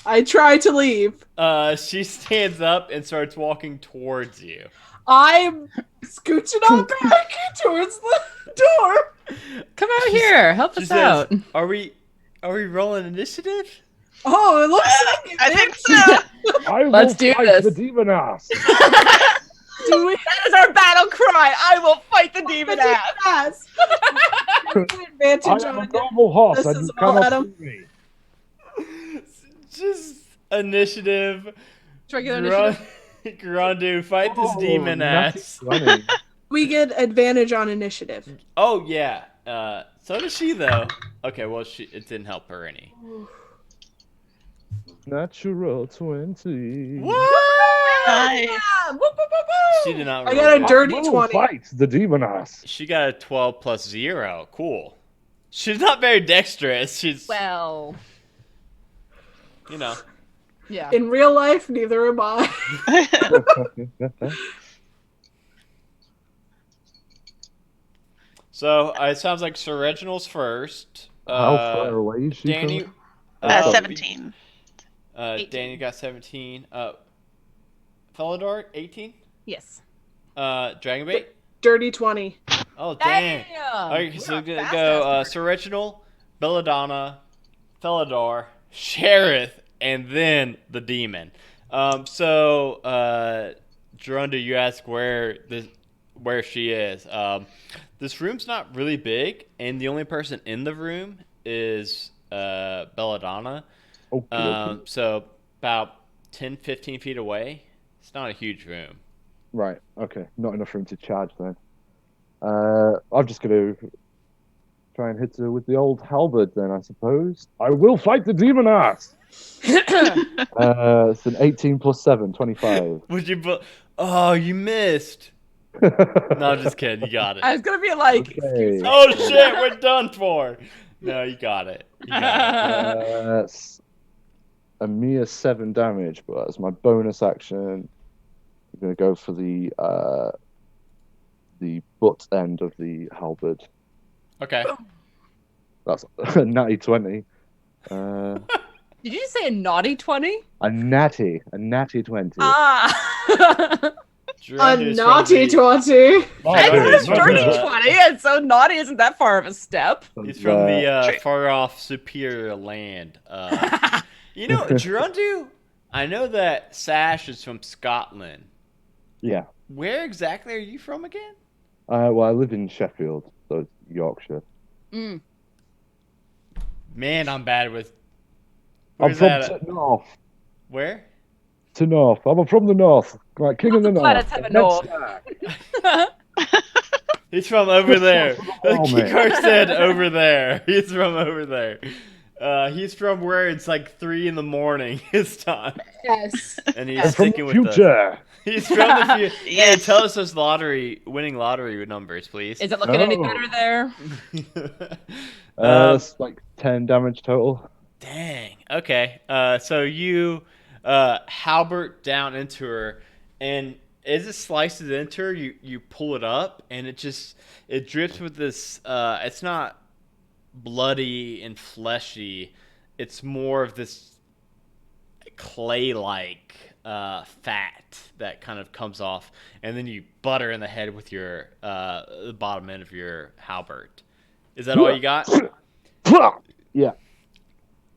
I try to leave. She stands up and starts walking towards you. I'm scooching on back towards the door. Come out here, help She us says, out. "Are we rolling initiative?" Oh, it looks like it. I think so. I will Let's do fight this. the demon ass. Do we That is our battle cry. I will fight the demon have ass. advantage I am on a it? normal horse This and is you all cannot Adam. see me. Just initiative. Regular initiative. Grandu, fight this Oh, demon natty ass. 20. We get advantage on initiative. Oh yeah. So does she though. Okay, well it didn't help her any. Natural 20. Nice. She did not. I roll got a good. dirty I will 20. fight the demon ass. She got a 12 plus 0. Cool. She's not very dexterous. She's, Well, you know. yeah. In real life, neither am I. So it sounds like Sir Reginald's first. How far away is she Danny. from? 17. Danny got 17. Felidor 18. Yes. Dragonbait. Dirty 20. Oh dang. Okay, so we're gonna go Sir Reginald, Belladonna, Felidor, Sheriff, and then the demon. Gerunda, you ask where she is. This room's not really big, and the only person in the room is Belladonna. Okay. So about 10, 15 feet away. It's not a huge room. Right, okay. Not enough room to charge then. I'm just going to try and hit her with the old halberd then, I suppose. I will fight the demon ass! It's an 18 plus 7, 25. Would you? Oh, you missed. No, I'm just kidding. You got it. I was gonna be like, Okay. Oh shit, we're done for. No, you got it. You got That's a mere 7 damage, but as my bonus action, I'm going to go for the butt end of the halberd. it. Okay. That's a natty 20. did you just say a naughty 20? A natty 20. Ah. A naughty 20. I Dirty know it's from dirty the- 20, and so naughty isn't that far of a step. He's from the far off superior land. You know, Gerundu, I know that Sash is from Scotland. Yeah. Where exactly are you from again? Well, I live in Sheffield, so it's Yorkshire. Mm. Man, I'm bad with. I'm Where's from that? North. Where? To North. I'm from the North. Like King of the North. Planets have a Ned north. Stark. He's from over Just there. south of the wall, mate. Kikar said over there. He's from over there. He's from where it's like 3 in the morning his time, Yes. and I'm he's from sticking the with us. future. He's from the future. Hey, Yes. tell us those winning lottery numbers, please. Is it looking any Oh. better there? Um, That's like 10 damage total. Dang. Okay. So you halbert down into her, and as it slices into her, you pull it up, and it drips with this. It's not bloody and fleshy. It's more of this clay-like fat that kind of comes off, and then you butter in the head with your the bottom end of your halbert. Is that all you got? Yeah.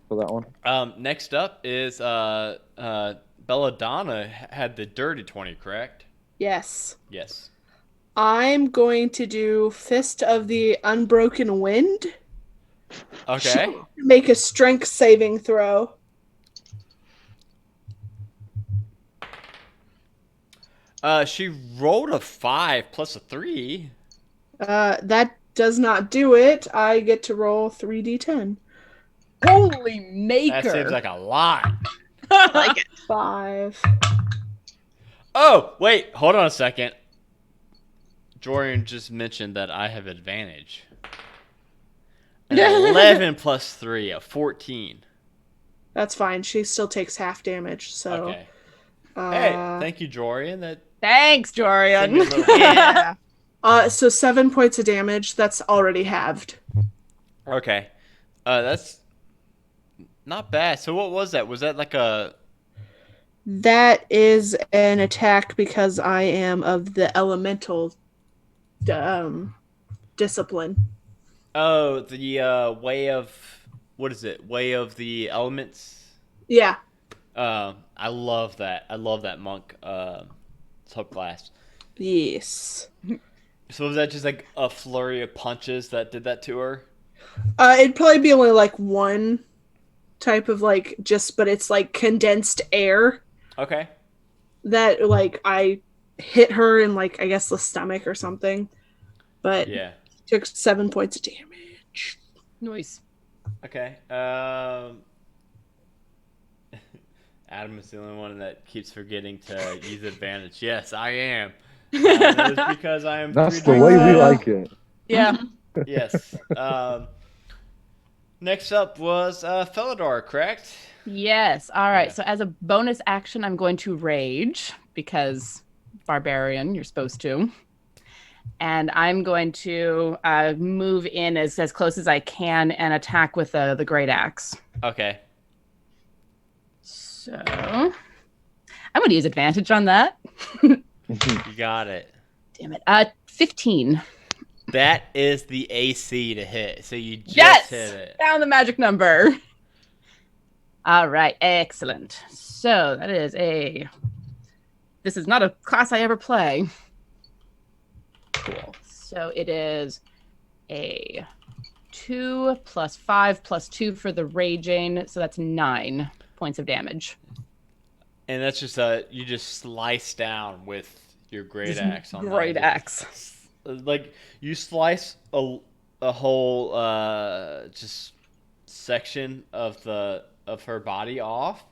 For that one. Next up is Belladonna had the dirty 20, correct? Yes. Yes. I'm going to do Fist of the Unbroken Wind. Okay. Make a strength saving throw. She rolled a 5 plus a 3. That does not do it. I get to roll 3d10. Holy maker! That seems like a lot. I like it. 5. Oh, wait, hold on a second. Jorian just mentioned that I have advantage. An 11 plus 3, a 14. That's fine. She still takes half damage, so. Okay. Hey, thank you, Jorian. That Thanks, saved me a Jorian. little bit. Yeah. So 7 points of damage. That's already halved. Okay. That's not bad. So what was that? Was that like a... That is an attack because I am of the elemental discipline. Oh, the way of... What is it? Way of the elements? Yeah. I love that. I love that monk subclass. Yes. So was that just like a flurry of punches that did that to her? It'd probably be only like one type of but it's like condensed air Okay. that I hit her in I guess the stomach or something. But Yeah. took 7 points of damage. Nice. Okay. Adam is the only one that keeps forgetting to use advantage. Yes, I am. That is because I am. That's 3 the way we drinks down. like it. Yeah. Yes. Next up was Felidar, correct? Yes. All right. Yeah. So as a bonus action, I'm going to rage because barbarian, you're supposed to. And I'm going to move in as close as I can and attack with the great axe. Okay. So I'm going to use advantage on that. You got it. Damn it. 15. That is the AC to hit. So you just Yes! hit it. Found the magic number. All right. Excellent. So that is this is not a class I ever play. Cool. So it is a 2 plus 5 plus 2 for the raging. So that's 9 points of damage. And that's just you just slice down with your great axe on Great that. axe. Like you slice a whole just section of her body off,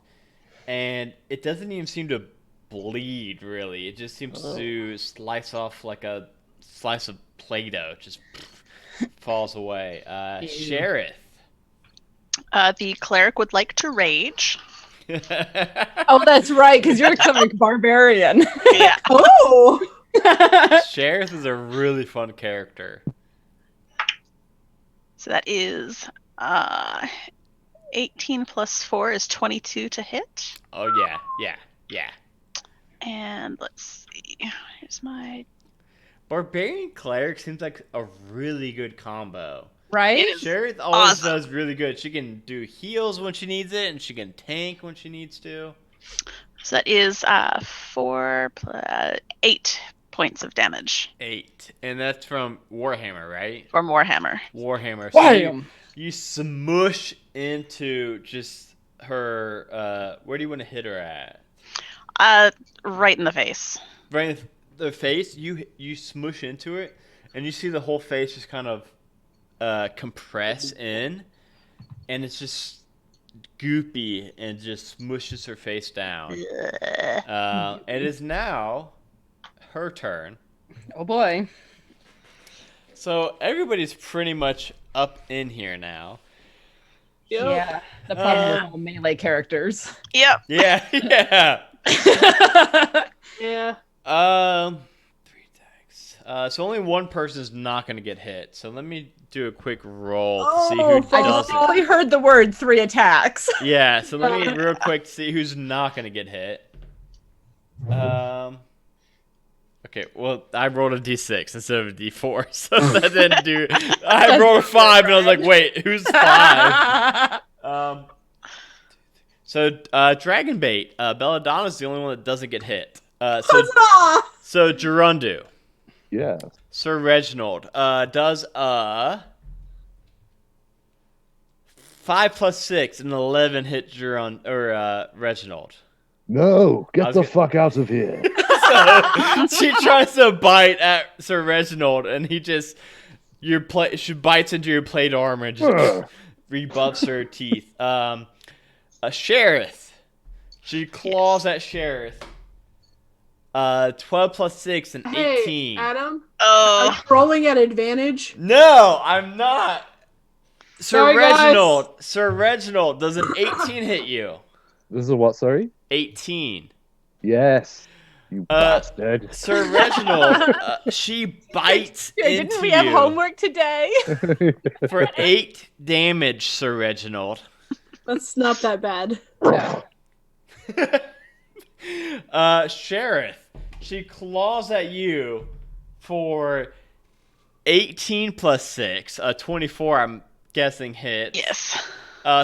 and it doesn't even seem to bleed really. It just seems to slice off like a slice of Play-Doh. Just falls away. Sheriff. The cleric would like to rage. Oh, that's right, because you're becoming barbarian. Yeah. Oh! Sheriff is a really fun character. So that is 18 plus 4 is 22 to hit. Oh yeah. And let's see. Here's my... Barbarian cleric seems like a really good combo. Right? It is Sheriff always awesome. does really good. She can do heals when she needs it, and she can tank when she needs to. So that is 8 points of damage 8. And that's from Warhammer, right? from Warhammer. Warhammer. So Wham! you smush into just her. Where do you want to hit her at? Right in the face. Right in the face. You smush into it, and you see the whole face just kind of compress in, and it's just goopy and just smushes her face down. It is now her turn. Oh boy. So everybody's pretty much up in here now. Yep. Yeah. The problem with all melee characters. Yep. Yeah, yeah. Yeah. 3 attacks. So only one person is not going to get hit. So let me do a quick roll to see who Oh, I does just it. only heard the word 3 attacks. Yeah, so let me real quick see who's not going to get hit. Okay, well, I rolled a d6 instead of a d4, so that didn't do. I rolled a 5, and I was like, wait, who's 5? So, Dragon Bait. Belladonna's the only one that doesn't get hit. Huzzah! So Gerundu. Yeah. Sir Reginald does 5 plus 6 and 11 hit Reginald. No, I get was the gonna- fuck out of here. So she tries to bite at Sir Reginald, and he just she bites into your plate armor and just rebuffs her teeth. A Sheriff. She claws at Sheriff. 12 plus 6 and 18. Hey, Adam, are Oh, you rolling at advantage? No, I'm not. Sorry, guys. Sir Reginald, does an 18 hit you? This is a what, sorry? 18. Yes. You bastard. Sir Reginald, she bites into Didn't we have you homework today? for 8 damage, Sir Reginald. That's not that bad. Sheriff, she claws at you for 18 plus 6, 24, I'm guessing hits. yes.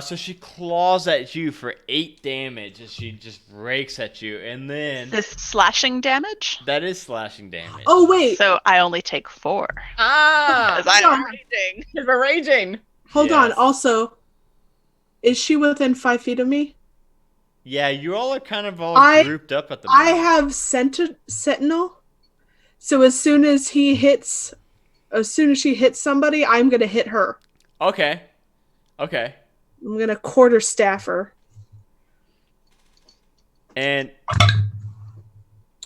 So she claws at you for 8 damage as she just rakes at you, and then This slashing damage. that is slashing damage. Oh, wait. So I only take 4. Ah! Because I'm raging. Because we're raging. Hold on. Yes. Also, is she within 5 feet of me? Yeah, you all are kind of all I- grouped up at the I moment. have Sentinel. So as soon as she hits somebody, I'm going to hit her. Okay. I'm going to quarter staff her. And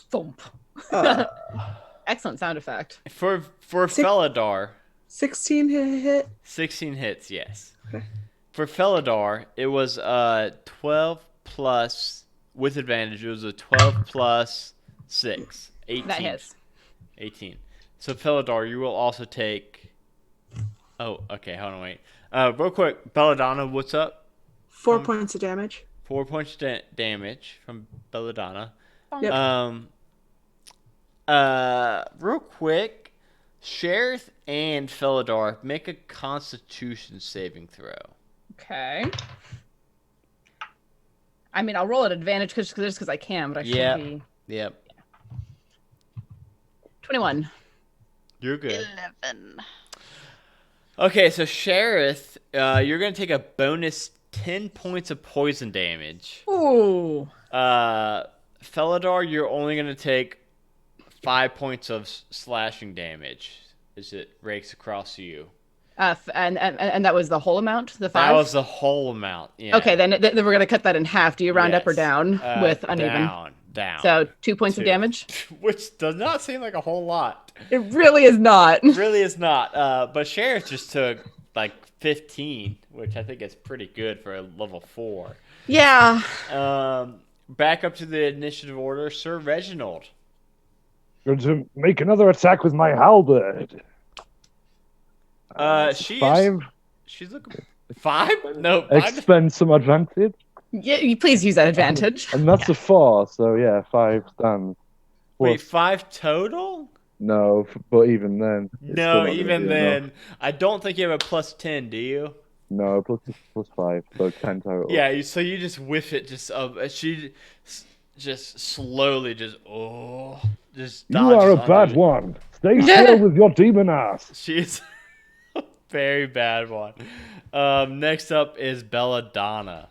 Thump. Uh, Excellent sound effect. for Felidar, 16 hit. 16 hits, yes. Okay. For Felidar, it was 12 plus with advantage. It was a 12 plus 6, 18. That hits. 18. So Felidar, you will also take. Oh, okay. Hold on, wait. Real quick, Belladonna, what's up? 4 points of damage. 4 points damage from Belladonna. Yep. Real quick, Sheriff and Felidar make a Constitution saving throw. Okay. I mean, I'll roll at advantage just because I can, but I should Yeah. be. Yep, 21. you're good. 11. Okay, so Sheriff, you're gonna take a bonus 10 points of poison damage. Ooh. Felidar, you're only gonna take 5 points of slashing damage as it rakes across you. And that was the whole amount? The 5? That was the whole amount. Yeah. Okay, then we're going to cut that in half. Do you round up or Yes. down with uneven? Down. So 2 points of 2. damage? Which does not seem like a whole lot. It really is not. Really is not. But Sheriff just took like 15, which I think is pretty good for a level 4. Yeah. Back up to the initiative order, Sir Reginald. Going to make another attack with my halberd. She's 5. looking 5? No, 5. Expend some advantage. Yeah, you please use that advantage. And that's a 4, so yeah, 5 stands. Wait, Plus- 5 total? No, but even then. it's still No, not gonna even be then, enough. I don't think you have a plus 10, do you? No, plus 5, so 10 total. Yeah, so you just whiff it. Just slowly just You dodges are a under bad it. one. Stay still with your demon ass. She's a very bad one. Next up is Belladonna.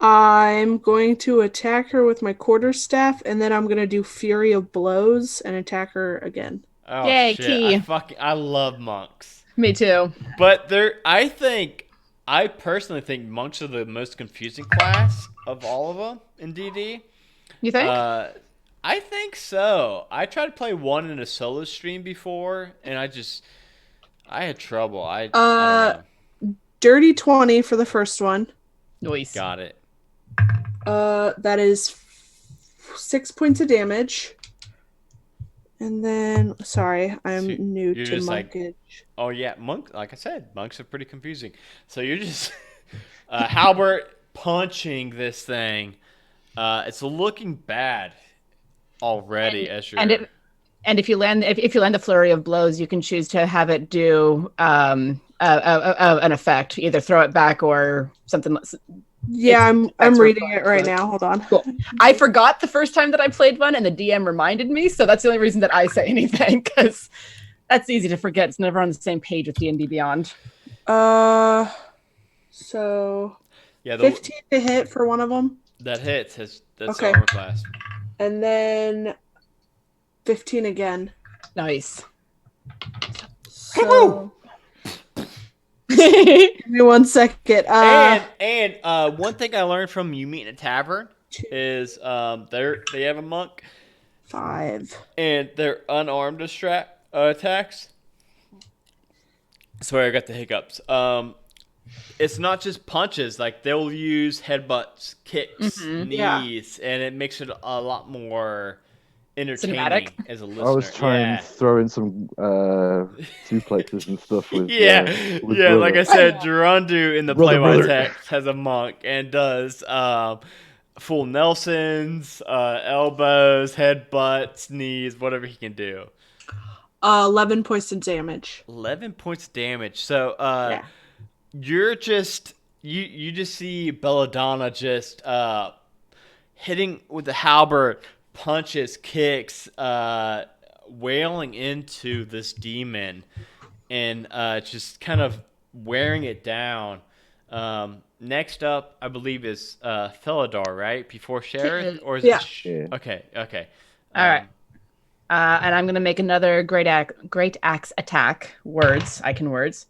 I'm going to attack her with my quarterstaff, and then I'm going to do Fury of Blows and attack her again. Oh Yay, shit! key. I love monks, Me too. but I personally think monks are the most confusing class of all of them in DD. You think? I think so. I tried to play one in a solo stream before, and I had trouble. I don't know. Dirty 20 for the first one. Nice. Got it. That is 6 points of damage. And then, sorry, I'm So new you're to just like- monkage. Oh yeah, monk. Like I said, monks are pretty confusing. So you're just Halbert punching this thing. It's looking bad already. And if you land the flurry of blows, you can choose to have it do an effect, either throw it back or something. Yeah, I'm that's reading it required, right so- now. Hold on. Cool. I forgot the first time that I played one, and the DM reminded me, so that's the only reason that I say anything, because that's easy to forget. It's never on the same page with D&D Beyond. So yeah, 15 to hit for one of them, that hits. That's Okay. armor class. and then 15 again. Nice. So give me 1 second. And one thing I learned from you meeting a tavern is they have a monk 5. and they're unarmed attacks. Sorry, I got the hiccups. It's not just punches. Like they'll use headbutts, kicks, Yeah. knees, and it makes it a lot more entertaining Cinematic. as a listener. I was trying to throw in some suplexes and stuff with. Yeah, with yeah. brother. Like I said, Gerundu in the Brother, play-by brother. text has a monk and does full Nelsons, elbows, headbutts, knees, whatever he can do. 11 points of damage. 11 points damage. So Yeah. you're just you just see Belladonna just hitting with the halberd, punches, kicks, wailing into this demon, and just kind of wearing it down. Next up, I believe, is Felidar, right? Before Sheriff, or is Yeah. it? Yeah. Okay. All right. And I'm going to make another great axe attack. I can words.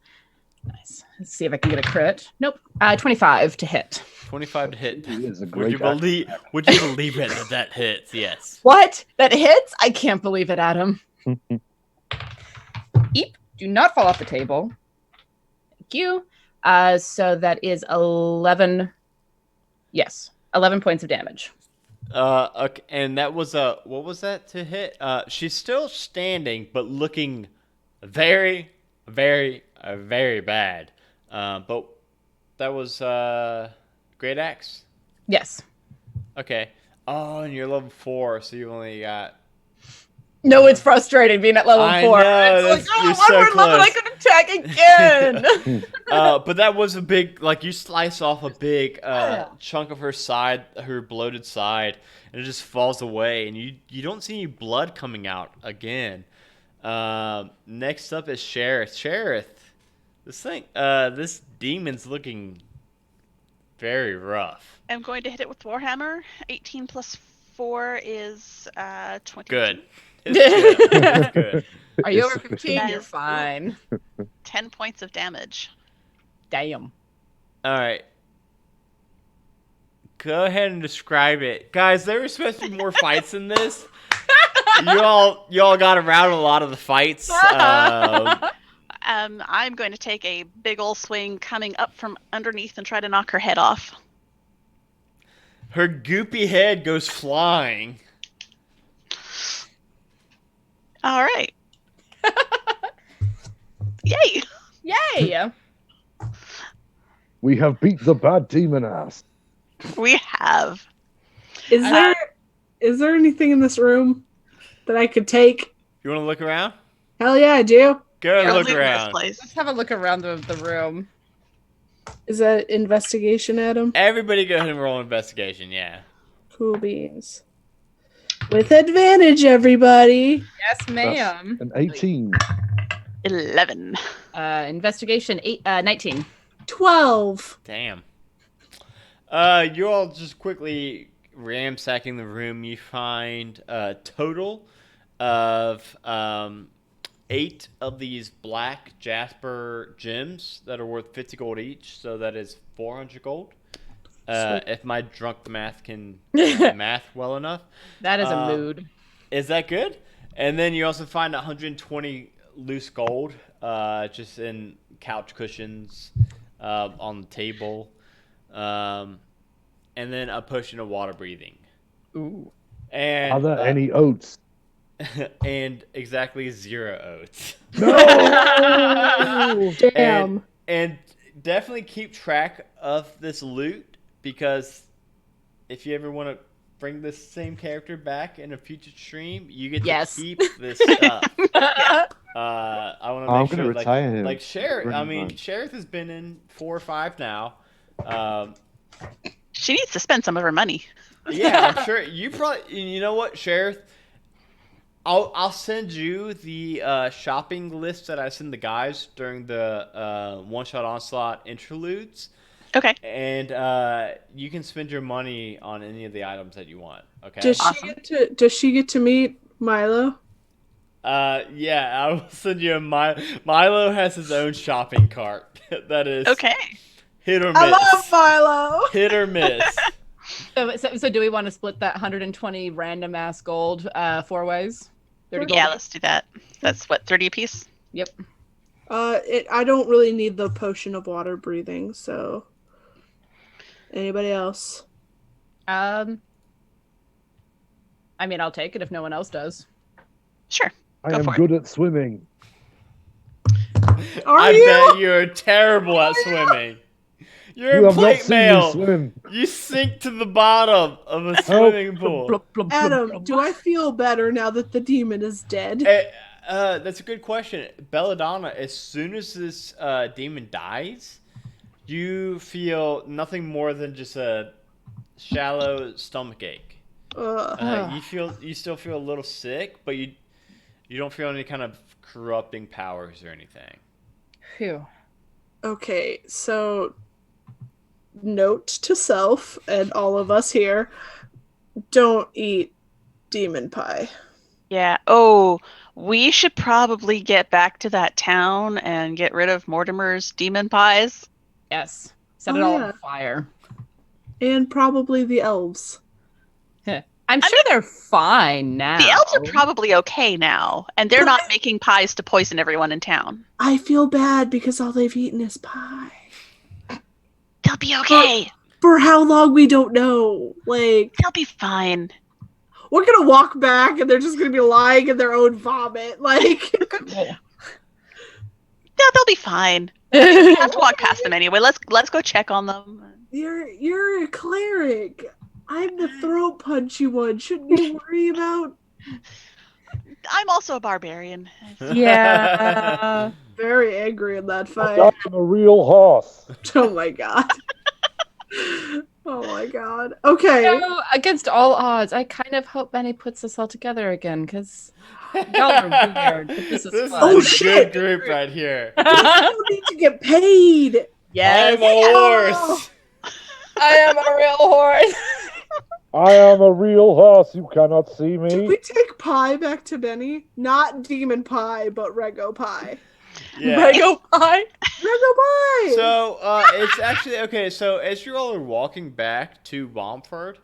Nice. Let's see if I can get a crit. Nope. 25 to hit. 25 to hit. He is a Would great you believe? Would you believe it that hits? Yes. What? That hits? I can't believe it, Adam. Eep. Do not fall off the table. Thank you. So that is 11. Yes. 11 points of damage. Okay, and that was what was that to hit? She's still standing, but looking very, very, very bad. But that was great axe. Yes. Okay. Oh, and you're level 4, so you only got. No, it's frustrating being at level I 4. know, It's like, you're one so more level, I close. could attack again. But that was a big, like you slice off a big chunk of her side, her bloated side, and it just falls away, and you don't see any blood coming out again. Next up is Sheriff. Sheriff, this demon's looking very rough. I'm going to hit it with Warhammer. 18 plus 4 is 22. Good. It's good. It's good. Are you over It's 15? That You're is- fine. 10 points of damage. Damn. All right. Go ahead and describe it, guys. There were supposed to be more fights in this. y'all got around a lot of the fights. I'm going to take a big ol' swing coming up from underneath and try to knock her head off. Her goopy head goes flying. All right. Yay! Yay! We have beat the bad demon ass. We have. Is there anything in this room that I could take? You want to look around? Hell yeah, I do. Go We're look leaving this around. place. Let's have a look around the room. Is that investigation, Adam? Everybody go ahead and roll investigation, yeah. Cool beans. With advantage, everybody. Yes, That's ma'am. an 18. 11. Investigation 19. 12. Damn. You're all just quickly ransacking the room. You find a total of 8 of these black jasper gems that are worth 50 gold each, so that is 400 gold. If my drunk math can math well enough. That is a mood. Is that good? And then you also find 120 loose gold just in couch cushions on the table. And then a potion of water breathing. Ooh. And, Are there any oats? and exactly 0 oats. No! Damn. And definitely keep track of this loot, because if you ever want to bring this same character back in a future stream, you get to keep this stuff. I want to make sure, retire him. like Sheriff. I mean, Right. Sheriff has been in 4 or 5 now. She needs to spend some of her money. Yeah, I'm sure you probably. You know what, Sheriff? I'll send you the shopping list that I send the guys during the one-shot onslaught interludes. Okay. And you can spend your money on any of the items that you want. Okay. Does she get to meet Milo? Yeah, I will send you a Milo has his own shopping cart. That is Okay. hit or miss. I love Milo. Hit or miss. So do we want to split that 120 random ass gold 4 ways? 30 gold? Yeah, let's do that. That's what, 30 apiece? Yep. I don't really need the potion of water breathing, so anybody else? I mean, I'll take it if no one else does. Sure. I Go am for it. good at swimming. Are I you? bet you're terrible at swimming. You're You a have not plate seen me mail. swim. You sink to the bottom of a swimming pool. Adam, do I feel better now that the demon is dead? That's a good question. Belladonna, as soon as this demon dies, you feel nothing more than just a shallow stomach ache. You still feel a little sick, but you don't feel any kind of corrupting powers or anything. Phew. Okay, so note to self and all of us here, don't eat demon pie. Yeah. Oh, we should probably get back to that town and get rid of Mortimer's demon pies. Yes. Set it all on fire. And probably the elves. I'm sure they're fine now. The elves are probably okay now, and they're not making pies to poison everyone in town. I feel bad because all they've eaten is pie. They'll be okay. For how long, we don't know. Like, they'll be fine. We're gonna walk back and they're just gonna be lying in their own vomit. Like, no, they'll be fine. We have to walk past them anyway. Let's go check on them. You're a cleric. I'm the throat punchy one. Shouldn't you worry about? I'm also a barbarian. Yeah. Very angry in that fight. I'm a real horse. Oh my god. Oh my god. Okay. So, against all odds, I kind of hope Benny puts this all together again, because y'all are weird. But this is fun. Oh, shit. Good group right here. You need to get paid. Yes. I'm a horse. I am a real horse. I am a real horse. You cannot see me. Did we take pie back to Benny? Not demon pie, but Rego pie. Yeah. Rego pie. Rego pie. So it's actually okay. So as you all are walking back to Womford,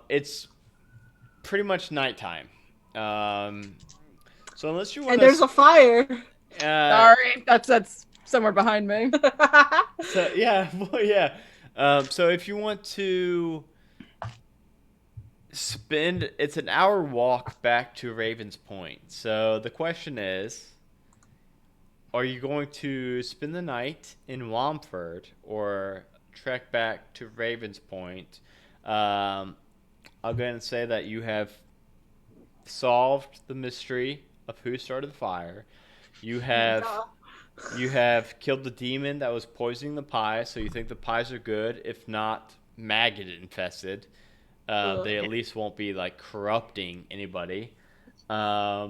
it's pretty much nighttime. So unless you want, and there's a fire. Sorry, that's somewhere behind me. So yeah, well, yeah. So if you want to spend, it's an hour walk back to Raven's Point. So the question is, are you going to spend the night in Womford or trek back to Raven's Point? I'll go ahead and say that you have solved the mystery of who started the fire. You have You have killed the demon that was poisoning the pie, so you think the pies are good, if not maggot infested. They at least won't be like corrupting anybody. I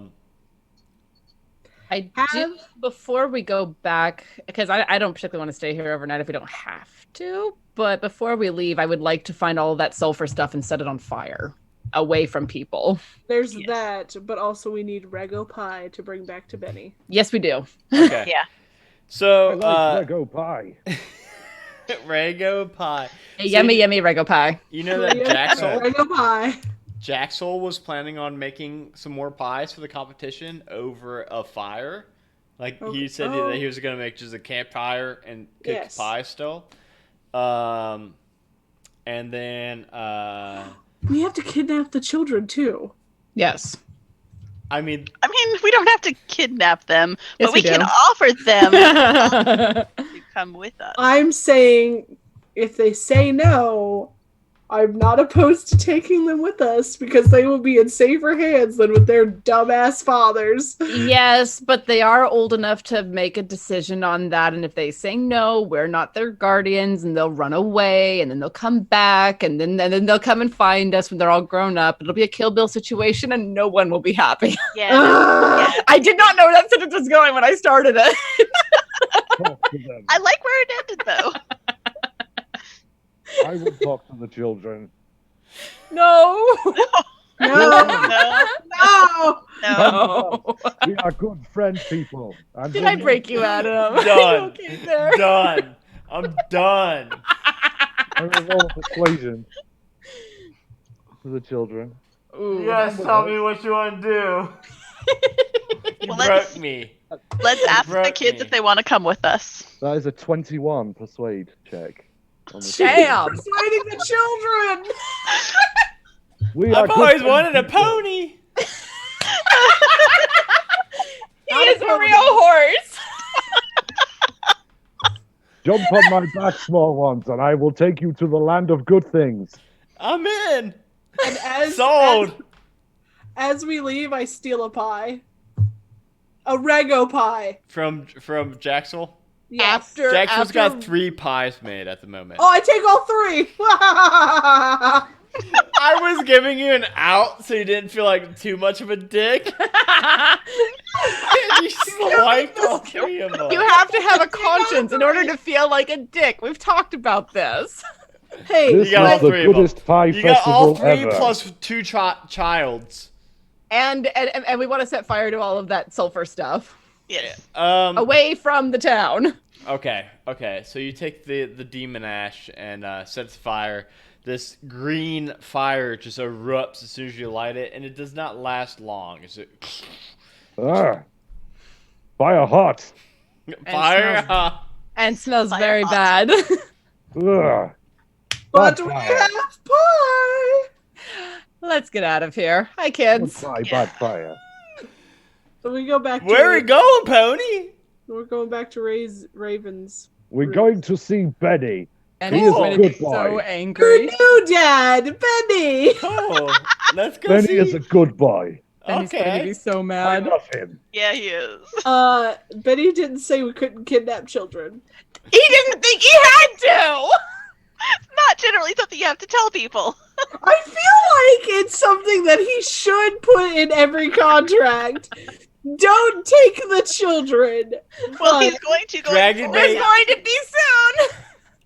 do, before we go back, because I don't particularly want to stay here overnight if we don't have to, but before we leave, I would like to find all of that sulfur stuff and set it on fire away from people. There's that, but also we need Rego pie to bring back to Benny. Yes, we do. Okay. Yeah. So, I like Lego pie. Rego pie. Yummy Rego pie. You know that Jaxel? Rego pie. Jaxel was planning on making some more pies for the competition over a fire. Like, he said that he was going to make just a campfire and cook pie still. And then... we have to kidnap the children, too. Yes. I mean, we don't have to kidnap them, Yes, but we we can do. offer them to come with us. I'm saying if they say no, I'm not opposed to taking them with us because they will be in safer hands than with their dumbass fathers. Yes, but they are old enough to make a decision on that. And if they say no, we're not their guardians, and they'll run away, and then they'll come back, and then they'll come and find us when they're all grown up. It'll be a Kill Bill situation, and no one will be happy. Yeah. I did not know where that sentence was going when I started it. I like where it ended, though. I will talk to the children. No. No. We are good friend people. Did I break you, Adam? Done. Okay there? Done. I'm done. I will roll persuasion to the children. Ooh. Yes, tell me what you want to do. You Well, broke me. Let's ask the kids if they want to come with us. That is a 21 persuade check. On the Damn. Persuading the children. We are I've good always friend wanted a people. pony. He is a real horse. Jump on my back, small ones, and I will take you to the land of good things. I'm in. And as Sold. As we leave, I steal a pie. A Rego pie. From Jaxel. Yes. Jaxel's got 3 pies made at the moment. Oh, I take all 3. I was giving you an out so you didn't feel like too much of a dick. And you swiped all 3 of them. You have to have a conscience in order to feel like a dick. We've talked about this. Hey, This got all is the 3 of them. goodest pie You got festival all 3 ever. plus 2 childs. And we want to set fire to all of that sulfur stuff Yes. away from the town. Okay. So you take the demon ash and set it to fire. This green fire just erupts as soon as you light it, and it does not last long. Is it Fire hot. fire? And smells Fire very hot. bad. Ugh. but Bad we fire. have pie. Let's get out of here. Hi, kids. Bad fire. So we go back. Where are we going, Pony? We're going back to Ravens. We're going to see Benny. And He he's is a going to be good boy. so Who angry. knew, Dad? Benny. Oh, let's go Benny see. is a good boy. And he's going to be so I mad. love him. Yeah, he is. Benny didn't say we couldn't kidnap children. He didn't think he had to. Not generally something you have to tell people. I feel like it's something that he should put in every contract. Don't take the children. Well, But he's going to go Dragon There's bait. going to be soon.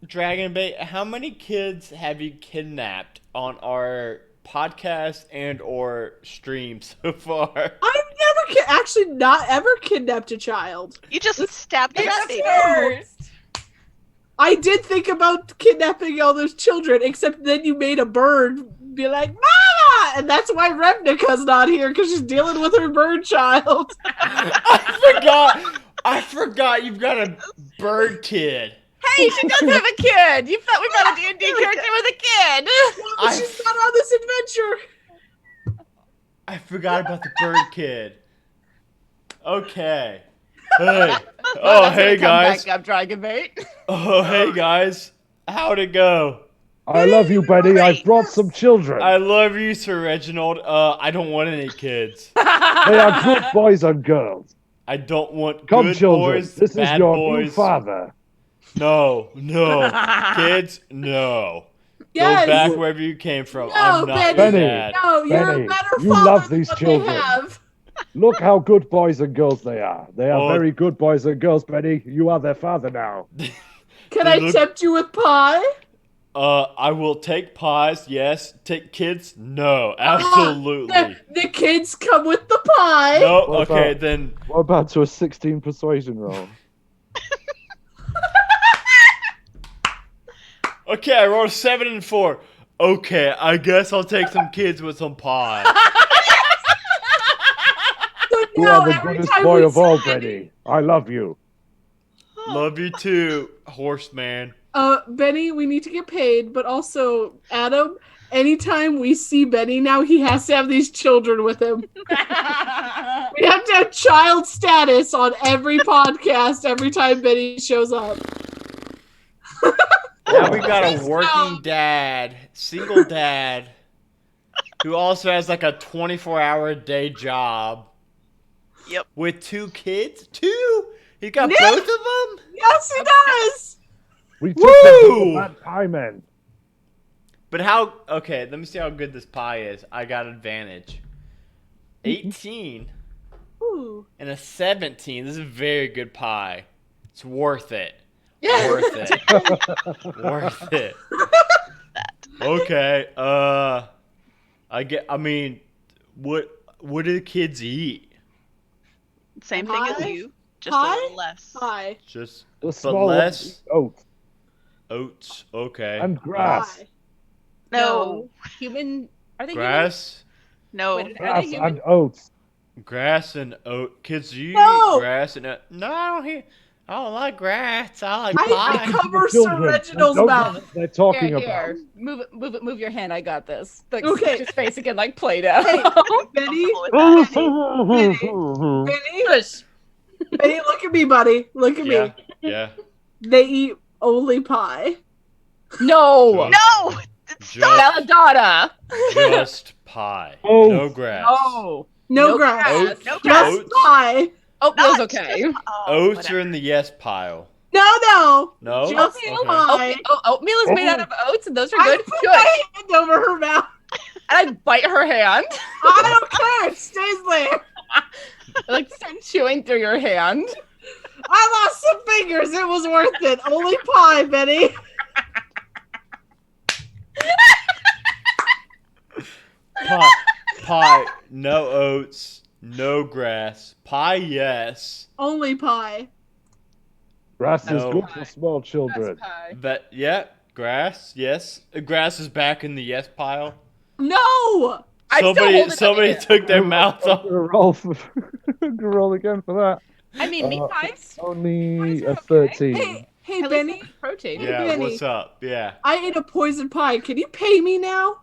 Dragon bait. How many kids have you kidnapped on our podcast and or stream so far? I've never actually not ever kidnapped a child. You just stabbed the rat baby. First. I did think about kidnapping all those children, except then you made a bird be like, Mama! And that's why Rebnica's not here, because she's dealing with her bird child. I forgot you've got a bird kid. Hey, she does have a kid. You thought we got a D&D character with a kid. She's not on this adventure. I forgot about the bird kid. Okay. Hey. Oh, That's hey gonna come guys. Back up, Dragon Bait. Oh, hey guys. How'd it go? I love you, Benny. I've brought some children. I love you, Sir Reginald. I don't want any kids. They are good boys and girls. I don't want Come, good children. boys, This is bad your boys. new father. No. Kids, no. Yes. Go back wherever you came from. No, I'm not Benny. your dad. No, you're Benny, a better you father love than these what children. they have. Look how good boys and girls they are. They are Oh. very good boys and girls, Benny. You are their father now. Can They I look- tempt you with pie? I will take pies, yes. Take kids, no. Absolutely. The kids come with the pie. No, What okay, about- then. What about to a 16 persuasion roll? Okay, I rolled a 7 and 4. Okay, I guess I'll take some kids with some pie. So You now are the every goodest time boy we of all, say- Benny. I love you. Love you too, horseman. Benny, we need to get paid, but also Adam. Anytime we see Benny now, he has to have these children with him. We have to have child status on every podcast every time Benny shows up. Now we got a working dad, single dad, who also has like a 24-hour day job. Yep. With 2 kids? 2? He got Nick! both of them? Yes, he does. We took them to Woo! the bad pie men. But how... Okay, let me see how good this pie is. I got advantage. 18 Ooh. and a 17. This is a very good pie. It's worth it. Yeah. Worth it. Worth it. Okay. I mean, what do the kids eat? Same thing as Pie? you, just Pie? a little less. Pie. Just The small less- ones eat oats oats. Okay. and grass. Pie. No, Human? Are they Grass. no. Wait, are they Grass human? and oats. Grass and oat. Kids, do you No! eat grass and oat? No, I don't like grass. I like I pie. cover Sir Children, Reginald's they don't know mouth. what they're talking Here, about. here. Move it. Move your hand. I got this. Like, Okay. His face again, like Play-Doh. Hey, Benny, Comfortable with that. Benny, Shush. Benny, look at me, buddy. Look at Yeah. me. Yeah. They eat only pie. No. No, Just, Belladonna. just pie. Oats. No grass. No. No, No grass. grass. Oats. No Just Oats. pie. Oatmeal's not okay. just- oh, Oats whatever. are in the yes pile. No. No. Just Okay. pie. Oatmeal is made out of oats, and those are I good. put Good. my hand over her mouth. And I bite her hand. I don't care. It stays there. I like start chewing through your hand. I lost some fingers. It was worth it. Only pie, Benny. Pie. No oats. No grass. Pie, yes. Only pie. Grass is No. good for small children. That's pie. But yeah, grass, yes. Grass is back in the yes pile. No. I still hold it up Somebody again. took their mouths I'm off. gonna roll for roll again for that. I mean, meat Uh, pies. Only Pies are a okay. 13. Hey, At Benny. least it's protein. Yeah, Benny. what's up? Yeah. I ate a poison pie. Can you pay me now?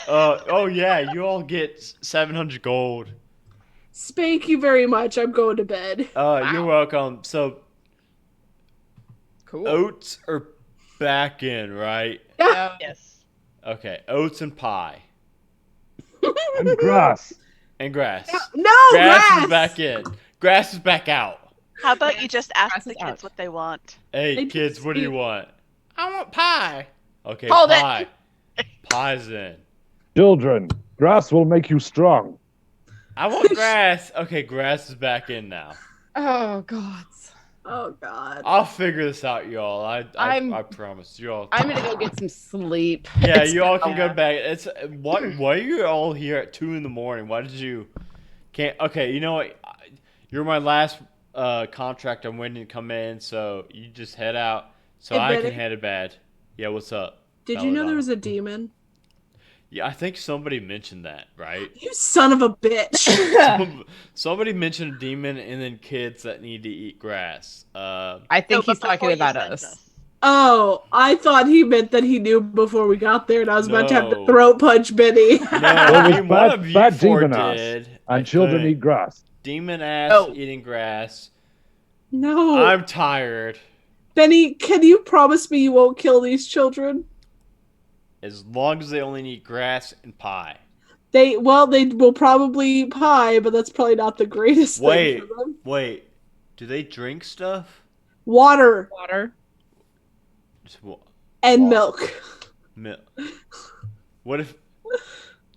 Oh yeah, you all get 700 gold. Thank you very much. I'm going to bed. You're welcome. So Cool. oats are back in, right? Yes. Okay, oats and pie And grass. and grass. No, Grass is back in. Grass is back out. How about you just ask Grass the is kids out. what they want? Hey They kids, just what do you eat- want? I want pie. Okay, Hold it. pie. Pie's in. Children, grass will make you strong. I want grass. Okay, grass is back in now. Oh God. Oh God. I'll figure this out, y'all. I I'm- promise y'all. I'm gonna go get some sleep. Yeah, It's you all been can a go back. It's why are you all here at 2 a.m? Why did you can't? Okay, you know what? You're my last contract. I'm waiting to come in, so you just head out, so Hey, I can Benny. head to bed. Yeah, what's up? Did you know there Belladonna? was a demon? Yeah, I think somebody mentioned that, right? You son of a bitch. Somebody mentioned a demon and then kids that need to eat grass. I No, think but he's talking before you about sent us. Oh, I thought he meant that he knew before we got there, and I was about to have to No. throat punch Benny. No, Well, I it was mean, one bad- of you bad four demon ass, did. I And children think. eat grass. Demon ass No. eating grass. No. I'm tired. Benny, can you promise me you won't kill these children? As long as they only need grass and pie. They will probably eat pie, but that's probably not the greatest Wait. thing for them. Wait, do they drink stuff? Water Water. Just and water. milk. What if?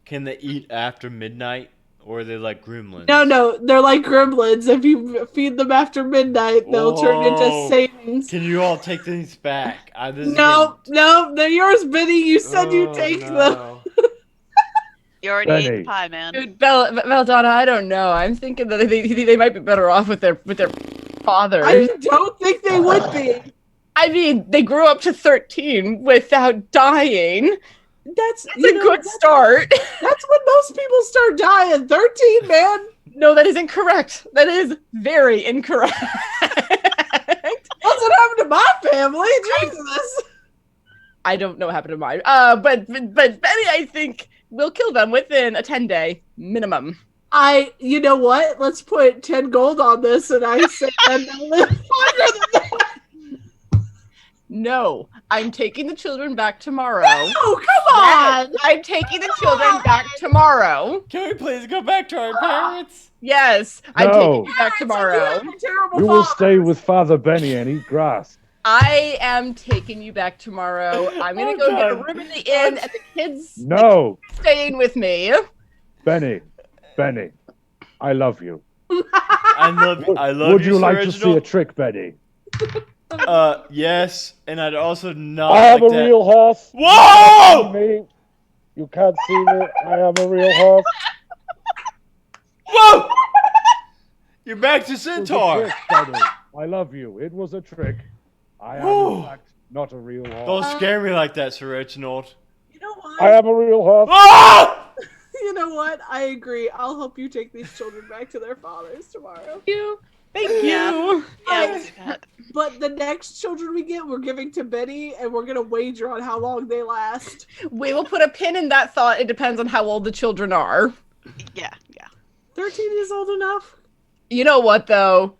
Can they eat after midnight, or are they like gremlins? No, they're like gremlins. If you feed them after midnight, they'll turn into Whoa. Satans. Can you all take these back? No, they're yours, Benny. You said you take them. You already ate the pie, man. Dude, Belladonna, I don't know. I'm thinking that they might be better off with their fathers. I don't think they would be. I mean, they grew up to 13 without dying. That's a good start. That's when most people start dying. 13, man. No, that is incorrect. That is very incorrect. That's what happened to my family. Jesus. I don't know what happened to mine. But Benny, I think will kill them within a 10-day minimum. You know what? Let's put 10 gold on this, and I say that they'll live longer than that. No, I'm taking the children back tomorrow. No, come on! I'm taking the children back tomorrow. Can we please go back to our parents? Yes, I'm taking you back tomorrow. You will stay with Father Benny and eat grass. I am taking you back tomorrow. I'm gonna go get a room in the inn, and the kids No, staying with me. Benny, I love you. I love Would you, you Sir like to see a Reginald. trick, Benny? Yes, and I'd also not I have like a that. real horse. Whoa! Me. You can't see me. I am a real horse. Whoa! You're back to It was a Centaur. trick, Benny. I love you. It was a trick. I am, Whew. in fact, not a real horse. Don't scare me like that, Sir Reginald. You know what? I am a real horse. Ah! You know what? I agree. I'll help you take these children back to their fathers tomorrow. Thank you. Yeah, we'll do that. But the next children we get, we're giving to Benny, and we're gonna wager on how long they last. We will put a pin in that thought. It depends on how old the children are. Yeah. 13 is old enough. You know what, though?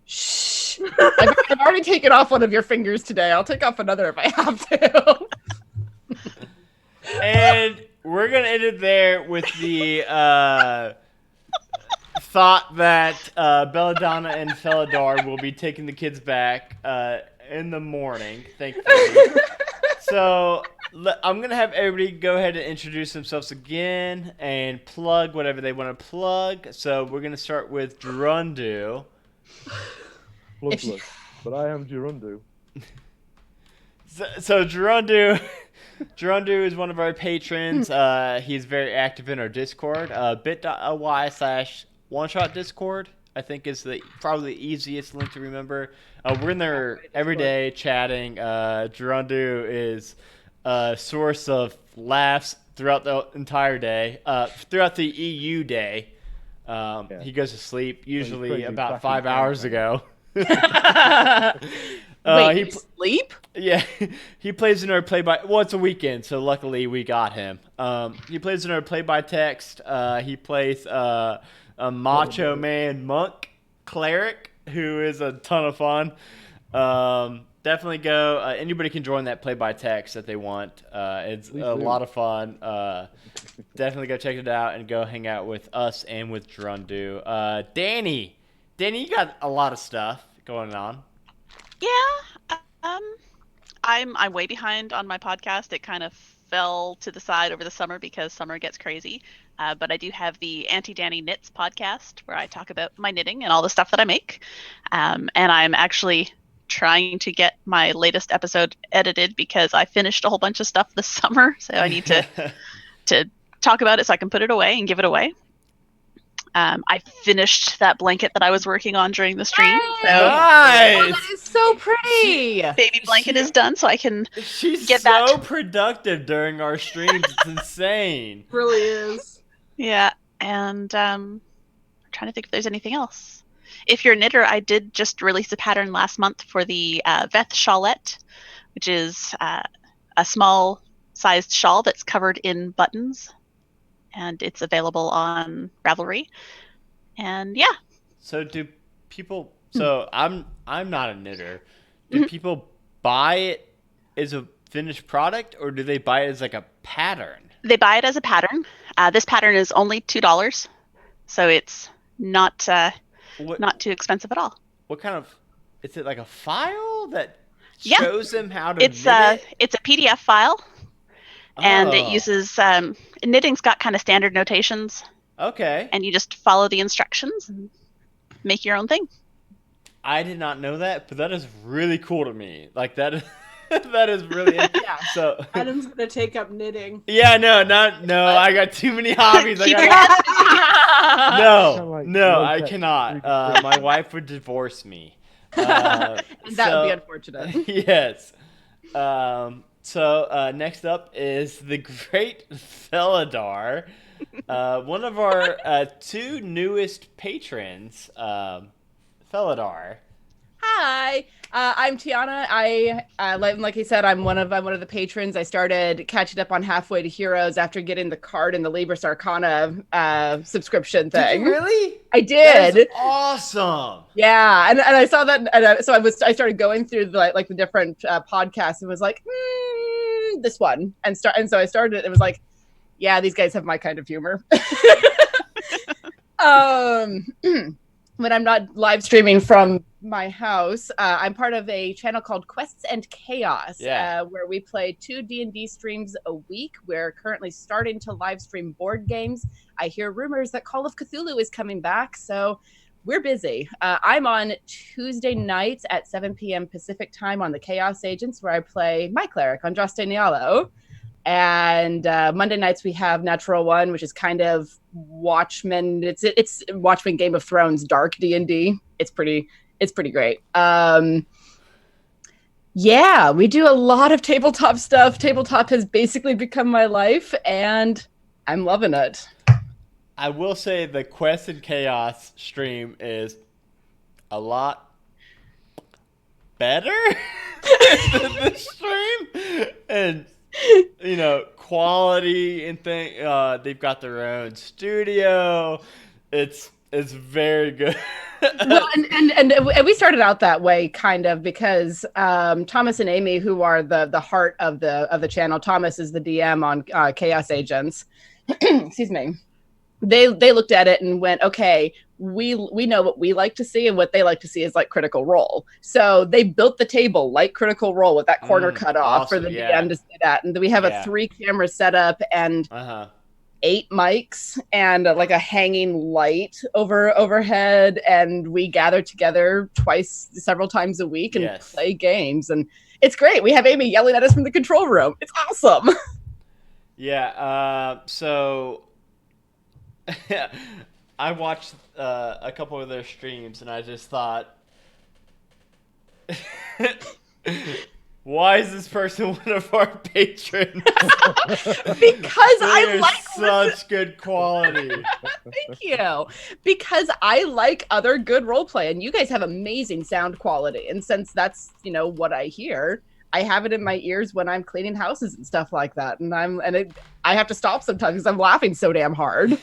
Shh. I've already taken off one of your fingers today. I'll take off another if I have to. And we're gonna end it there with the thought that Belladonna and Felidar will be taking the kids back in the morning, thankfully. So I'm gonna have everybody go ahead and introduce themselves again and plug whatever they want to plug. So we're gonna start with Durundu. Plugless. But I am Durundu. So Durundu is one of our patrons. He's very active in our Discord. bit.ly/OneShot Discord, I think, is probably the easiest link to remember. We're in there every day chatting. Durundu is a source of laughs throughout the entire day. Throughout the EU day. He goes to sleep usually about 5 hours ago. Wait, you sleep? Yeah, he plays in our play-by. Well, it's a weekend, so luckily we got him. He plays in our play-by-text. He plays a macho man monk cleric who is a ton of fun. Definitely go. Anybody can join that play-by-text that they want. It's a lot of fun. Definitely go check it out and go hang out with us and with Drundu. Danny, you got a lot of stuff going on. Yeah. I'm way behind on my podcast. It kind of fell to the side over the summer because summer gets crazy. But I do have the Auntie Danny Knits podcast where I talk about my knitting and all the stuff that I make. And I'm actually trying to get my latest episode edited because I finished a whole bunch of stuff this summer. So I need to talk about it so I can put it away and give it away. I finished that blanket that I was working on during the stream. So Nice! Oh, that is so pretty. baby blanket is done, so I can She's get so that. productive during our streams. It's insane. It really is. Yeah, and I'm trying to think if there's anything else. If you're a knitter, I did just release a pattern last month for the Veth Shawlette, which is a small-sized shawl that's covered in buttons, and it's available on Ravelry. And yeah. So do people? So I'm not a knitter. Do people buy it as a finished product, or do they buy it as like a pattern? They buy it as a pattern. This pattern is only $2, so it's not What Not too expensive at all. what kind of? Is it like a file that Yeah. shows them how to It's knit it? it's a PDF file, and it Oh, uses knitting's got kind of standard notations, okay. and you just follow the instructions and make your own thing. I did not know that, but that is really cool to me. Like that is that is really Yeah. so. Adam's gonna take up knitting. Yeah, no. I got too many hobbies. I Keep got your hands busy. no, Like no. I low-tech cannot. 3D My wife would divorce me. And that would be So- unfortunate. Yes. So next up is the great Felidar, one of our two newest patrons, Felidar. Hi, I'm Tiana. Like I said, I'm one of the patrons. I started catching up on Halfway to Heroes after getting the card and the Libris Arcana subscription thing. Did you really? I That did. is awesome. Yeah, and I saw that, and I started going through the different podcasts and was like, this one, and so I started. It was like, yeah, these guys have my kind of humor. When I'm not live streaming from my house, I'm part of a channel called Quests and Chaos, where we play 2 D&D streams a week. We're currently starting to live stream board games. I hear rumors that Call of Cthulhu is coming back, so we're busy. I'm on Tuesday nights at 7 p.m. Pacific time on the Chaos Agents, where I play my cleric, Andraste Nialo. And Monday nights we have Natural One, which is kind of Watchmen. It's Watchmen Game of Thrones dark D&D. It's pretty great. Yeah, we do a lot of tabletop stuff. Tabletop has basically become my life, and I'm loving it. I will say the Quest and Chaos stream is a lot better than the stream, and quality and thing. They've got their own studio. It's very good. Well, and we started out that way kind of because Thomas and Amy, who are the heart of the channel, Thomas is the DM on Chaos Agents. Excuse me. They looked at it and went, okay, we know what we like to see, and what they like to see is like Critical Role. So they built the table like Critical Role with that corner cut off awesome, for the yeah. DM to sit at, and we have a 3-camera setup and 8 mics and like a hanging light overhead, and we gather together several times a week and play games, and it's great. We have Amy yelling at us from the control room. It's awesome. Yeah. So I watched a couple of their streams, and I just thought, why is this person one of our patrons? Because I like such good quality. Thank you. Because I like other good role play, and you guys have amazing sound quality. And since that's what I hear, I have it in my ears when I'm cleaning houses and stuff like that. And I have to stop sometimes because I'm laughing so damn hard.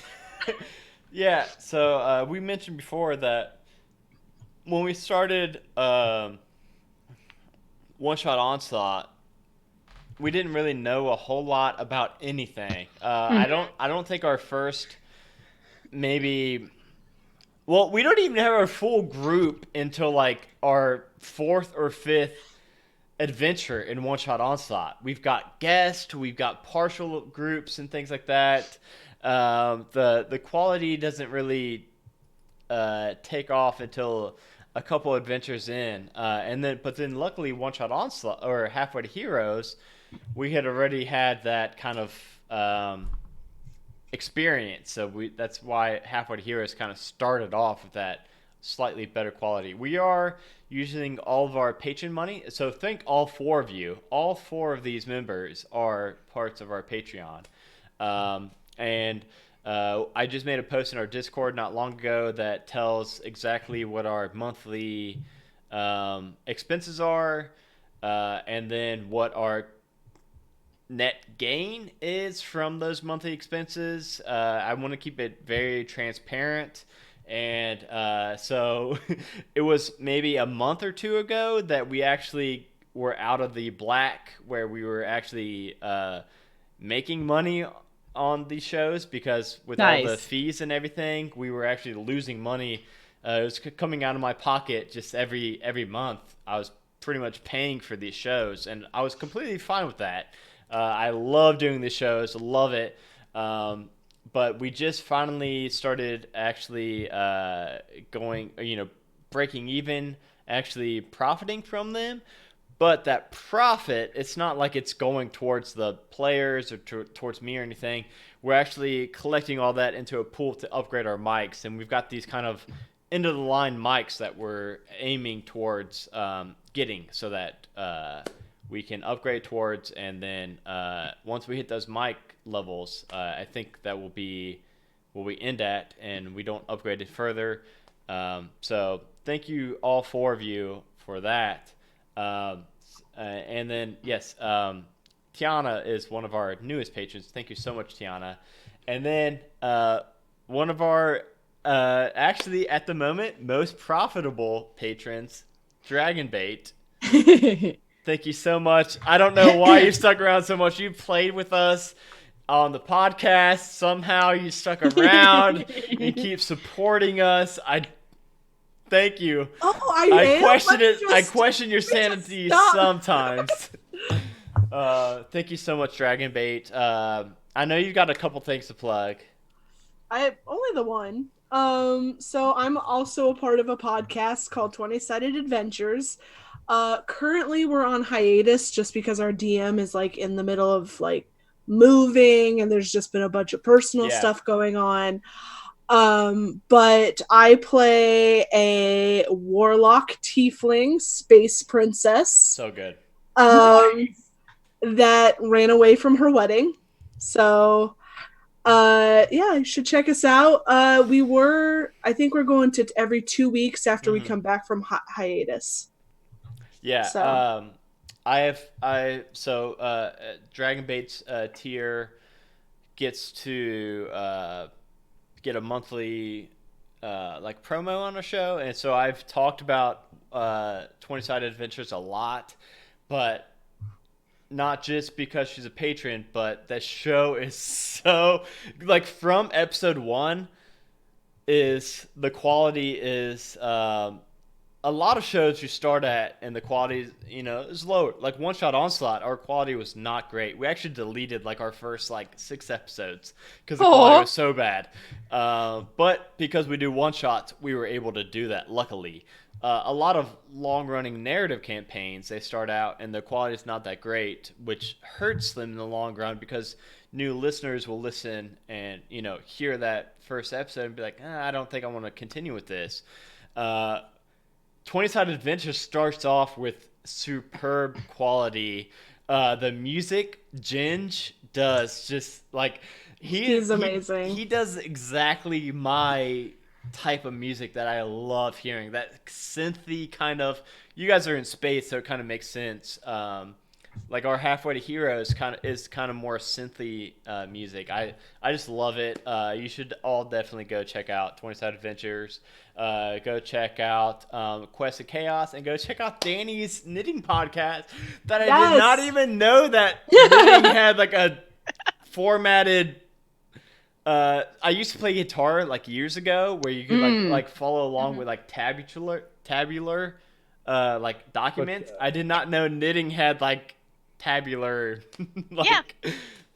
Yeah. So we mentioned before that when we started One Shot Onslaught, we didn't really know a whole lot about anything. I don't think our first we don't even have our full group until like our 4th or 5th adventure in One Shot Onslaught. We've got guests, we've got partial groups and things like that. The quality doesn't really take off until a couple adventures in, but then luckily One Shot Onslaught or Halfway to Heroes, we had already had that kind of experience. So that's why Halfway to Heroes kind of started off with that slightly better quality. We are using all of our patron money, so think all 4 of you. All 4 of these members are parts of our Patreon. And I just made a post in our Discord not long ago that tells exactly what our monthly expenses are, and then what our net gain is from those monthly expenses. I want to keep it very transparent. And so it was maybe a month or 2 ago that we actually were out of the black, where we were actually making money on these shows, because with all the fees and everything, we were actually losing money It was coming out of my pocket just every month. I was pretty much paying for these shows, and I was completely fine with that. I love doing these shows, love it. But we just finally started actually going, breaking even, actually profiting from them. But that profit, it's not like it's going towards the players or towards me or anything. We're actually collecting all that into a pool to upgrade our mics, and we've got these kind of end of the line mics that we're aiming towards getting, so that we can upgrade towards, and then once we hit those mic levels, I think that will be where we end at, and we don't upgrade it further. So thank you, all four of you, for that. And then, yes, Tiana is one of our newest patrons. Thank you so much, Tiana. And then one of our, actually, at the moment, most profitable patrons, Dragonbait. Thank you so much. I don't know why you stuck around so much. You played with us on the podcast. Somehow you stuck around and keep supporting us. Thank you. Oh, I question your sanity sometimes. Thank you so much, Dragonbait. I know you've got a couple things to plug. I have only the one. So I'm also a part of a podcast called 20-Sided Adventures. Currently we're on hiatus just because our DM is like in the middle of like moving, and there's just been a bunch of personal stuff going on. But I play a warlock tiefling space princess. So good. That ran away from her wedding. So, you should check us out. I think we're going to every 2 weeks after we come back from hiatus. Yeah. So. Dragonbait's tier gets to get a monthly like promo on a show, and so I've talked about 20-Sided Adventures a lot, but not just because she's a patron, but that show is so, like, from episode 1 is the quality is a lot of shows you start at and the quality is lower. Like One Shot Onslaught, our quality was not great. We actually deleted like our first like 6 episodes because the quality was so bad. But because we do one shots, we were able to do that, luckily. A lot of long-running narrative campaigns, they start out and the quality is not that great, which hurts them in the long run because new listeners will listen and hear that first episode and be like, I don't think I want to continue with this. 20-Sided Adventure starts off with superb quality. The music Ginge does just like he's amazing. He does exactly my type of music that I love hearing. That synthy kind of. You guys are in space, so it kind of makes sense. Like our Halfway to Heroes is kind of more synthy music. I just love it. You should all definitely go check out 20-Sided Adventures. Go check out Quest of Chaos, and go check out Danny's knitting podcast that I did not even know that knitting had like a formatted. I used to play guitar like years ago where you could like follow along with like tabular like documents. I did not know knitting had like tabular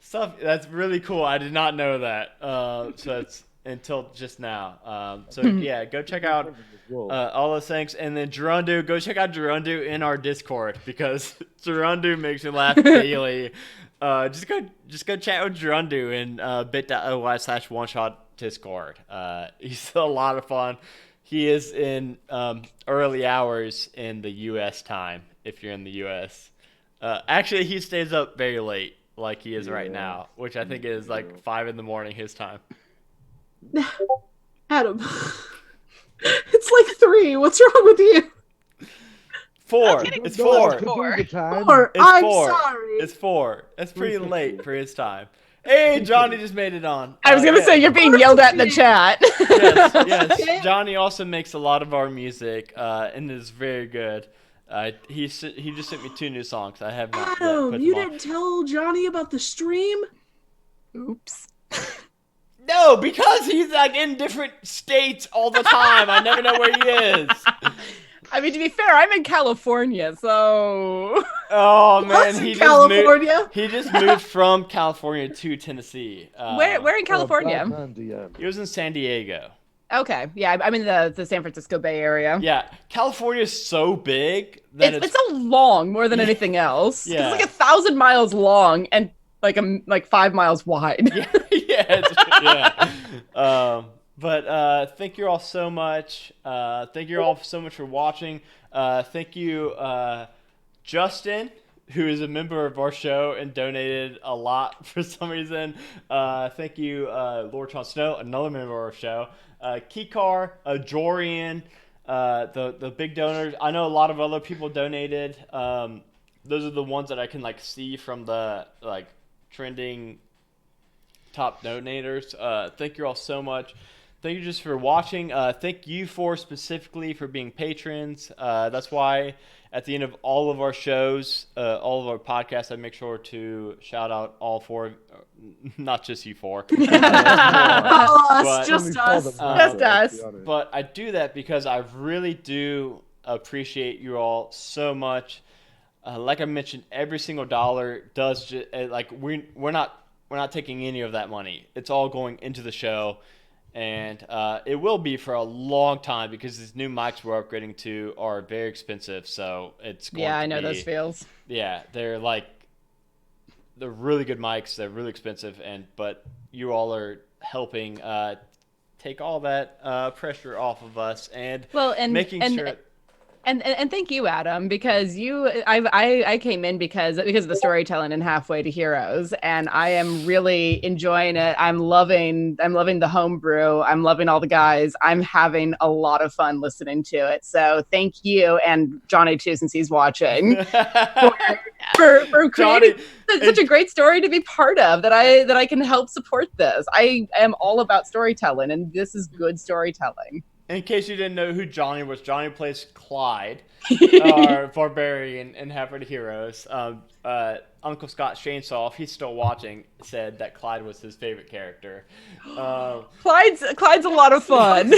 stuff. That's really cool. I did not know that. So it's until just now. So yeah, go check out all those things, and then Gerundu, go check out Gerundu in our Discord because Gerundu makes me laugh daily. Just go chat with Gerundu in bit.ly/one-shot Discord. He's a lot of fun. He is in early hours in the U.S. time if you're in the U.S. Actually, he stays up very late, like he is right now, which I think is like 5 a.m. his time. Adam, it's like 3. What's wrong with you? 4. It's 4. It's 4. It's I'm 4. sorry. It's 4. That's pretty late for his time. Hey, Johnny just made it on. I was gonna say you're being yelled at in the chat. Yes. Johnny also makes a lot of our music, and is very good. He just sent me 2 new songs. I have not. Adam, you didn't tell Johnny about the stream? Oops. No, because he's like in different states all the time. I never know where he is. I mean, to be fair, I'm in California, so. Oh man, in California. He just moved from California to Tennessee. Where in California? Oh, bad man, DM. He was in San Diego. Okay, yeah, I'm in the San Francisco Bay Area. Yeah, California is so big that It's so long more than anything else. Yeah. It's like 1,000 miles long and like 5 miles wide. Yeah, yeah. But thank you all so much. Thank you all so much for watching. Thank you, Justin, who is a member of our show and donated a lot for some reason. Thank you, Lord Jon Snow, another member of our show. Kikar, Jorian, the big donors. I know a lot of other people donated. Those are the ones that I can like see from the like trending top donators. Thank you all so much. Thank you just for watching. Thank you specifically for being patrons. That's why at the end of all of our shows, all of our podcasts, I make sure to shout out all four, not just you four. Just us. Just us. But I do that because I really do appreciate you all so much. Like I mentioned, every single dollar does like we're not taking any of that money. It's all going into the show. And it will be for a long time because these new mics we're upgrading to are very expensive. So it's going to I know be, those feels. Yeah, they're really good mics. They're really expensive, but you all are helping take all that pressure off of us and making sure. And thank you, Adam, because I came in because of the storytelling in Halfway to Heroes, and I am really enjoying it. I'm loving the homebrew. I'm loving all the guys. I'm having a lot of fun listening to it. So thank you, and Johnny too, since he's watching, for creating such a great story to be part of. That I can help support this. I am all about storytelling, and this is good storytelling. In case you didn't know who Johnny was, Johnny plays Clyde, our barbarian in Halfway to Heroes. Uncle Scott Shanesoff, he's still watching, said that Clyde was his favorite character. Clyde's a lot of fun.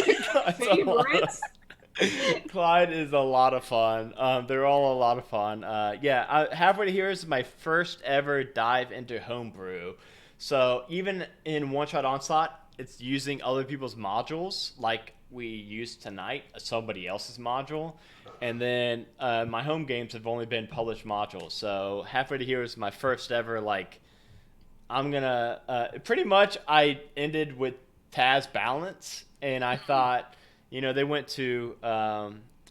Clyde is a lot of fun. They're all a lot of fun. Halfway to Heroes is my first ever dive into homebrew. So even in One Shot Onslaught, it's using other people's modules, like we used tonight, somebody else's module. And then my home games have only been published modules. So Halfway to Heroes is my first ever, I'm going to... pretty much I ended with Taz Balance, and I thought, they went to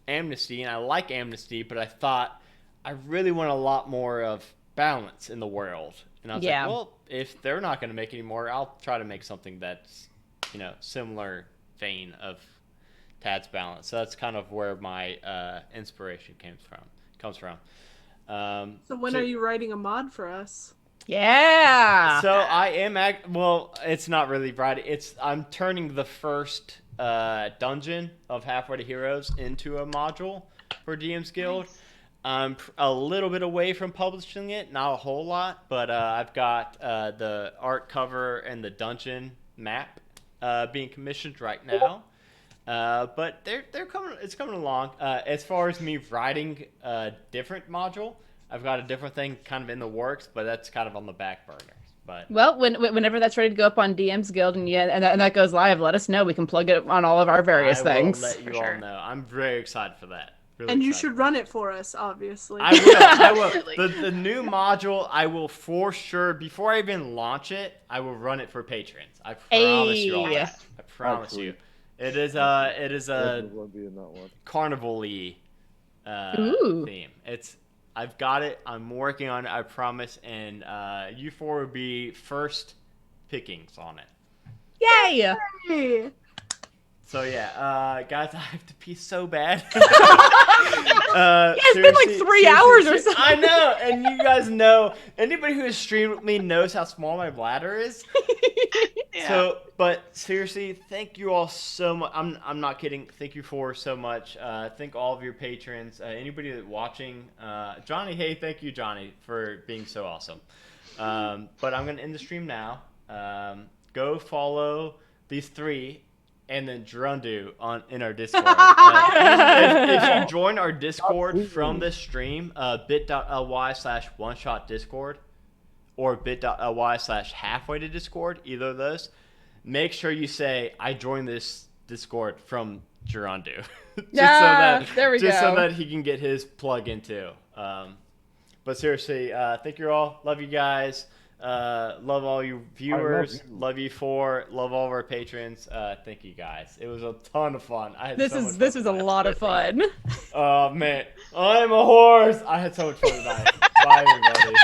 Amnesty, and I like Amnesty, but I thought I really want a lot more of balance in the world. And I was like, well, if they're not going to make any more, I'll try to make something that's, similar vein of Tad's Balance. So that's kind of where my inspiration comes from. So when are you writing a mod for us? Yeah. So I am it's not really writing. I'm turning the first dungeon of Halfway to Heroes into a module for DM's Guild. Nice. I'm a little bit away from publishing it, not a whole lot, but I've got the art cover and the dungeon map being commissioned right now. But they're coming. It's coming along. As far as me writing a different module, I've got a different thing kind of in the works, but that's kind of on the back burner. But whenever that's ready to go up on DM's Guild and that goes live, let us know. We can plug it on all of our various things. I will let you all know. I'm very excited for that. Really and you should run it for us, obviously. I will. The new module, I will for sure, before I even launch it, I will run it for patrons. I promise you all that. I promise you. It is a carnival-y theme. I've got it. I'm working on it. I promise. And you four will be first pickings on it. Yay! Hey. So yeah, guys, I have to pee so bad. It's been like 3 hours or something. I know, and you guys know. Anybody who has streamed with me knows how small my bladder is. Yeah. So, but seriously, thank you all so much. I'm not kidding. Thank you for so much. Thank all of your patrons. Anybody that's watching, Johnny. Hey, thank you, Johnny, for being so awesome. But I'm gonna end the stream now. go follow these three, and then Gerundu in our Discord. If you join our Discord from this stream, bit.ly/one-shot-discord or bit.ly/halfway to Discord, either of those, make sure you say, I joined this Discord from Gerundu. There we just go. so that he can get his plug in too. But seriously, thank you all. Love you guys. Love all you viewers. Love you love all of our patrons. Thank you guys. It was a ton of fun. This was a lot of fun. Oh man, I'm a horse. I had so much fun tonight. Bye everybody.